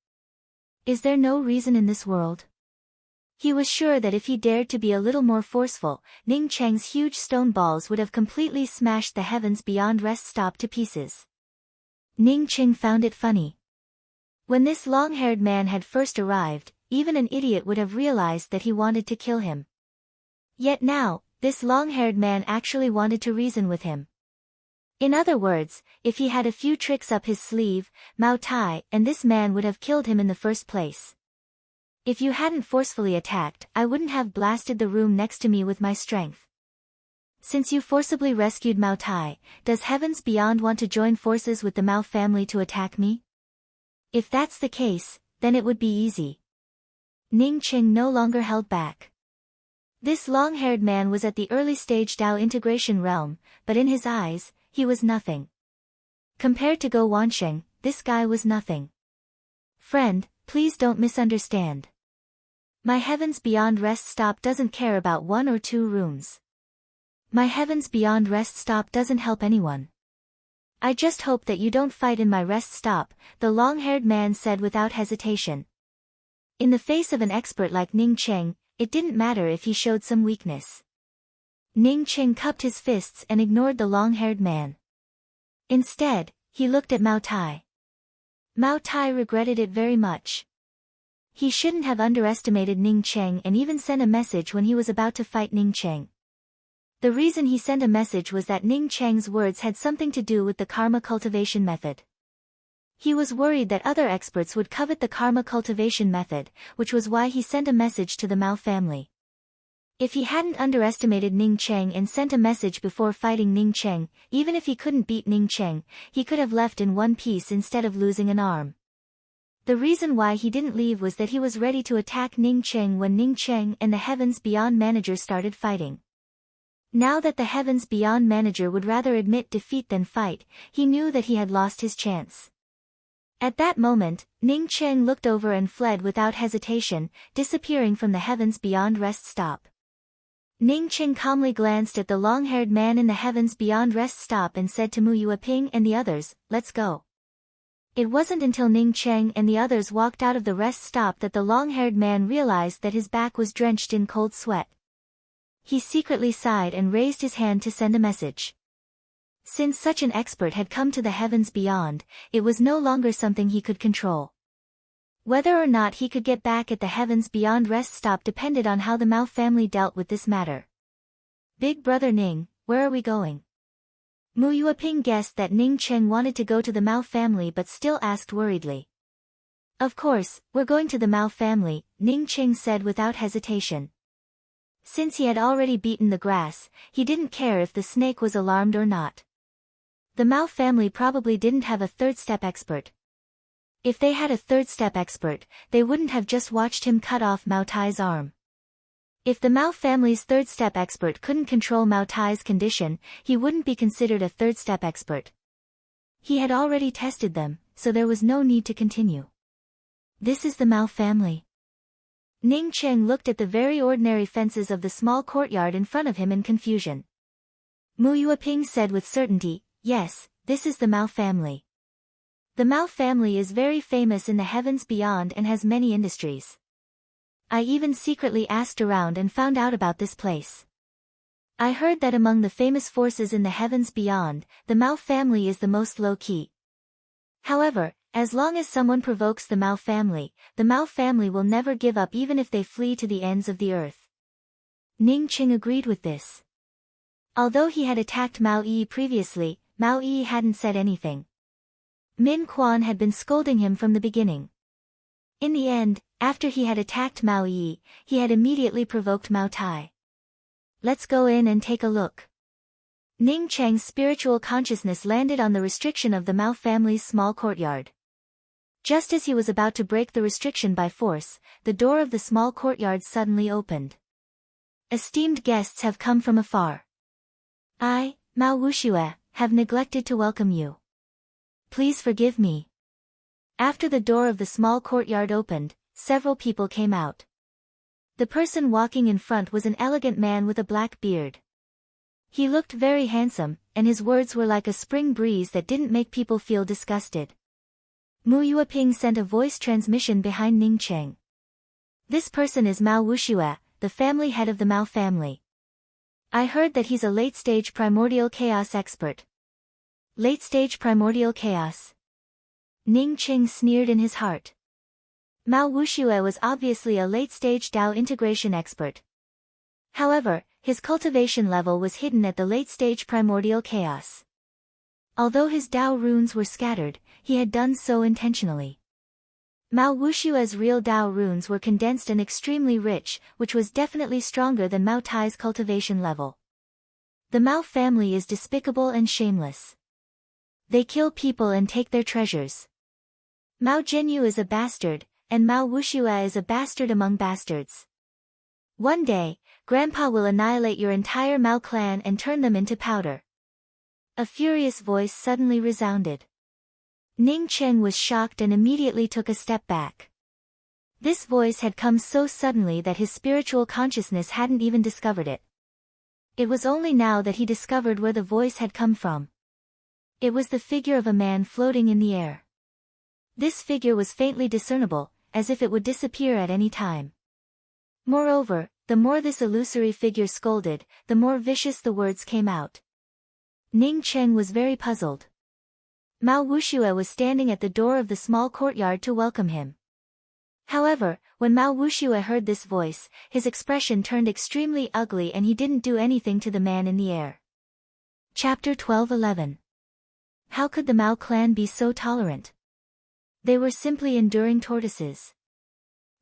Is there no reason in this world? He was sure that if he dared to be a little more forceful, Ning Cheng's huge stone balls would have completely smashed the Heavens Beyond Rest Stop to pieces. Ning Cheng found it funny. When this long-haired man had first arrived, even an idiot would have realized that he wanted to kill him. Yet now, this long-haired man actually wanted to reason with him. In other words, if he had a few tricks up his sleeve, Mao Tai and this man would have killed him in the first place. If you hadn't forcefully attacked, I wouldn't have blasted the room next to me with my strength. Since you forcibly rescued Mao Tai, does Heavens Beyond want to join forces with the Mao family to attack me? If that's the case, then it would be easy. Ning Cheng no longer held back. This long-haired man was at the early stage Dao integration realm, but in his eyes, he was nothing. Compared to Go Wansheng, this guy was nothing. Friend, please don't misunderstand. My Heavens Beyond Rest Stop doesn't care about 1 or 2 rooms. My Heavens Beyond Rest Stop doesn't help anyone. I just hope that you don't fight in my rest stop, the long-haired man said without hesitation. In the face of an expert like Ning Cheng, it didn't matter if he showed some weakness. Ning Cheng cupped his fists and ignored the long-haired man. Instead, he looked at Mao Tai. Mao Tai regretted it very much. He shouldn't have underestimated Ning Cheng and even sent a message when he was about to fight Ning Cheng. The reason he sent a message was that Ning Cheng's words had something to do with the karma cultivation method. He was worried that other experts would covet the karma cultivation method, which was why he sent a message to the Mao family. If he hadn't underestimated Ning Cheng and sent a message before fighting Ning Cheng, even if he couldn't beat Ning Cheng, he could have left in one piece instead of losing an arm. The reason why he didn't leave was that he was ready to attack Ning Cheng when Ning Cheng and the Heavens Beyond manager started fighting. Now that the Heavens Beyond manager would rather admit defeat than fight, he knew that he had lost his chance. At that moment, Ning Cheng looked over and fled without hesitation, disappearing from the Heavens Beyond rest stop. Ning Cheng calmly glanced at the long-haired man in the Heavens Beyond rest stop and said to Mu Yueping and the others, "Let's go." It wasn't until Ning Cheng and the others walked out of the rest stop that the long-haired man realized that his back was drenched in cold sweat. He secretly sighed and raised his hand to send a message. Since such an expert had come to the Heavens Beyond, it was no longer something he could control. Whether or not he could get back at the Heavens Beyond rest stop depended on how the Mao family dealt with this matter. "Big brother Ning, where are we going?" Mu Yueping guessed that Ning Cheng wanted to go to the Mao family but still asked worriedly. "Of course, we're going to the Mao family," Ning Cheng said without hesitation. Since he had already beaten the grass, he didn't care if the snake was alarmed or not. The Mao family probably didn't have a third-step expert. If they had a third-step expert, they wouldn't have just watched him cut off Mao Tai's arm. If the Mao family's third-step expert couldn't control Mao Tai's condition, he wouldn't be considered a third-step expert. He had already tested them, so there was no need to continue. This is the Mao family. Ning Cheng looked at the very ordinary fences of the small courtyard in front of him in confusion. Mu Yueping said with certainty, yes, this is the Mao family. The Mao family is very famous in the heavens beyond and has many industries. I even secretly asked around and found out about this place. I heard that among the famous forces in the heavens beyond, the Mao family is the most low-key. However, as long as someone provokes the Mao family will never give up even if they flee to the ends of the earth. Ning Qing agreed with this. Although he had attacked Mao Yi previously, Mao Yi hadn't said anything. Min Quan had been scolding him from the beginning. In the end, after he had attacked Mao Yi, he had immediately provoked Mao Tai. Let's go in and take a look. Ning Cheng's spiritual consciousness landed on the restriction of the Mao family's small courtyard. Just as he was about to break the restriction by force, the door of the small courtyard suddenly opened. Esteemed guests have come from afar. I, Mao Wuxue, have neglected to welcome you. Please forgive me. After the door of the small courtyard opened, several people came out. The person walking in front was an elegant man with a black beard. He looked very handsome, and his words were like a spring breeze that didn't make people feel disgusted. Mu Yueping sent a voice transmission behind Ning Cheng. This person is Mao Wuxue, the family head of the Mao family. I heard that he's a late-stage primordial chaos expert. Late-stage primordial chaos. Ning Cheng sneered in his heart. Mao Wuxue was obviously a late-stage Dao integration expert. However, his cultivation level was hidden at the late-stage primordial chaos. Although his Dao runes were scattered, he had done so intentionally. Mao Wushue's real Dao runes were condensed and extremely rich, which was definitely stronger than Mao Tai's cultivation level. The Mao family is despicable and shameless. They kill people and take their treasures. Mao Zhenyu is a bastard, and Mao Wuxue is a bastard among bastards. One day, Grandpa will annihilate your entire Mao clan and turn them into powder. A furious voice suddenly resounded. Ning Cheng was shocked and immediately took a step back. This voice had come so suddenly that his spiritual consciousness hadn't even discovered it. It was only now that he discovered where the voice had come from. It was the figure of a man floating in the air. This figure was faintly discernible, as if it would disappear at any time. Moreover, the more this illusory figure scolded, the more vicious the words came out. Ning Cheng was very puzzled. Mao Wuxue was standing at the door of the small courtyard to welcome him. However, when Mao Wuxue heard this voice, his expression turned extremely ugly and he didn't do anything to the man in the air. Chapter 12:11. How could the Mao clan be so tolerant? They were simply enduring tortoises.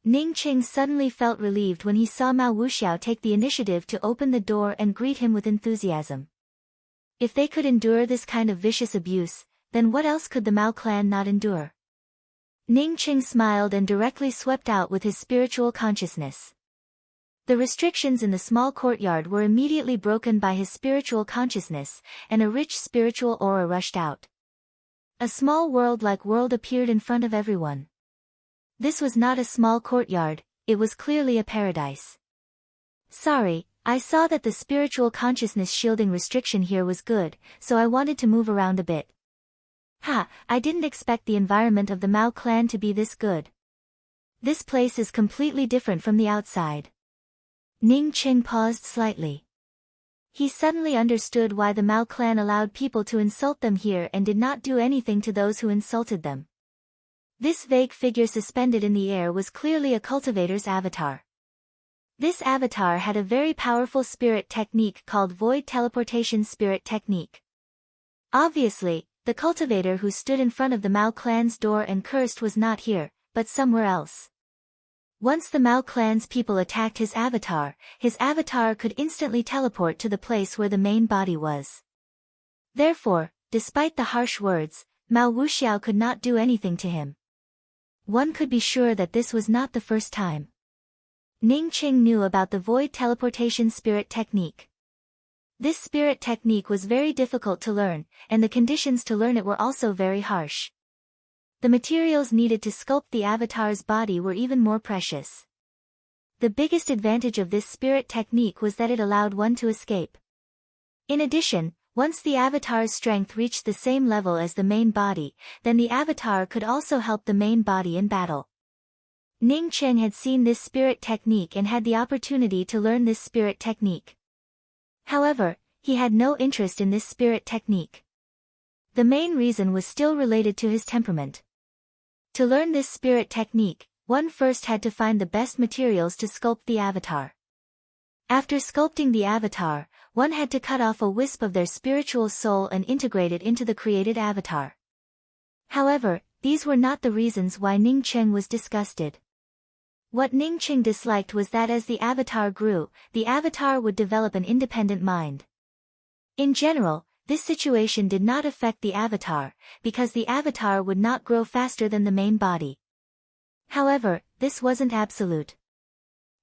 Ning Cheng suddenly felt relieved when he saw Mao Wuxiao take the initiative to open the door and greet him with enthusiasm. If they could endure this kind of vicious abuse, then what else could the Mao clan not endure? Ning Cheng smiled and directly swept out with his spiritual consciousness. The restrictions in the small courtyard were immediately broken by his spiritual consciousness, and a rich spiritual aura rushed out. A small world-like world appeared in front of everyone. This was not a small courtyard, it was clearly a paradise. Sorry, I saw that the spiritual consciousness shielding restriction here was good, so I wanted to move around a bit. I didn't expect the environment of the Mao clan to be this good. This place is completely different from the outside. Ning Cheng paused slightly. He suddenly understood why the Mao clan allowed people to insult them here and did not do anything to those who insulted them. This vague figure suspended in the air was clearly a cultivator's avatar. This avatar had a very powerful spirit technique called Void Teleportation Spirit Technique. Obviously, the cultivator who stood in front of the Mao clan's door and cursed was not here, but somewhere else. Once the Mao clan's people attacked his avatar could instantly teleport to the place where the main body was. Therefore, despite the harsh words, Mao Wuxiao could not do anything to him. One could be sure that this was not the first time. Ning Qing knew about the void teleportation spirit technique. This spirit technique was very difficult to learn, and the conditions to learn it were also very harsh. The materials needed to sculpt the avatar's body were even more precious. The biggest advantage of this spirit technique was that it allowed one to escape. In addition, once the avatar's strength reached the same level as the main body, then the avatar could also help the main body in battle. Ning Qing had seen this spirit technique and had the opportunity to learn this spirit technique. However, he had no interest in this spirit technique. The main reason was still related to his temperament. To learn this spirit technique, one first had to find the best materials to sculpt the avatar. After sculpting the avatar, one had to cut off a wisp of their spiritual soul and integrate it into the created avatar. However, these were not the reasons why Ning Qing was disgusted. What Ning Qing disliked was that as the avatar grew, the avatar would develop an independent mind. In general, this situation did not affect the avatar, because the avatar would not grow faster than the main body. However, this wasn't absolute.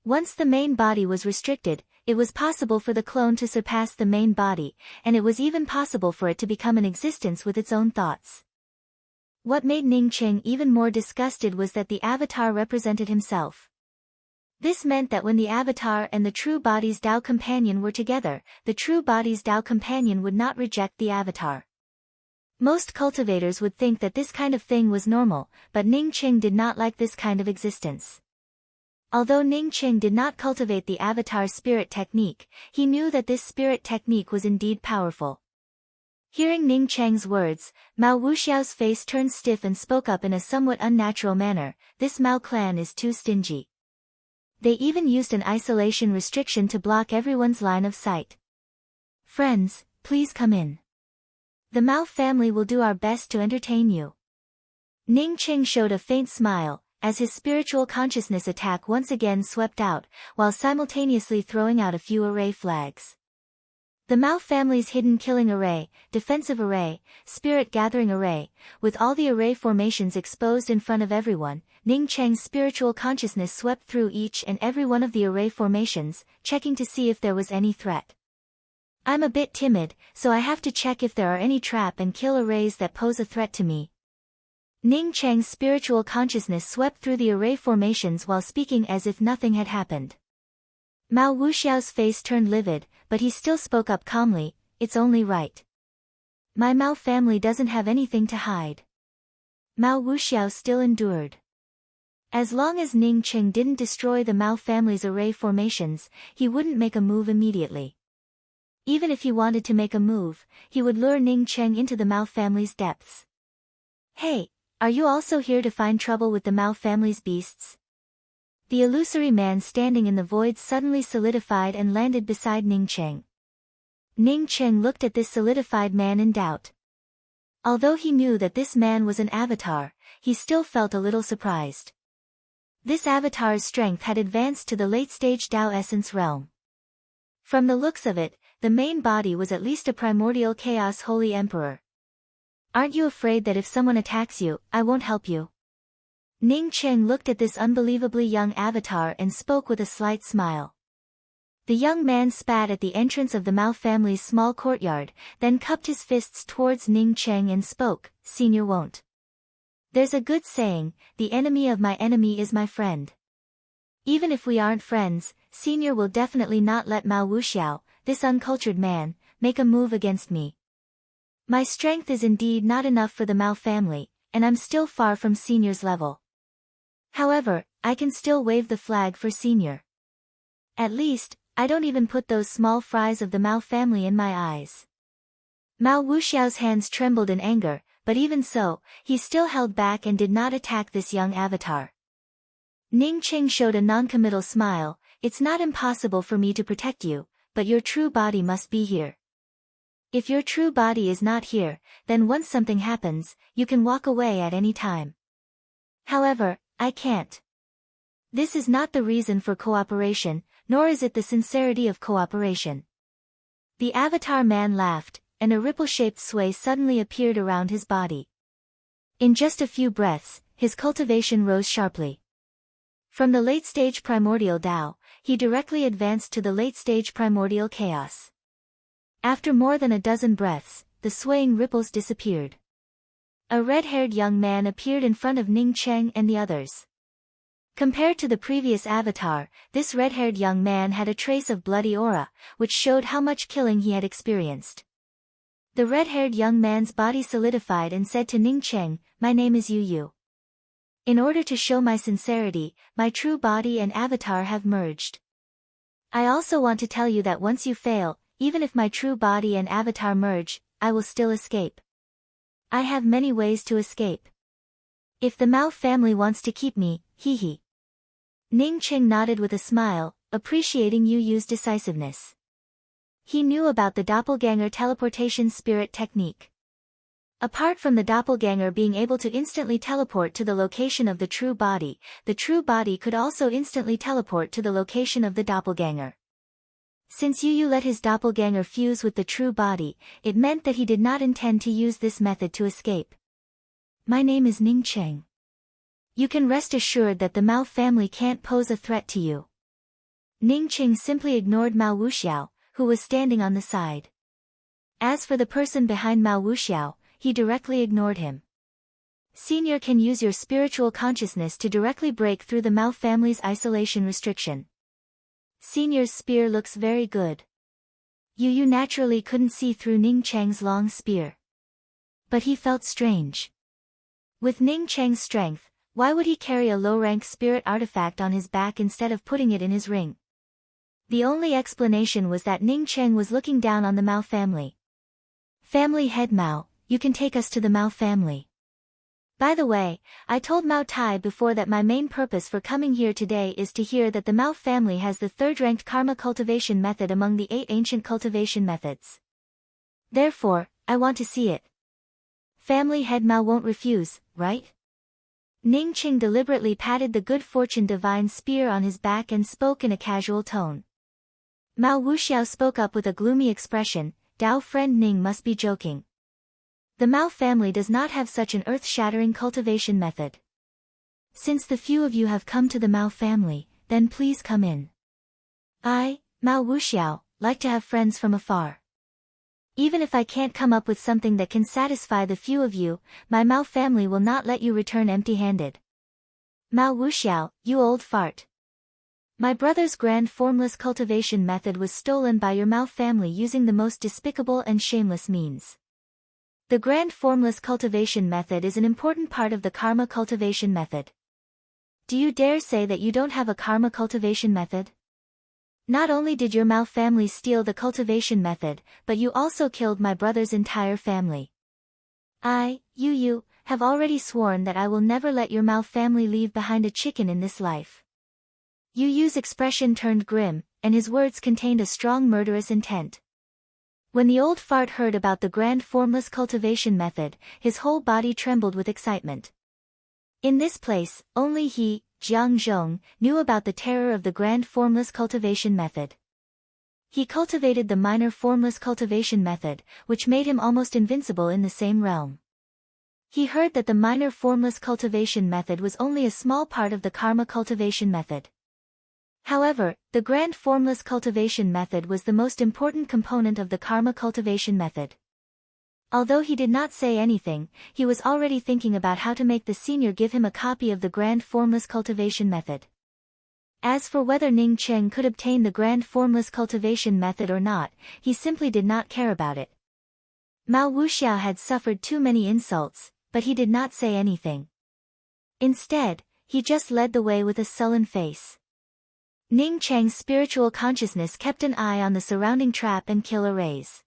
Once the main body was restricted, it was possible for the clone to surpass the main body, and it was even possible for it to become an existence with its own thoughts. What made Ning Qing even more disgusted was that the avatar represented himself. This meant that when the avatar and the true body's Tao companion were together, the true body's Tao companion would not reject the avatar. Most cultivators would think that this kind of thing was normal, but Ning Qing did not like this kind of existence. Although Ning Qing did not cultivate the avatar spirit technique, he knew that this spirit technique was indeed powerful. Hearing Ning Qing's words, Mao Wuxiao's face turned stiff and spoke up in a somewhat unnatural manner, "This Mao clan is too stingy." They even used an isolation restriction to block everyone's line of sight. "Friends, please come in. The Mao family will do our best to entertain you." Ning Qing showed a faint smile, as his spiritual consciousness attack once again swept out, while simultaneously throwing out a few array flags. The Mao family's hidden killing array, defensive array, spirit gathering array, with all the array formations exposed in front of everyone, Ning Qing's spiritual consciousness swept through each and every one of the array formations, checking to see if there was any threat. "I'm a bit timid, so I have to check if there are any trap and kill arrays that pose a threat to me." Ning Qing's spiritual consciousness swept through the array formations while speaking as if nothing had happened. Mao Wuxiao's face turned livid, but he still spoke up calmly, "It's only right. My Mao family doesn't have anything to hide." Mao Wuxiao still endured. As long as Ning Qing didn't destroy the Mao family's array formations, he wouldn't make a move immediately. Even if he wanted to make a move, he would lure Ning Qing into the Mao family's depths. "Hey, are you also here to find trouble with the Mao family's beasts?" The illusory man standing in the void suddenly solidified and landed beside Ning Qing. Ning Qing looked at this solidified man in doubt. Although he knew that this man was an avatar, he still felt a little surprised. This avatar's strength had advanced to the late-stage Tao Essence realm. From the looks of it, the main body was at least a primordial chaos holy emperor. "Aren't you afraid that if someone attacks you, I won't help you?" Ning Qing looked at this unbelievably young avatar and spoke with a slight smile. The young man spat at the entrance of the Mao family's small courtyard, then cupped his fists towards Ning Qing and spoke, "Senior won't. There's a good saying, the enemy of my enemy is my friend. Even if we aren't friends, Senior will definitely not let Mao Wuxiao, this uncultured man, make a move against me. My strength is indeed not enough for the Mao family, and I'm still far from Senior's level. However, I can still wave the flag for Senior. At least, I don't even put those small fries of the Mao family in my eyes." Mao Wuxiao's hands trembled in anger, but even so, he still held back and did not attack this young avatar. Ning Qing showed a non-committal smile, "It's not impossible for me to protect you, but your true body must be here. If your true body is not here, then once something happens, you can walk away at any time. However, I can't. This is not the reason for cooperation, nor is it the sincerity of cooperation." The avatar man laughed, and a ripple-shaped sway suddenly appeared around his body. In just a few breaths, his cultivation rose sharply. From the late-stage primordial Tao, he directly advanced to the late-stage primordial chaos. After more than a dozen breaths, the swaying ripples disappeared. A red-haired young man appeared in front of Ning Cheng and the others. Compared to the previous avatar, this red-haired young man had a trace of bloody aura, which showed how much killing he had experienced. The red-haired young man's body solidified and said to Ning Cheng, "My name is Yu Yu. In order to show my sincerity, my true body and avatar have merged. I also want to tell you that once you fail, even if my true body and avatar merge, I will still escape. I have many ways to escape. If the Mao family wants to keep me, hee. Ning Cheng nodded with a smile, appreciating Yu Yu's decisiveness. He knew about the doppelganger teleportation spirit technique. Apart from the doppelganger being able to instantly teleport to the location of the true body could also instantly teleport to the location of the doppelganger. Since Yu Yu let his doppelganger fuse with the true body, it meant that he did not intend to use this method to escape. My name is Ning Cheng. You can rest assured that the Mao family can't pose a threat to you. Ning Cheng simply ignored Mao Wuxiao, who was standing on the side. As for the person behind Mao Wuxiao, he directly ignored him. Senior can use your spiritual consciousness to directly break through the Mao family's isolation restriction. Senior's spear looks very good. Yu Yu naturally couldn't see through Ning Cheng's long spear. But he felt strange. With Ning Cheng's strength, why would he carry a low-rank spirit artifact on his back instead of putting it in his ring? The only explanation was that Ning Cheng was looking down on the Mao family. Family head Mao, you can take us to the Mao family. By the way, I told Mao Tai before that my main purpose for coming here today is to hear that the Mao family has the third-ranked karma cultivation method among the 8 ancient cultivation methods. Therefore, I want to see it. Family head Mao won't refuse, right? Ning Cheng deliberately patted the good fortune divine spear on his back and spoke in a casual tone. Mao Wuxiao spoke up with a gloomy expression, Dao friend Ning must be joking. The Mao family does not have such an earth-shattering cultivation method. Since the few of you have come to the Mao family, then please come in. I, Mao Wuxiao, like to have friends from afar. Even if I can't come up with something that can satisfy the few of you, my Mao family will not let you return empty-handed. Mao Wuxiao, you old fart. My brother's grand formless cultivation method was stolen by your Mao family using the most despicable and shameless means. The grand formless cultivation method is an important part of the karma cultivation method. Do you dare say that you don't have a karma cultivation method? Not only did your Mao family steal the cultivation method, but you also killed my brother's entire family. I, Yu Yu, have already sworn that I will never let your Mao family leave behind a chicken in this life. Yu Yu's expression turned grim, and his words contained a strong murderous intent. When the old fart heard about the grand formless cultivation method, his whole body trembled with excitement. In this place, only he, Jiang Zhong, knew about the terror of the grand formless cultivation method. He cultivated the minor formless cultivation method, which made him almost invincible in the same realm. He heard that the minor formless cultivation method was only a small part of the karma cultivation method. However, the grand formless cultivation method was the most important component of the karma cultivation method. Although he did not say anything, he was already thinking about how to make the senior give him a copy of the grand formless cultivation method. As for whether Ning Cheng could obtain the grand formless cultivation method or not, he simply did not care about it. Mao Wuxiao had suffered too many insults, but he did not say anything. Instead, he just led the way with a sullen face. Ning Cheng's spiritual consciousness kept an eye on the surrounding trap and kill arrays.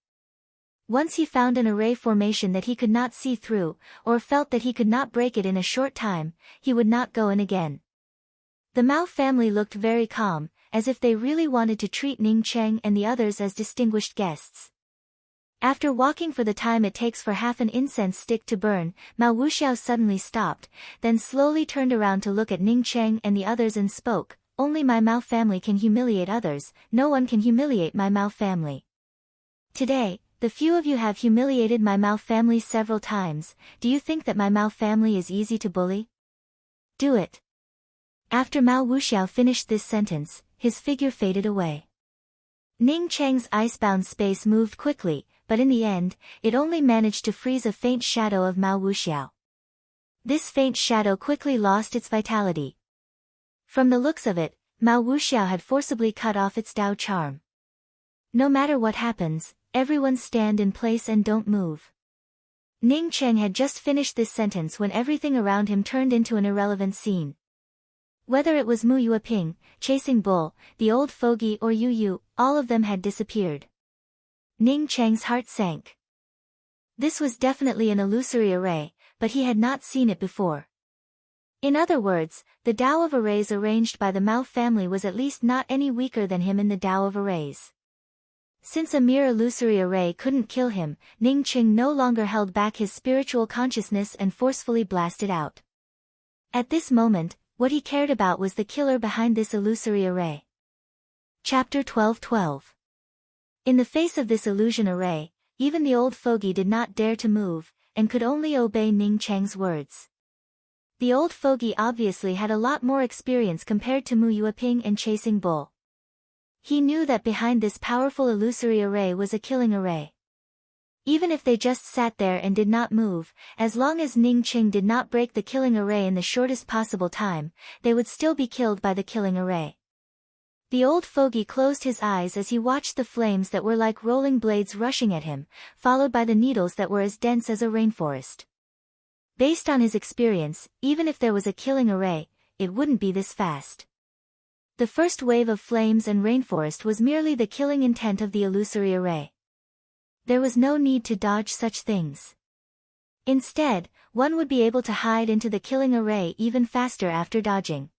Once he found an array formation that he could not see through, or felt that he could not break it in a short time, he would not go in again. The Mao family looked very calm, as if they really wanted to treat Ning Cheng and the others as distinguished guests. After walking for the time it takes for half an incense stick to burn, Mao Wuxiao suddenly stopped, then slowly turned around to look at Ning Cheng and the others and spoke, "Only my Mao family can humiliate others, no one can humiliate my Mao family. Today, the few of you have humiliated my Mao family several times, do you think that my Mao family is easy to bully? Do it." After Mao Wuxiao finished this sentence, his figure faded away. Ning Cheng's icebound space moved quickly, but in the end, it only managed to freeze a faint shadow of Mao Wuxiao. This faint shadow quickly lost its vitality. From the looks of it, Mao Wuxiao had forcibly cut off its Dao charm. No matter what happens, everyone stand in place and don't move. Ning Cheng had just finished this sentence when everything around him turned into an irrelevant scene. Whether it was Mu Yueping, Chasing Bull, the old fogey or Yu Yu, all of them had disappeared. Ning Cheng's heart sank. This was definitely an illusory array, but he had not seen it before. In other words, the Tao of arrays arranged by the Mao family was at least not any weaker than him in the Tao of arrays. Since a mere illusory array couldn't kill him, Ning Cheng no longer held back his spiritual consciousness and forcefully blasted out. At this moment, what he cared about was the killer behind this illusory array. Chapter 12:12. In the face of this illusion array, even the old fogey did not dare to move, and could only obey Ning Cheng's words. The old fogey obviously had a lot more experience compared to Mu Yueping and Chasing Bull. He knew that behind this powerful illusory array was a killing array. Even if they just sat there and did not move, as long as Ning Cheng did not break the killing array in the shortest possible time, they would still be killed by the killing array. The old fogey closed his eyes as he watched the flames that were like rolling blades rushing at him, followed by the needles that were as dense as a rainforest. Based on his experience, even if there was a killing array, it wouldn't be this fast. The first wave of flames and rainforest was merely the killing intent of the illusory array. There was no need to dodge such things. Instead, one would be able to hide into the killing array even faster after dodging.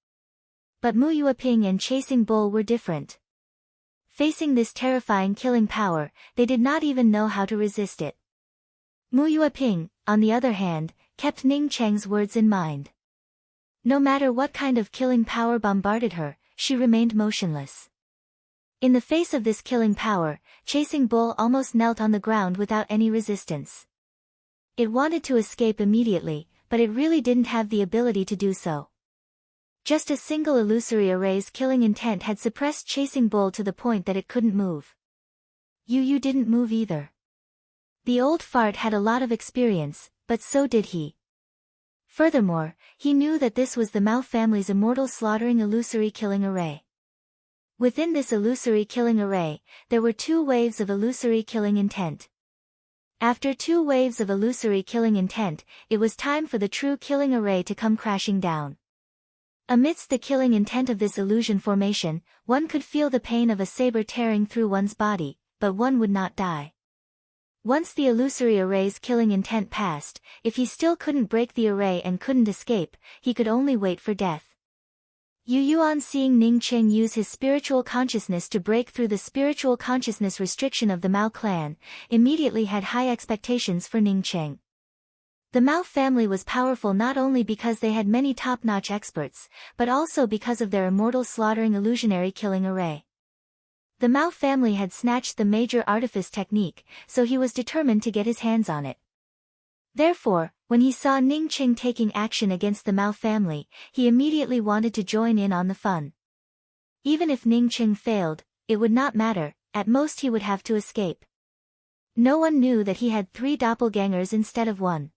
But Mu Yueping and Chasing Bull were different. Facing this terrifying killing power, they did not even know how to resist it. Mu Yueping, on the other hand, kept Ning Cheng's words in mind. No matter what kind of killing power bombarded her, she remained motionless. In the face of this killing power, Chasing Bull almost knelt on the ground without any resistance. It wanted to escape immediately, but it really didn't have the ability to do so. Just a single illusory array's killing intent had suppressed Chasing Bull to the point that it couldn't move. Yu Yu didn't move either. The old fart had a lot of experience, but so did he. Furthermore, he knew that this was the Mao family's immortal slaughtering illusory killing array. Within this illusory killing array, there were 2 waves of illusory killing intent. After 2 waves of illusory killing intent, it was time for the true killing array to come crashing down. Amidst the killing intent of this illusion formation, one could feel the pain of a saber tearing through one's body, but one would not die. Once the illusory array's killing intent passed, if he still couldn't break the array and couldn't escape, he could only wait for death. Yu Yuan, seeing Ning Cheng use his spiritual consciousness to break through the spiritual consciousness restriction of the Mao clan, immediately had high expectations for Ning Cheng. The Mao family was powerful not only because they had many top-notch experts, but also because of their immortal slaughtering illusionary killing array. The Mao family had snatched the major artifice technique, so he was determined to get his hands on it. Therefore, when he saw Ning Cheng taking action against the Mao family, he immediately wanted to join in on the fun. Even if Ning Cheng failed, it would not matter, at most he would have to escape. No one knew that he had 3 doppelgangers instead of 1.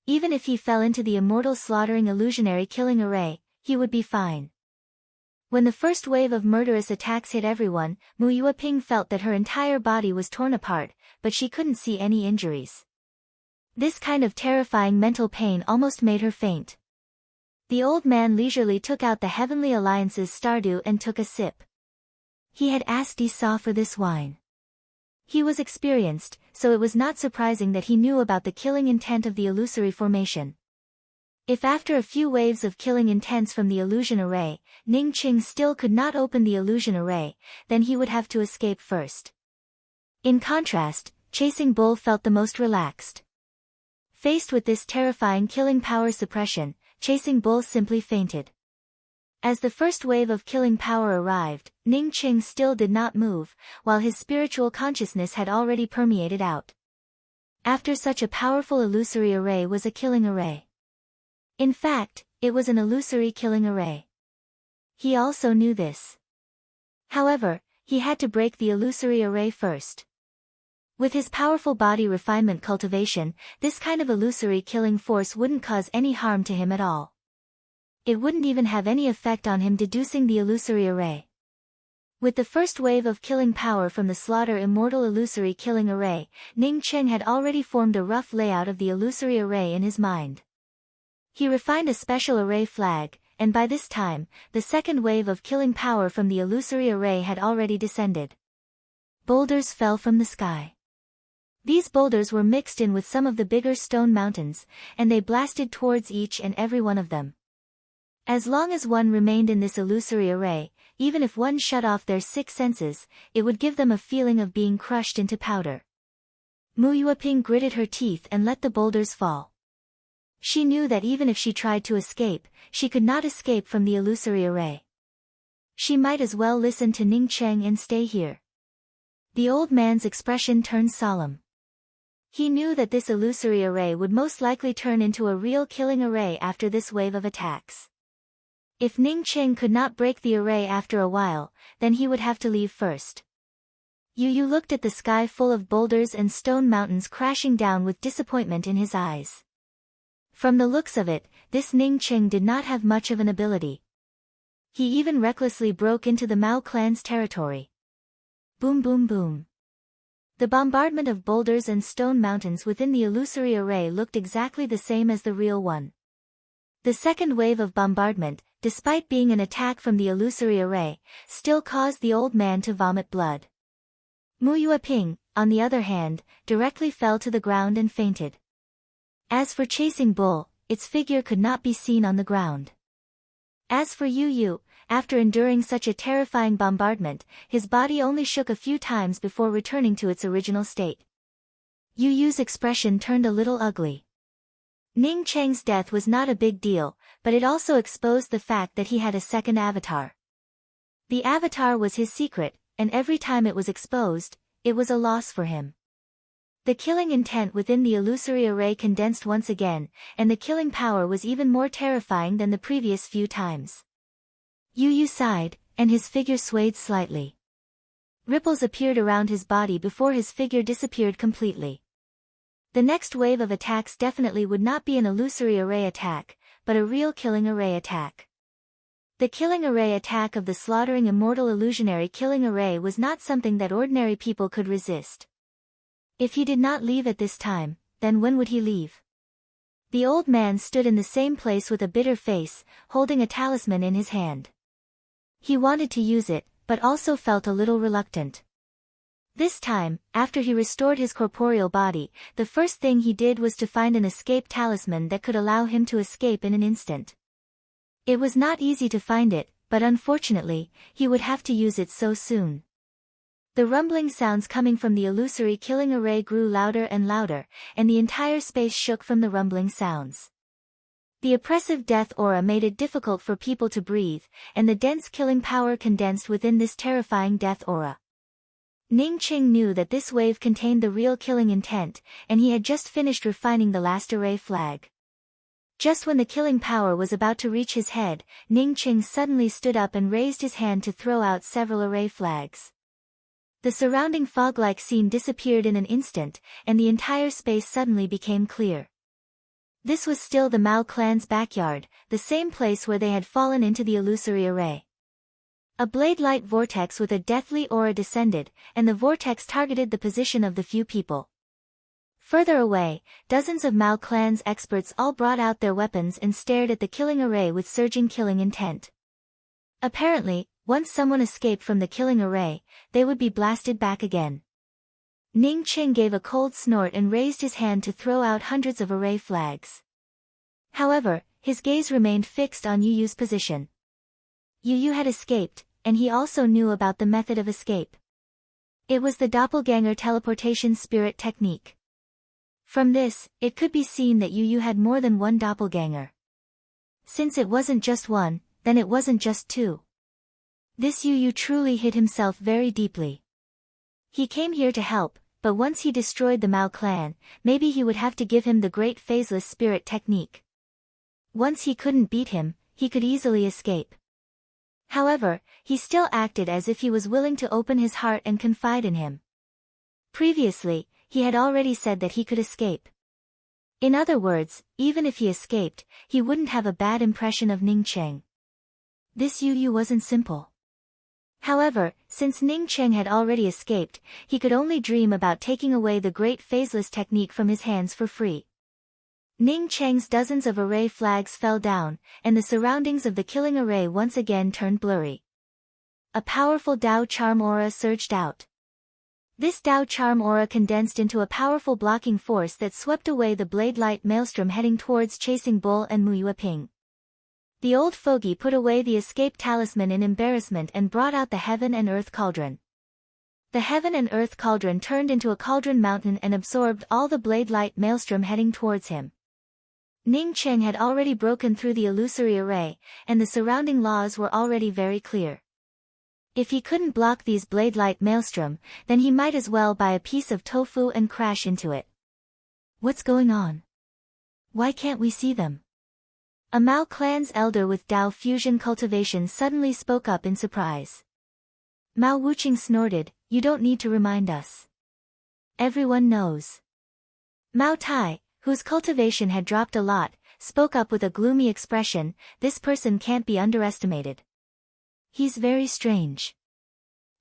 Even if he fell into the immortal slaughtering illusionary killing array, he would be fine. When the first wave of murderous attacks hit everyone, Mu Yueping felt that her entire body was torn apart, but she couldn't see any injuries. This kind of terrifying mental pain almost made her faint. The old man leisurely took out the Heavenly Alliance's Stardew and took a sip. He had asked Esau for this wine. He was experienced, so it was not surprising that he knew about the killing intent of the illusory formation. If after a few waves of killing intents from the illusion array, Ning Cheng still could not open the illusion array, then he would have to escape first. In contrast, Chasing Bull felt the most relaxed. Faced with this terrifying killing power suppression, Chasing Bull simply fainted. As the first wave of killing power arrived, Ning Cheng still did not move, while his spiritual consciousness had already permeated out. After such a powerful illusory array was a killing array. In fact, it was an illusory killing array. He also knew this. However, he had to break the illusory array first. With his powerful body refinement cultivation, this kind of illusory killing force wouldn't cause any harm to him at all. It wouldn't even have any effect on him deducing the illusory array. With the first wave of killing power from the slaughter immortal illusory killing array, Ning Cheng had already formed a rough layout of the illusory array in his mind. He refined a special array flag, and by this time, the second wave of killing power from the illusory array had already descended. Boulders fell from the sky. These boulders were mixed in with some of the bigger stone mountains, and they blasted towards each and every one of them. As long as one remained in this illusory array, even if one shut off their six senses, it would give them a feeling of being crushed into powder. Mu Yueping gritted her teeth and let the boulders fall. She knew that even if she tried to escape, she could not escape from the illusory array. She might as well listen to Ning Cheng and stay here. The old man's expression turned solemn. He knew that this illusory array would most likely turn into a real killing array after this wave of attacks. If Ning Cheng could not break the array after a while, then he would have to leave first. Yu Yu looked at the sky full of boulders and stone mountains crashing down with disappointment in his eyes. From the looks of it, this Ning Cheng did not have much of an ability. He even recklessly broke into the Mao clan's territory. Boom boom boom. The bombardment of boulders and stone mountains within the illusory array looked exactly the same as the real one. The second wave of bombardment, despite being an attack from the illusory array, still caused the old man to vomit blood. Mu Yueping, on the other hand, directly fell to the ground and fainted. As for Chasing Bull, its figure could not be seen on the ground. As for Yu Yu, after enduring such a terrifying bombardment, his body only shook a few times before returning to its original state. Yu Yu's expression turned a little ugly. Ning Cheng's death was not a big deal, but it also exposed the fact that he had a second avatar. The avatar was his secret, and every time it was exposed, it was a loss for him. The killing intent within the illusory array condensed once again, and the killing power was even more terrifying than the previous few times. Yu Yu sighed, and his figure swayed slightly. Ripples appeared around his body before his figure disappeared completely. The next wave of attacks definitely would not be an illusory array attack, but a real killing array attack. The killing array attack of the slaughtering immortal illusionary killing array was not something that ordinary people could resist. If he did not leave at this time, then when would he leave? The old man stood in the same place with a bitter face, holding a talisman in his hand. He wanted to use it, but also felt a little reluctant. This time, after he restored his corporeal body, the first thing he did was to find an escape talisman that could allow him to escape in an instant. It was not easy to find it, but unfortunately, he would have to use it so soon. The rumbling sounds coming from the illusory killing array grew louder and louder, and the entire space shook from the rumbling sounds. The oppressive death aura made it difficult for people to breathe, and the dense killing power condensed within this terrifying death aura. Ning Cheng knew that this wave contained the real killing intent, and he had just finished refining the last array flag. Just when the killing power was about to reach his head, Ning Cheng suddenly stood up and raised his hand to throw out several array flags. The surrounding fog-like scene disappeared in an instant, and the entire space suddenly became clear. This was still the Mao clan's backyard, the same place where they had fallen into the illusory array. A blade-light vortex with a deathly aura descended, and the vortex targeted the position of the few people. Further away, dozens of Mao clan's experts all brought out their weapons and stared at the killing array with surging killing intent. Apparently, once someone escaped from the killing array, they would be blasted back again. Ning Cheng gave a cold snort and raised his hand to throw out hundreds of array flags. However, his gaze remained fixed on Yu Yu's position. Yu Yu had escaped, and he also knew about the method of escape. It was the doppelganger teleportation spirit technique. From this, it could be seen that Yu Yu had more than one doppelganger. Since it wasn't just one, then it wasn't just two. This Yu Yu truly hid himself very deeply. He came here to help, but once he destroyed the Mao clan, maybe he would have to give him the great phaseless spirit technique. Once he couldn't beat him, he could easily escape. However, he still acted as if he was willing to open his heart and confide in him. Previously, he had already said that he could escape. In other words, even if he escaped, he wouldn't have a bad impression of Ning Cheng. This Yu wasn't simple. However, since Ning Cheng had already escaped, he could only dream about taking away the great phaseless technique from his hands for free. Ning Cheng's dozens of array flags fell down, and the surroundings of the killing array once again turned blurry. A powerful Dao charm aura surged out. This Dao charm aura condensed into a powerful blocking force that swept away the blade light maelstrom heading towards Chasing Bull and Mu Yueping. The old fogey put away the escape talisman in embarrassment and brought out the Heaven and Earth Cauldron. The Heaven and Earth Cauldron turned into a cauldron mountain and absorbed all the blade light maelstrom heading towards him. Ning Cheng had already broken through the illusory array, and the surrounding laws were already very clear. If he couldn't block these blade light maelstrom, then he might as well buy a piece of tofu and crash into it. What's going on? Why can't we see them? A Mao clan's elder with Dao fusion cultivation suddenly spoke up in surprise. Mao Wuqing snorted, "You don't need to remind us. Everyone knows." Mao Tai, whose cultivation had dropped a lot, spoke up with a gloomy expression, "This person can't be underestimated. He's very strange.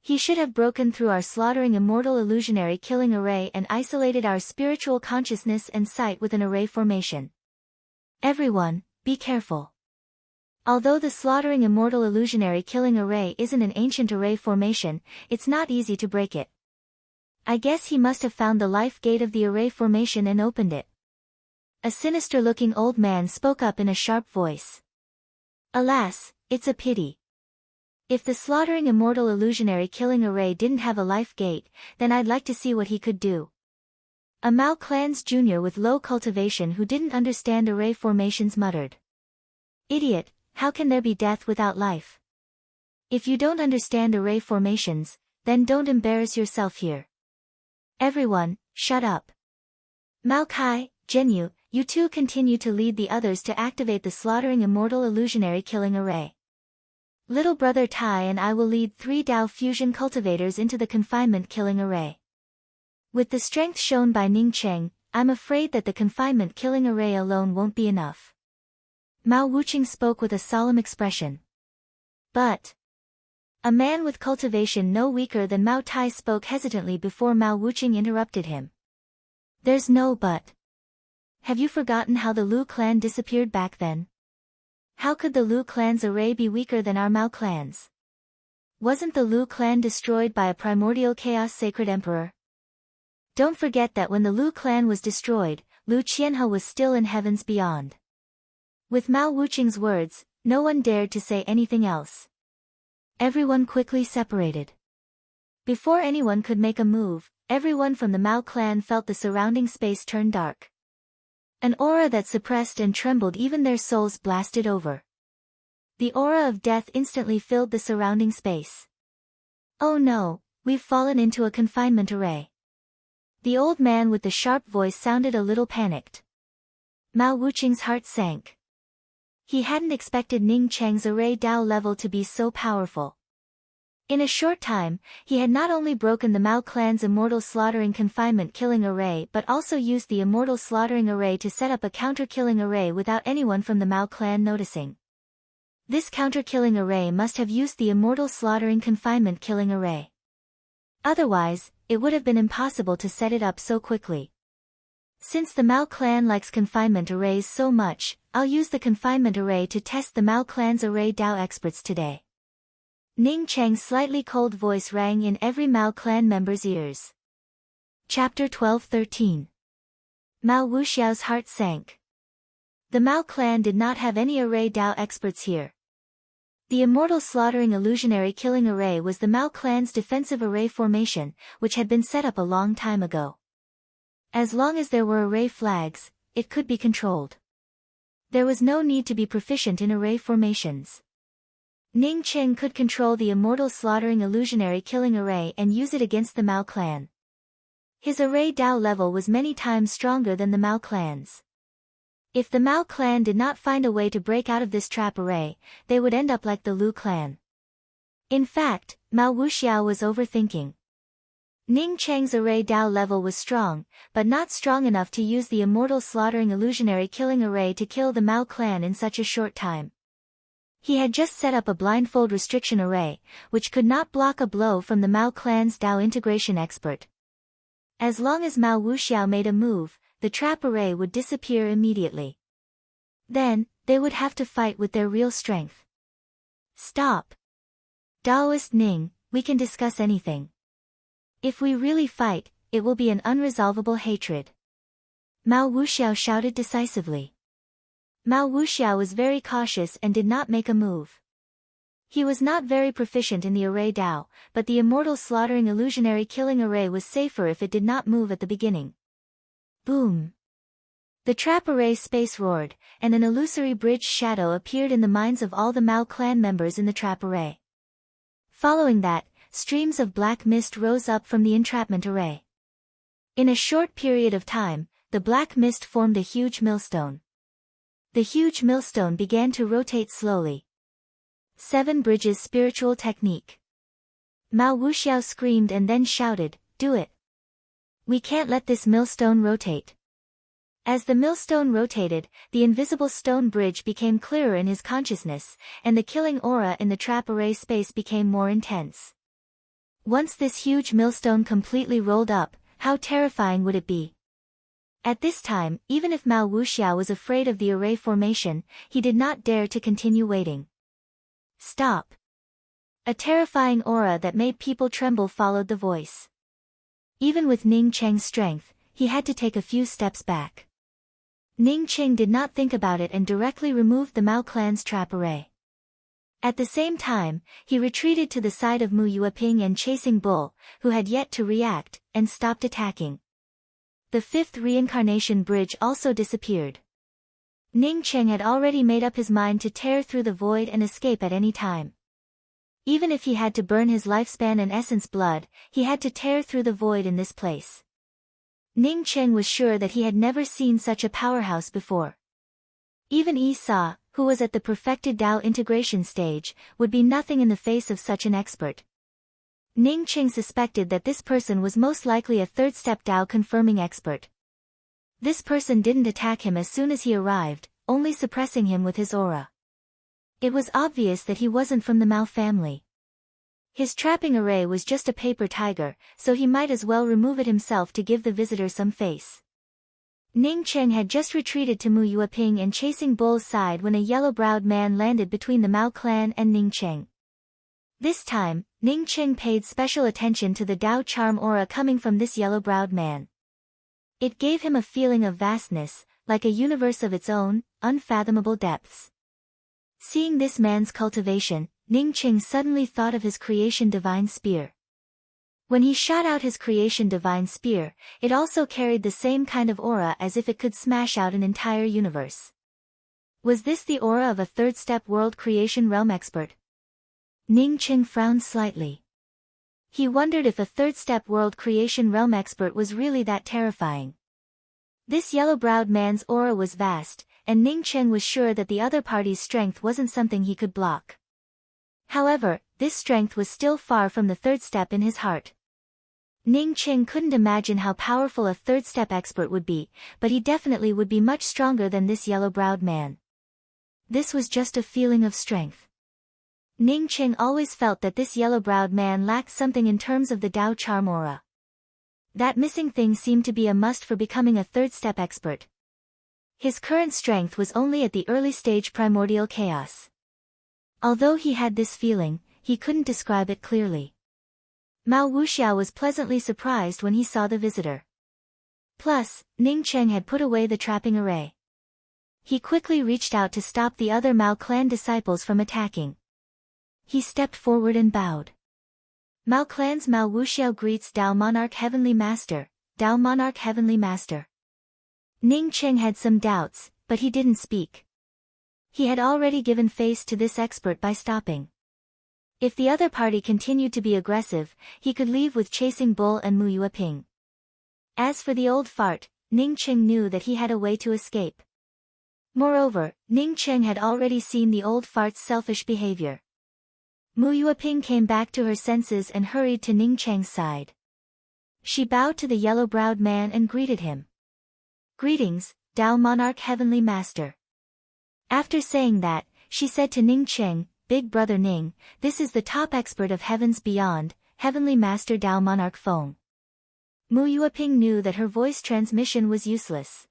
He should have broken through our slaughtering immortal illusionary killing array and isolated our spiritual consciousness and sight with an array formation. Everyone, be careful. Although the slaughtering immortal illusionary killing array isn't an ancient array formation, it's not easy to break it. I guess he must have found the life gate of the array formation and opened it." A sinister-looking old man spoke up in a sharp voice. "Alas, it's a pity. If the slaughtering immortal illusionary killing array didn't have a life gate, then I'd like to see what he could do." A Mao clan's junior with low cultivation who didn't understand array formations muttered. "Idiot, how can there be death without life? If you don't understand array formations, then don't embarrass yourself here. Everyone, shut up. Mao Kai, Zhenyu, you two continue to lead the others to activate the slaughtering immortal illusionary killing array. Little brother Tai and I will lead 3 Dao fusion cultivators into the confinement killing array." With the strength shown by Ning Cheng, I'm afraid that the confinement killing array alone won't be enough. Mao Wuqing spoke with a solemn expression. "But..." A man with cultivation no weaker than Mao Tai spoke hesitantly before Mao Wuqing interrupted him. "There's no but. Have you forgotten how the Lu clan disappeared back then? How could the Lu clan's array be weaker than our Mao clan's? Wasn't the Lu clan destroyed by a primordial chaos sacred emperor? Don't forget that when the Lu clan was destroyed, Lu Qianhe was still in heavens beyond." With Mao Wuqing's words, no one dared to say anything else. Everyone quickly separated. Before anyone could make a move, everyone from the Mao clan felt the surrounding space turn dark. An aura that suppressed and trembled even their souls blasted over. The aura of death instantly filled the surrounding space. "Oh no, we've fallen into a confinement array." The old man with the sharp voice sounded a little panicked. Mao Wuqing's heart sank. He hadn't expected Ning Cheng's array Dao level to be so powerful. In a short time, he had not only broken the Mao clan's immortal slaughtering confinement killing array but also used the immortal slaughtering array to set up a counter-killing array without anyone from the Mao clan noticing. This counter-killing array must have used the immortal slaughtering confinement killing array. Otherwise, it would have been impossible to set it up so quickly. Since the Mao clan likes confinement arrays so much, I'll use the confinement array to test the Mao clan's array Dao experts today. Ning Cheng's slightly cold voice rang in every Mao clan member's ears. Chapter 12-13. Mao Wuxiao's heart sank. The Mao clan did not have any array Dao experts here. The immortal slaughtering illusionary killing array was the Mao clan's defensive array formation, which had been set up a long time ago. As long as there were array flags, it could be controlled. There was no need to be proficient in array formations. Ning Cheng could control the immortal slaughtering illusionary killing array and use it against the Mao clan. His array Dao level was many times stronger than the Mao clan's. If the Mao clan did not find a way to break out of this trap array, they would end up like the Lu clan. In fact, Mao Wuxiao was overthinking. Ning Cheng's array Dao level was strong, but not strong enough to use the immortal slaughtering illusionary killing array to kill the Mao clan in such a short time. He had just set up a blindfold restriction array, which could not block a blow from the Mao clan's Dao integration expert. As long as Mao Wuxiao made a move, the trap array would disappear immediately. Then, they would have to fight with their real strength. Stop! Daoist Ning, we can discuss anything. If we really fight, it will be an unresolvable hatred. Mao Wuxiao shouted decisively. Mao Wuxiao was very cautious and did not make a move. He was not very proficient in the array Dao, but the immortal slaughtering illusionary killing array was safer if it did not move at the beginning. Boom! The trap array space roared, and an illusory bridge shadow appeared in the minds of all the Mao clan members in the trap array. Following that, streams of black mist rose up from the entrapment array. In a short period of time, the black mist formed a huge millstone. The huge millstone began to rotate slowly. 7 Bridges Spiritual Technique. Mao Wuxiao screamed and then shouted, "Do it! We can't let this millstone rotate." As the millstone rotated, the invisible stone bridge became clearer in his consciousness, and the killing aura in the trap array space became more intense. Once this huge millstone completely rolled up, how terrifying would it be? At this time, even if Mao Wuxiao was afraid of the array formation, he did not dare to continue waiting. Stop! A terrifying aura that made people tremble followed the voice. Even with Ning Cheng's strength, he had to take a few steps back. Ning Cheng did not think about it and directly removed the Mao clan's trap array. At the same time, he retreated to the side of Mu Yueping and Chasing Bull, who had yet to react, and stopped attacking. The 5th reincarnation bridge also disappeared. Ning Cheng had already made up his mind to tear through the void and escape at any time. Even if he had to burn his lifespan and essence blood, he had to tear through the void in this place. Ning Cheng was sure that he had never seen such a powerhouse before. Even Yi Sa, who was at the perfected Dao integration stage, would be nothing in the face of such an expert. Ning Cheng suspected that this person was most likely a third-step Dao confirming expert. This person didn't attack him as soon as he arrived, only suppressing him with his aura. It was obvious that he wasn't from the Mao family. His trapping array was just a paper tiger, so he might as well remove it himself to give the visitor some face. Ning Cheng had just retreated to Mu Yueping and Chasing Bull's side when a yellow-browed man landed between the Mao clan and Ning Cheng. This time, Ning Cheng paid special attention to the Dao charm aura coming from this yellow-browed man. It gave him a feeling of vastness, like a universe of its own, unfathomable depths. Seeing this man's cultivation, Ning Cheng suddenly thought of his creation divine spear. When he shot out his creation divine spear, it also carried the same kind of aura as if it could smash out an entire universe. Was this the aura of a third-step world creation realm expert? Ning Cheng frowned slightly. He wondered if a third-step world creation realm expert was really that terrifying. This yellow-browed man's aura was vast, and Ning Cheng was sure that the other party's strength wasn't something he could block. However, this strength was still far from the third step in his heart. Ning Cheng couldn't imagine how powerful a third-step expert would be, but he definitely would be much stronger than this yellow-browed man. This was just a feeling of strength. Ning Cheng always felt that this yellow-browed man lacked something in terms of the Dao charm aura. That missing thing seemed to be a must for becoming a third-step expert. His current strength was only at the early stage primordial chaos. Although he had this feeling, he couldn't describe it clearly. Mao Wuxiao was pleasantly surprised when he saw the visitor. Plus, Ning Cheng had put away the trapping array. He quickly reached out to stop the other Mao clan disciples from attacking. He stepped forward and bowed. Mao clan's Mao Wuxiao greets Dao Monarch Heavenly Master, Dao Monarch Heavenly Master. Ning Cheng had some doubts, but he didn't speak. He had already given face to this expert by stopping. If the other party continued to be aggressive, he could leave with Chasing Bull and Mu Yueping. As for the old fart, Ning Cheng knew that he had a way to escape. Moreover, Ning Cheng had already seen the old fart's selfish behavior. Mu Yueping came back to her senses and hurried to Ning Cheng's side. She bowed to the yellow-browed man and greeted him. "Greetings, Tao Monarch Heavenly Master." After saying that, she said to Ning Cheng, "Big brother Ning, this is the top expert of heavens beyond, Heavenly Master Tao Monarch Feng." Mu Yueping knew that her voice transmission was useless.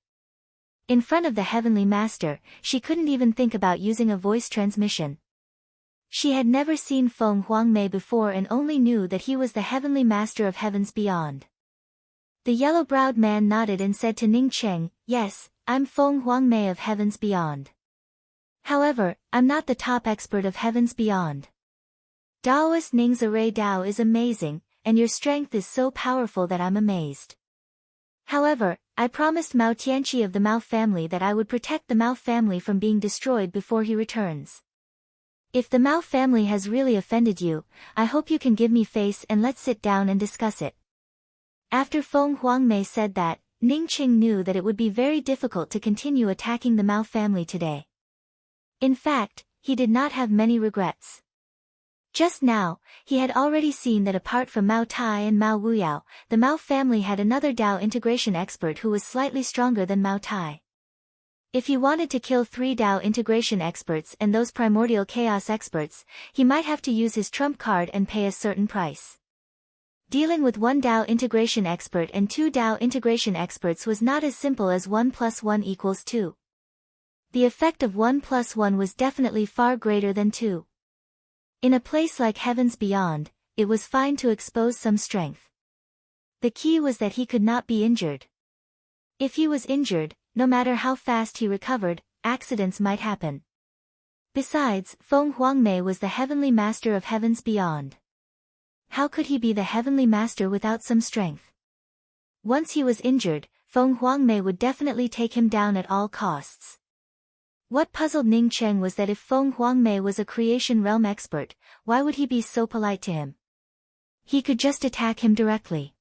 In front of the Heavenly Master, she couldn't even think about using a voice transmission. She had never seen Feng Huangmei before and only knew that he was the Heavenly Master of heavens beyond. The yellow-browed man nodded and said to Ning Cheng, "Yes, I'm Feng Huangmei of heavens beyond. However, I'm not the top expert of heavens beyond. Daoist Ning's array Dao is amazing, and your strength is so powerful that I'm amazed. However, I promised Mao Tianqi of the Mao family that I would protect the Mao family from being destroyed before he returns. If the Mao family has really offended you, I hope you can give me face and let's sit down and discuss it." After Feng Huangmei said that, Ning Qing knew that it would be very difficult to continue attacking the Mao family today. In fact, he did not have many regrets. Just now, he had already seen that apart from Mao Tai and Mao Wuyao, the Mao family had another Dao integration expert who was slightly stronger than Mao Tai. If he wanted to kill 3 Dao integration experts and those primordial chaos experts, he might have to use his trump card and pay a certain price. Dealing with 1 Dao integration expert and 2 Dao integration experts was not as simple as 1 + 1 = 2. The effect of 1 + 1 was definitely far greater than 2. In a place like Heavens Beyond, it was fine to expose some strength. The key was that he could not be injured. If he was injured, no matter how fast he recovered, accidents might happen. Besides, Feng Huangmei was the Heavenly Master of Heavens Beyond. How could he be the Heavenly Master without some strength? Once he was injured, Feng Huangmei would definitely take him down at all costs. What puzzled Ning Cheng was that if Feng Huangmei was a creation realm expert, why would he be so polite to him? He could just attack him directly.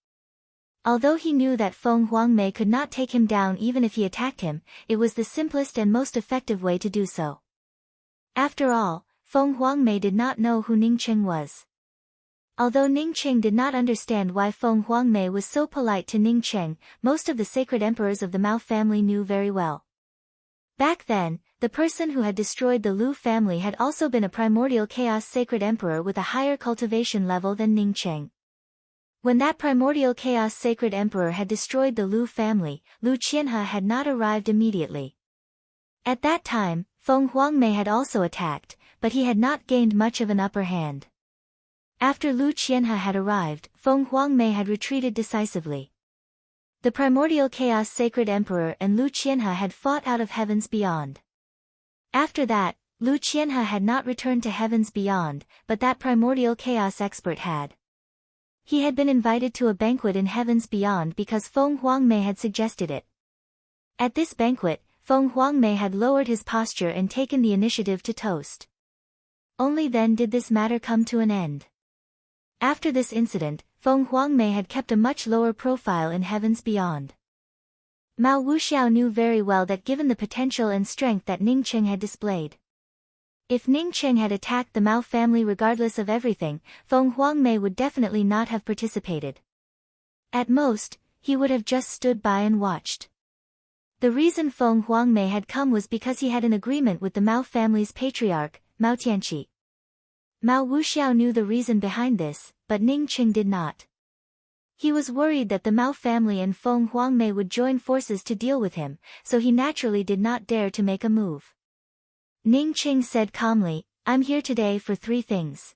Although he knew that Feng Huangmei could not take him down even if he attacked him, it was the simplest and most effective way to do so. After all, Feng Huangmei did not know who Ning Cheng was. Although Ning Cheng did not understand why Feng Huangmei was so polite to Ning Cheng, most of the sacred emperors of the Mao family knew very well. Back then, the person who had destroyed the Lu family had also been a primordial chaos sacred emperor with a higher cultivation level than Ning Cheng. When that primordial chaos sacred emperor had destroyed the Lu family, Lu Qianhe had not arrived immediately. At that time, Feng Huangmei had also attacked, but he had not gained much of an upper hand. After Lu Qianhe had arrived, Feng Huangmei had retreated decisively. The primordial chaos sacred emperor and Lu Qianhe had fought out of Heavens Beyond. After that, Lu Qianhe had not returned to Heavens Beyond, but that primordial chaos expert had. He had been invited to a banquet in Heavens Beyond because Feng Huangmei had suggested it. At this banquet, Feng Huangmei had lowered his posture and taken the initiative to toast. Only then did this matter come to an end. After this incident, Feng Huangmei had kept a much lower profile in Heavens Beyond. Mao Wuxiao knew very well that given the potential and strength that Ning Cheng had displayed, if Ning Cheng had attacked the Mao family regardless of everything, Feng Huangmei would definitely not have participated. At most, he would have just stood by and watched. The reason Feng Huangmei had come was because he had an agreement with the Mao family's patriarch, Mao Tianqi. Mao Wuxiao knew the reason behind this, but Ning Cheng did not. He was worried that the Mao family and Feng Huangmei would join forces to deal with him, so he naturally did not dare to make a move. Ning Cheng said calmly, "I'm here today for 3 things.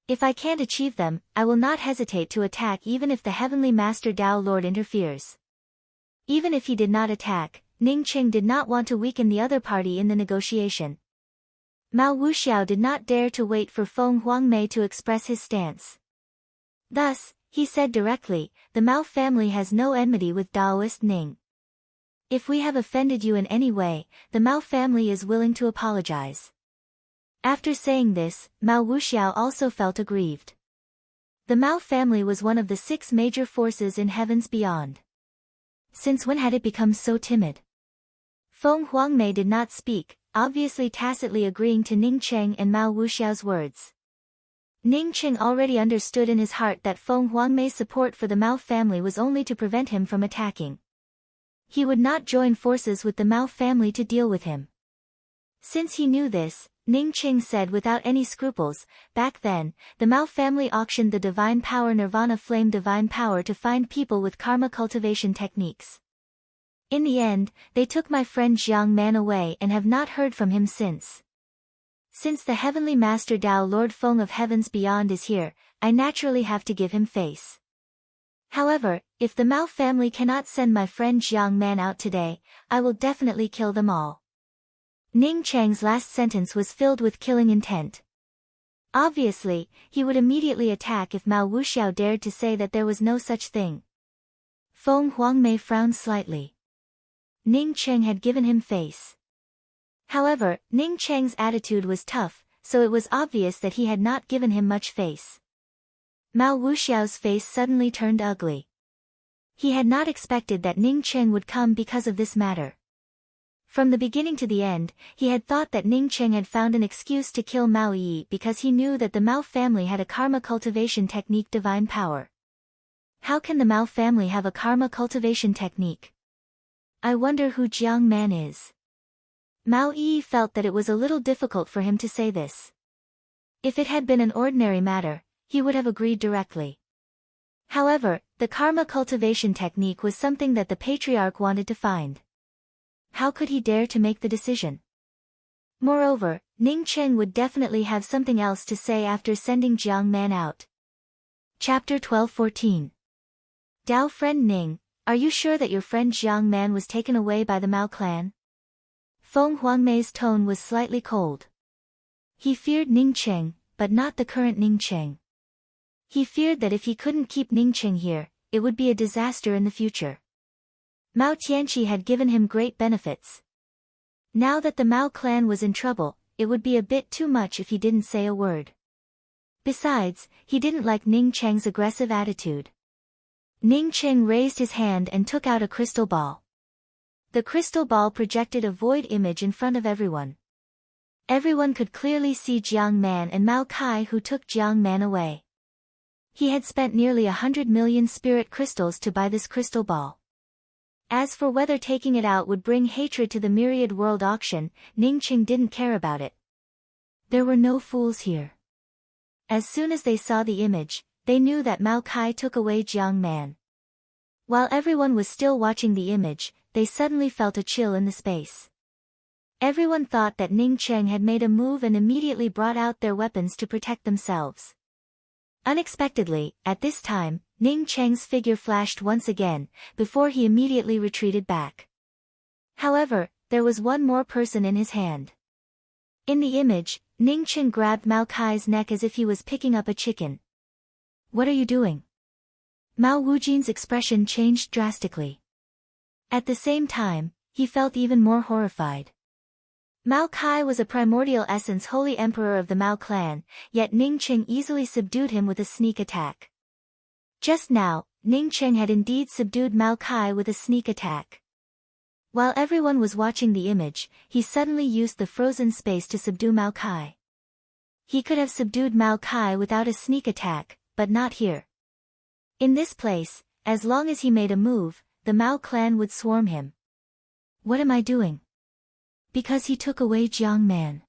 If I can't achieve them, I will not hesitate to attack even if the Heavenly Master Dao Lord interferes." Even if he did not attack, Ning Cheng did not want to weaken the other party in the negotiation. Mao Wuxiao did not dare to wait for Feng Huangmei to express his stance. Thus, he said directly, "The Mao family has no enmity with Daoist Ning. If we have offended you in any way, the Mao family is willing to apologize." After saying this, Mao Wuxiao also felt aggrieved. The Mao family was one of the 6 major forces in Heavens Beyond. Since when had it become so timid? Feng Huangmei did not speak, obviously tacitly agreeing to Ning Cheng and Mao Wuxiao's words. Ning Qing already understood in his heart that Feng Huangmei's support for the Mao family was only to prevent him from attacking. He would not join forces with the Mao family to deal with him. Since he knew this, Ning Qing said without any scruples, back then, the Mao family auctioned the Divine Power Nirvana Flame Divine Power to find people with karma cultivation techniques. In the end, they took my friend Jiang Man away and have not heard from him since. Since the Heavenly Master Tao Lord Feng of Heavens Beyond is here, I naturally have to give him face. However, if the Mao family cannot send my friend Jiang Man out today, I will definitely kill them all. Ning Chang's last sentence was filled with killing intent. Obviously, he would immediately attack if Mao Wuxiao dared to say that there was no such thing. Feng Huangmei frowned slightly. Ning Cheng had given him face. However, Ning Cheng's attitude was tough, so it was obvious that he had not given him much face. Mao Wuxiao's face suddenly turned ugly. He had not expected that Ning Cheng would come because of this matter. From the beginning to the end, he had thought that Ning Cheng had found an excuse to kill Mao Yi because he knew that the Mao family had a karma cultivation technique divine power. How can the Mao family have a karma cultivation technique? I wonder who Jiang Man is. Mao Yi felt that it was a little difficult for him to say this. If it had been an ordinary matter, he would have agreed directly. However, the karma cultivation technique was something that the patriarch wanted to find. How could he dare to make the decision? Moreover, Ning Cheng would definitely have something else to say after sending Jiang Man out. Chapter 12-14. Dao friend Ning, are you sure that your friend Jiang Man was taken away by the Mao clan? Feng Huangmei's tone was slightly cold. He feared Ning Cheng, but not the current Ning Cheng. He feared that if he couldn't keep Ning Cheng here, it would be a disaster in the future. Mao Tianqi had given him great benefits. Now that the Mao clan was in trouble, it would be a bit too much if he didn't say a word. Besides, he didn't like Ning Cheng's aggressive attitude. Ning Cheng raised his hand and took out a crystal ball. The crystal ball projected a void image in front of everyone. Everyone could clearly see Jiang Man and Mao Kai who took Jiang Man away. He had spent nearly 100 million spirit crystals to buy this crystal ball. As for whether taking it out would bring hatred to the myriad world auction, Ning Cheng didn't care about it. There were no fools here. As soon as they saw the image, they knew that Mao Kai took away Jiang Man. While everyone was still watching the image, they suddenly felt a chill in the space. Everyone thought that Ning Cheng had made a move and immediately brought out their weapons to protect themselves. Unexpectedly, at this time, Ning Cheng's figure flashed once again, before he immediately retreated back. However, there was one more person in his hand. In the image, Ning Cheng grabbed Mao Kai's neck as if he was picking up a chicken. What are you doing? Mao Wujin's expression changed drastically. At the same time, he felt even more horrified. Mao Kai was a primordial essence holy emperor of the Mao clan, yet Ning Cheng easily subdued him with a sneak attack. Just now, Ning Cheng had indeed subdued Mao Kai with a sneak attack. While everyone was watching the image, he suddenly used the frozen space to subdue Mao Kai. He could have subdued Mao Kai without a sneak attack, but not here. In this place, as long as he made a move, the Mao clan would swarm him. What am I doing? Because he took away Jiang Man.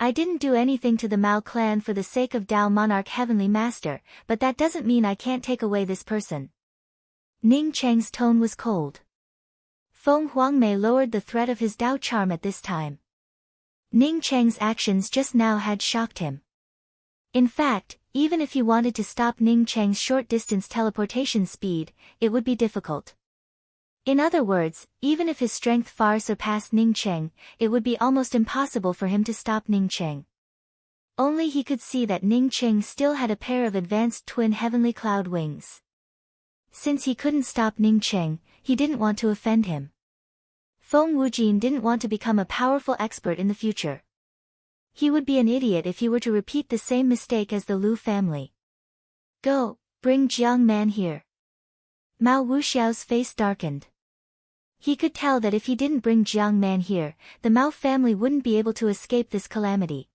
I didn't do anything to the Mao clan for the sake of Tao Monarch Heavenly Master, but that doesn't mean I can't take away this person. Ning Cheng's tone was cold. Feng Huangmei lowered the threat of his Tao charm at this time. Ning Cheng's actions just now had shocked him. In fact, even if he wanted to stop Ning Cheng's short-distance teleportation speed, it would be difficult. In other words, even if his strength far surpassed Ning Cheng, it would be almost impossible for him to stop Ning Cheng. Only he could see that Ning Cheng still had a pair of advanced twin heavenly cloud wings. Since he couldn't stop Ning Cheng, he didn't want to offend him. Feng Wujin didn't want to become a powerful expert in the future. He would be an idiot if he were to repeat the same mistake as the Lu family. Go, bring Jiang Man here. Mao Wuxiao's face darkened. He could tell that if he didn't bring Jiang Man here, the Mao family wouldn't be able to escape this calamity.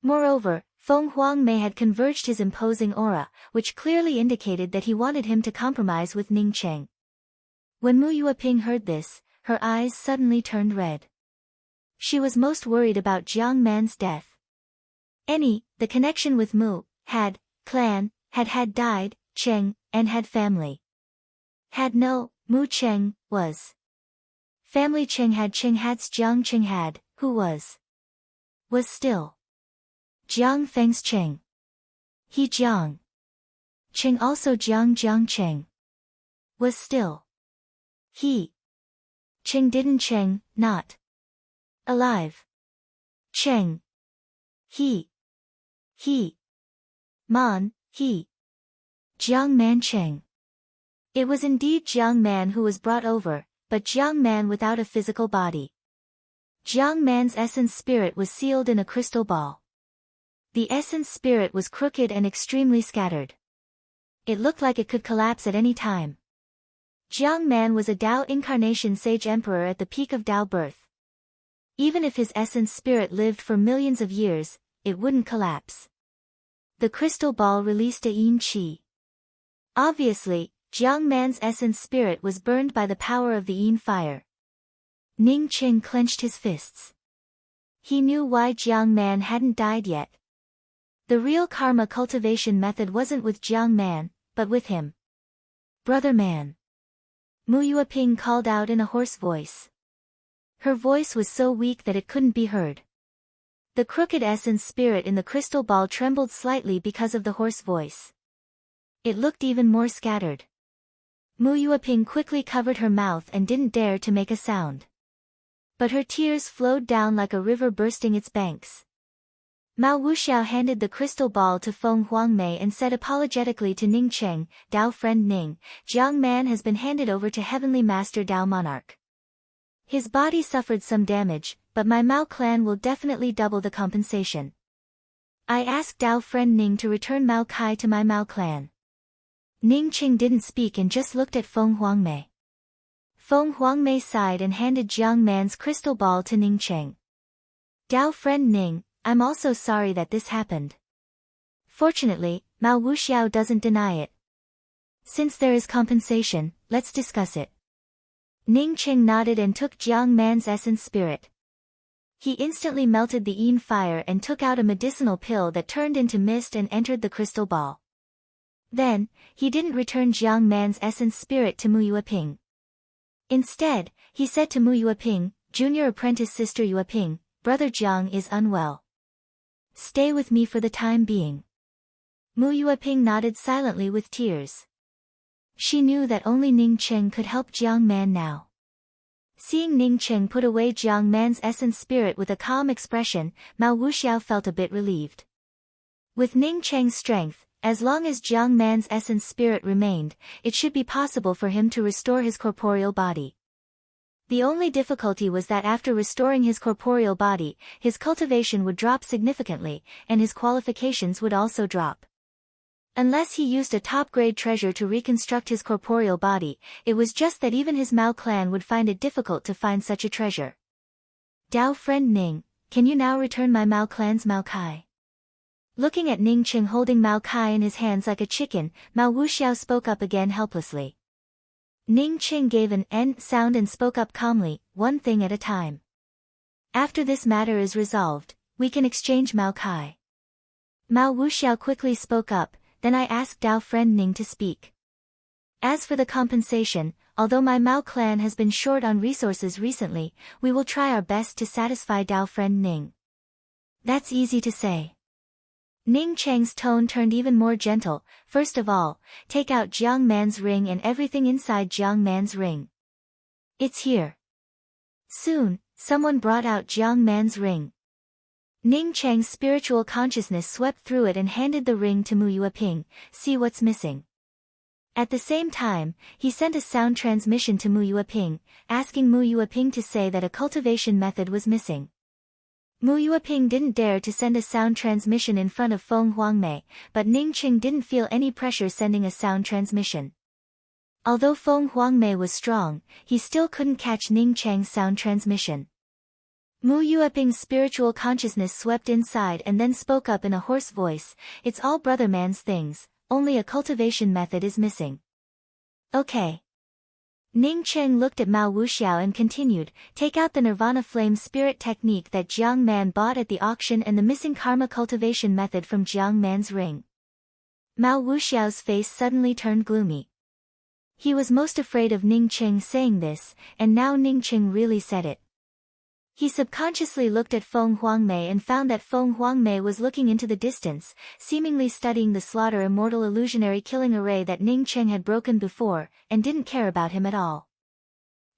Moreover, Feng Huangmei had converged his imposing aura, which clearly indicated that he wanted him to compromise with Ning Cheng. When Mu Yueping heard this, her eyes suddenly turned red. She was most worried about Jiang Man's death. The connection with Mu, clan, had died, Cheng, and had family. Mu Cheng, was. Family Cheng had's Jiang Cheng had, who was still. Jiang Feng's Cheng. He Jiang. Cheng also Jiang Cheng. Was still. He. Cheng didn't Cheng, not. Alive. Cheng. He. Man, he. Jiang Man Cheng. It was indeed Jiang Man who was brought over, but Jiang Man without a physical body. Jiang Man's essence spirit was sealed in a crystal ball. The essence spirit was crooked and extremely scattered. It looked like it could collapse at any time. Jiang Man was a Dao incarnation sage emperor at the peak of Dao birth. Even if his essence spirit lived for millions of years, it wouldn't collapse. The crystal ball released a yin qi. Obviously, Jiang Man's essence spirit was burned by the power of the yin fire. Ning Cheng clenched his fists. He knew why Jiang Man hadn't died yet. The real karma cultivation method wasn't with Jiang Man, but with him. Brother man. Mu Yueping called out in a hoarse voice. Her voice was so weak that it couldn't be heard. The crooked essence spirit in the crystal ball trembled slightly because of the hoarse voice. It looked even more scattered. Mu Yueping quickly covered her mouth and didn't dare to make a sound. But her tears flowed down like a river bursting its banks. Mao Wuxiao handed the crystal ball to Feng Huangmei and said apologetically to Ning Cheng, Dao friend Ning, Jiang Man has been handed over to Heavenly Master Dao Monarch. His body suffered some damage, but my Mao clan will definitely double the compensation. I asked Dao friend Ning to return Mao Kai to my Mao clan. Ning Cheng didn't speak and just looked at Feng Huangmei. Feng Huangmei sighed and handed Jiang Man's crystal ball to Ning Cheng. Dao friend Ning, I'm also sorry that this happened. Fortunately, Mao Wuxiao doesn't deny it. Since there is compensation, let's discuss it. Ning Cheng nodded and took Jiang Man's essence spirit. He instantly melted the yin fire and took out a medicinal pill that turned into mist and entered the crystal ball. Then, he didn't return Jiang Man's essence spirit to Mu Yueping. Instead, he said to Mu Yueping, Junior apprentice sister Yueping, brother Jiang is unwell. Stay with me for the time being. Mu Yueping nodded silently with tears. She knew that only Ning Cheng could help Jiang Man now. Seeing Ning Cheng put away Jiang Man's essence spirit with a calm expression, Mao Wuxiao felt a bit relieved. With Ning Cheng's strength, as long as Jiang Man's essence spirit remained, it should be possible for him to restore his corporeal body. The only difficulty was that after restoring his corporeal body, his cultivation would drop significantly, and his qualifications would also drop. Unless he used a top-grade treasure to reconstruct his corporeal body, it was just that even his Mao clan would find it difficult to find such a treasure. Dao friend Ning, can you now return my Mao clan's Mao Kai? Looking at Ning Cheng holding Mao Kai in his hands like a chicken, Mao Wuxiao spoke up again helplessly. Ning Cheng gave an "n" sound and spoke up calmly, one thing at a time. After this matter is resolved, we can exchange Mao Kai. Mao Wuxiao quickly spoke up, then I asked Dao friend Ning to speak. As for the compensation, although my Mao clan has been short on resources recently, we will try our best to satisfy Dao friend Ning. That's easy to say. Ning Cheng's tone turned even more gentle. First of all, take out Jiang Man's ring and everything inside Jiang Man's ring. It's here. Soon, someone brought out Jiang Man's ring. Ning Cheng's spiritual consciousness swept through it and handed the ring to Mu Yueping, see what's missing. At the same time, he sent a sound transmission to Mu Yueping, asking Mu Yueping to say that a cultivation method was missing. Mu Yueping didn't dare to send a sound transmission in front of Feng Huangmei, but Ning Cheng didn't feel any pressure sending a sound transmission. Although Feng Huangmei was strong, he still couldn't catch Ning Cheng's sound transmission. Mu Yueping's spiritual consciousness swept inside and then spoke up in a hoarse voice, "It's all brother man's things, only a cultivation method is missing." "Okay." Ning Cheng looked at Mao Wuxiao and continued, "Take out the Nirvana Flame Spirit technique that Jiang Man bought at the auction and the missing karma cultivation method from Jiang Man's ring." Mao Wuxiao's face suddenly turned gloomy. He was most afraid of Ning Cheng saying this, and now Ning Cheng really said it. He subconsciously looked at Feng Huangmei and found that Feng Huangmei was looking into the distance, seemingly studying the slaughter immortal illusionary killing array that Ning Cheng had broken before, and didn't care about him at all.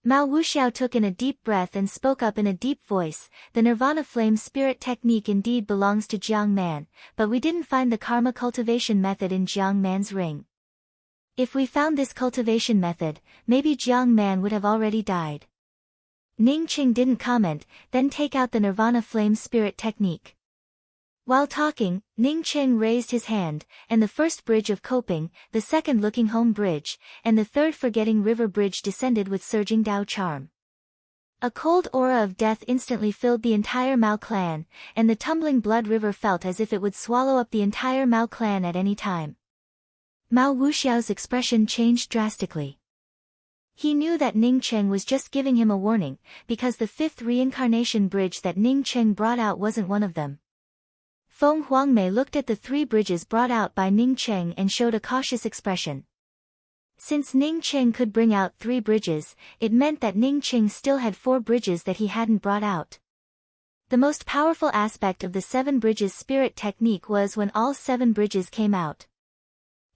Mao Wuxiao took in a deep breath and spoke up in a deep voice, "The Nirvana Flame Spirit technique indeed belongs to Jiang Man, but we didn't find the karma cultivation method in Jiang Man's ring. If we found this cultivation method, maybe Jiang Man would have already died." Ning Cheng didn't comment, "Then take out the Nirvana Flame Spirit technique." While talking, Ning Cheng raised his hand, and the first bridge of coping, the second Looking Home Bridge, and the third Forgetting River Bridge descended with surging Dao charm. A cold aura of death instantly filled the entire Mao clan, and the tumbling blood river felt as if it would swallow up the entire Mao clan at any time. Mao Wuxiao's expression changed drastically. He knew that Ning Cheng was just giving him a warning, because the fifth reincarnation bridge that Ning Cheng brought out wasn't one of them. Feng Huangmei looked at the 3 bridges brought out by Ning Cheng and showed a cautious expression. Since Ning Cheng could bring out 3 bridges, it meant that Ning Cheng still had 4 bridges that he hadn't brought out. The most powerful aspect of the 7 bridges spirit technique was when all 7 bridges came out.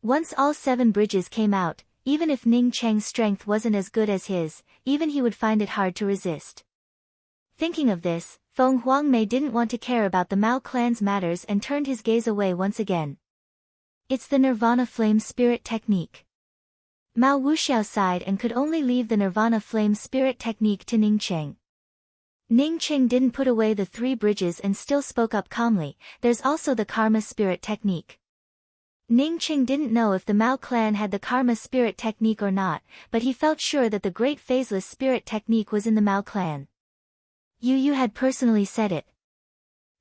Once all 7 bridges came out, even if Ning Cheng's strength wasn't as good as his, even he would find it hard to resist. Thinking of this, Feng Huangmei didn't want to care about the Mao clan's matters and turned his gaze away once again. "It's the Nirvana Flame Spirit technique." Mao Wuxiao sighed and could only leave the Nirvana Flame Spirit technique to Ning Cheng. Ning Cheng didn't put away the 3 bridges and still spoke up calmly, "There's also the Karma Spirit technique." Ning Cheng didn't know if the Mao clan had the Karma Spirit technique or not, but he felt sure that the Great Phaseless Spirit technique was in the Mao clan. Yu had personally said it.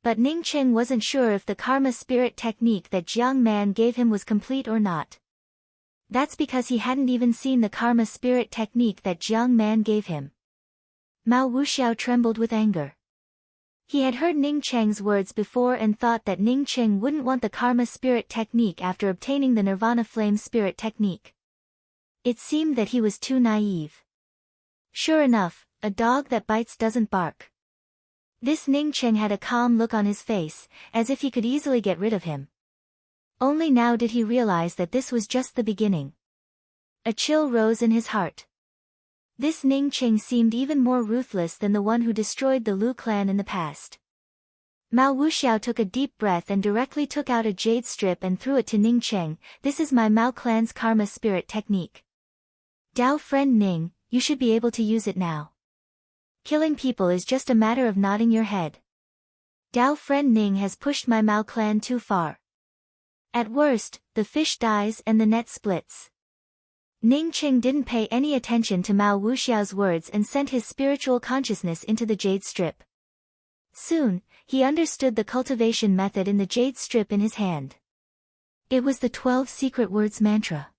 But Ning Cheng wasn't sure if the Karma Spirit technique that Jiang Man gave him was complete or not. That's because he hadn't even seen the Karma Spirit technique that Jiang Man gave him. Mao Wuxiao trembled with anger. He had heard Ning Cheng's words before and thought that Ning Cheng wouldn't want the Karma Spirit technique after obtaining the Nirvana Flame Spirit technique. It seemed that he was too naive. Sure enough, a dog that bites doesn't bark. This Ning Cheng had a calm look on his face, as if he could easily get rid of him. Only now did he realize that this was just the beginning. A chill rose in his heart. This Ning Cheng seemed even more ruthless than the one who destroyed the Lu clan in the past. Mao Wuxiao took a deep breath and directly took out a jade strip and threw it to Ning Cheng. "This is my Mao clan's Karma Spirit technique. Dao friend Ning, you should be able to use it now. Killing people is just a matter of nodding your head. Dao friend Ning has pushed my Mao clan too far. At worst, the fish dies and the net splits." Ning Cheng didn't pay any attention to Mao Wuxiao's words and sent his spiritual consciousness into the jade strip. Soon, he understood the cultivation method in the jade strip in his hand. It was the 12 secret words mantra.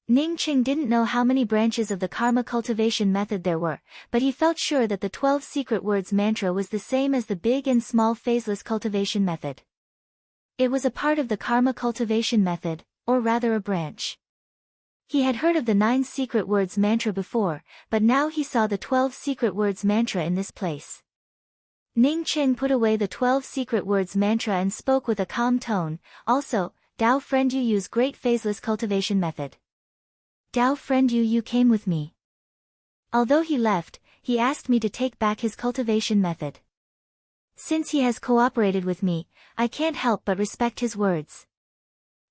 Ning Cheng didn't know how many branches of the karma cultivation method there were, but he felt sure that the 12 secret words mantra was the same as the big and small phaseless cultivation method. It was a part of the karma cultivation method, or rather a branch. He had heard of the 9 secret words mantra before, but now he saw the 12 secret words mantra in this place. Ning Cheng put away the 12 secret words mantra and spoke with a calm tone, "Also, Dao friend you use great phaseless cultivation method. Dao friend you came with me. Although he left, he asked me to take back his cultivation method. Since he has cooperated with me, I can't help but respect his words."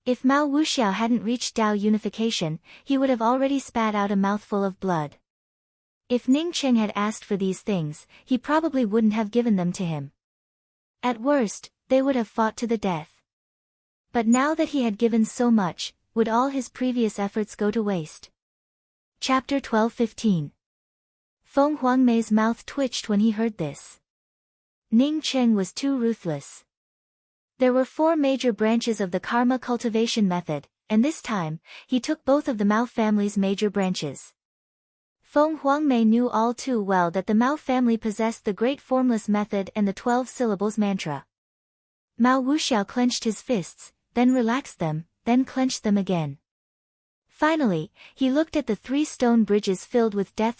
If Mao Wuxiao hadn't reached Dao unification, he would have already spat out a mouthful of blood. If Ning Cheng had asked for these things, he probably wouldn't have given them to him. At worst, they would have fought to the death. But now that he had given so much, would all his previous efforts go to waste? Chapter 12-15. Feng Huangmei's mouth twitched when he heard this. Ning Cheng was too ruthless. There were 4 major branches of the karma cultivation method, and this time, he took both of the Mao family's major branches. Feng Huangmei knew all too well that the Mao family possessed the great formless method and the 12 syllables mantra. Mao Wuxiao clenched his fists, then relaxed them, then clenched them again. Finally, he looked at the 3 stone bridges filled with death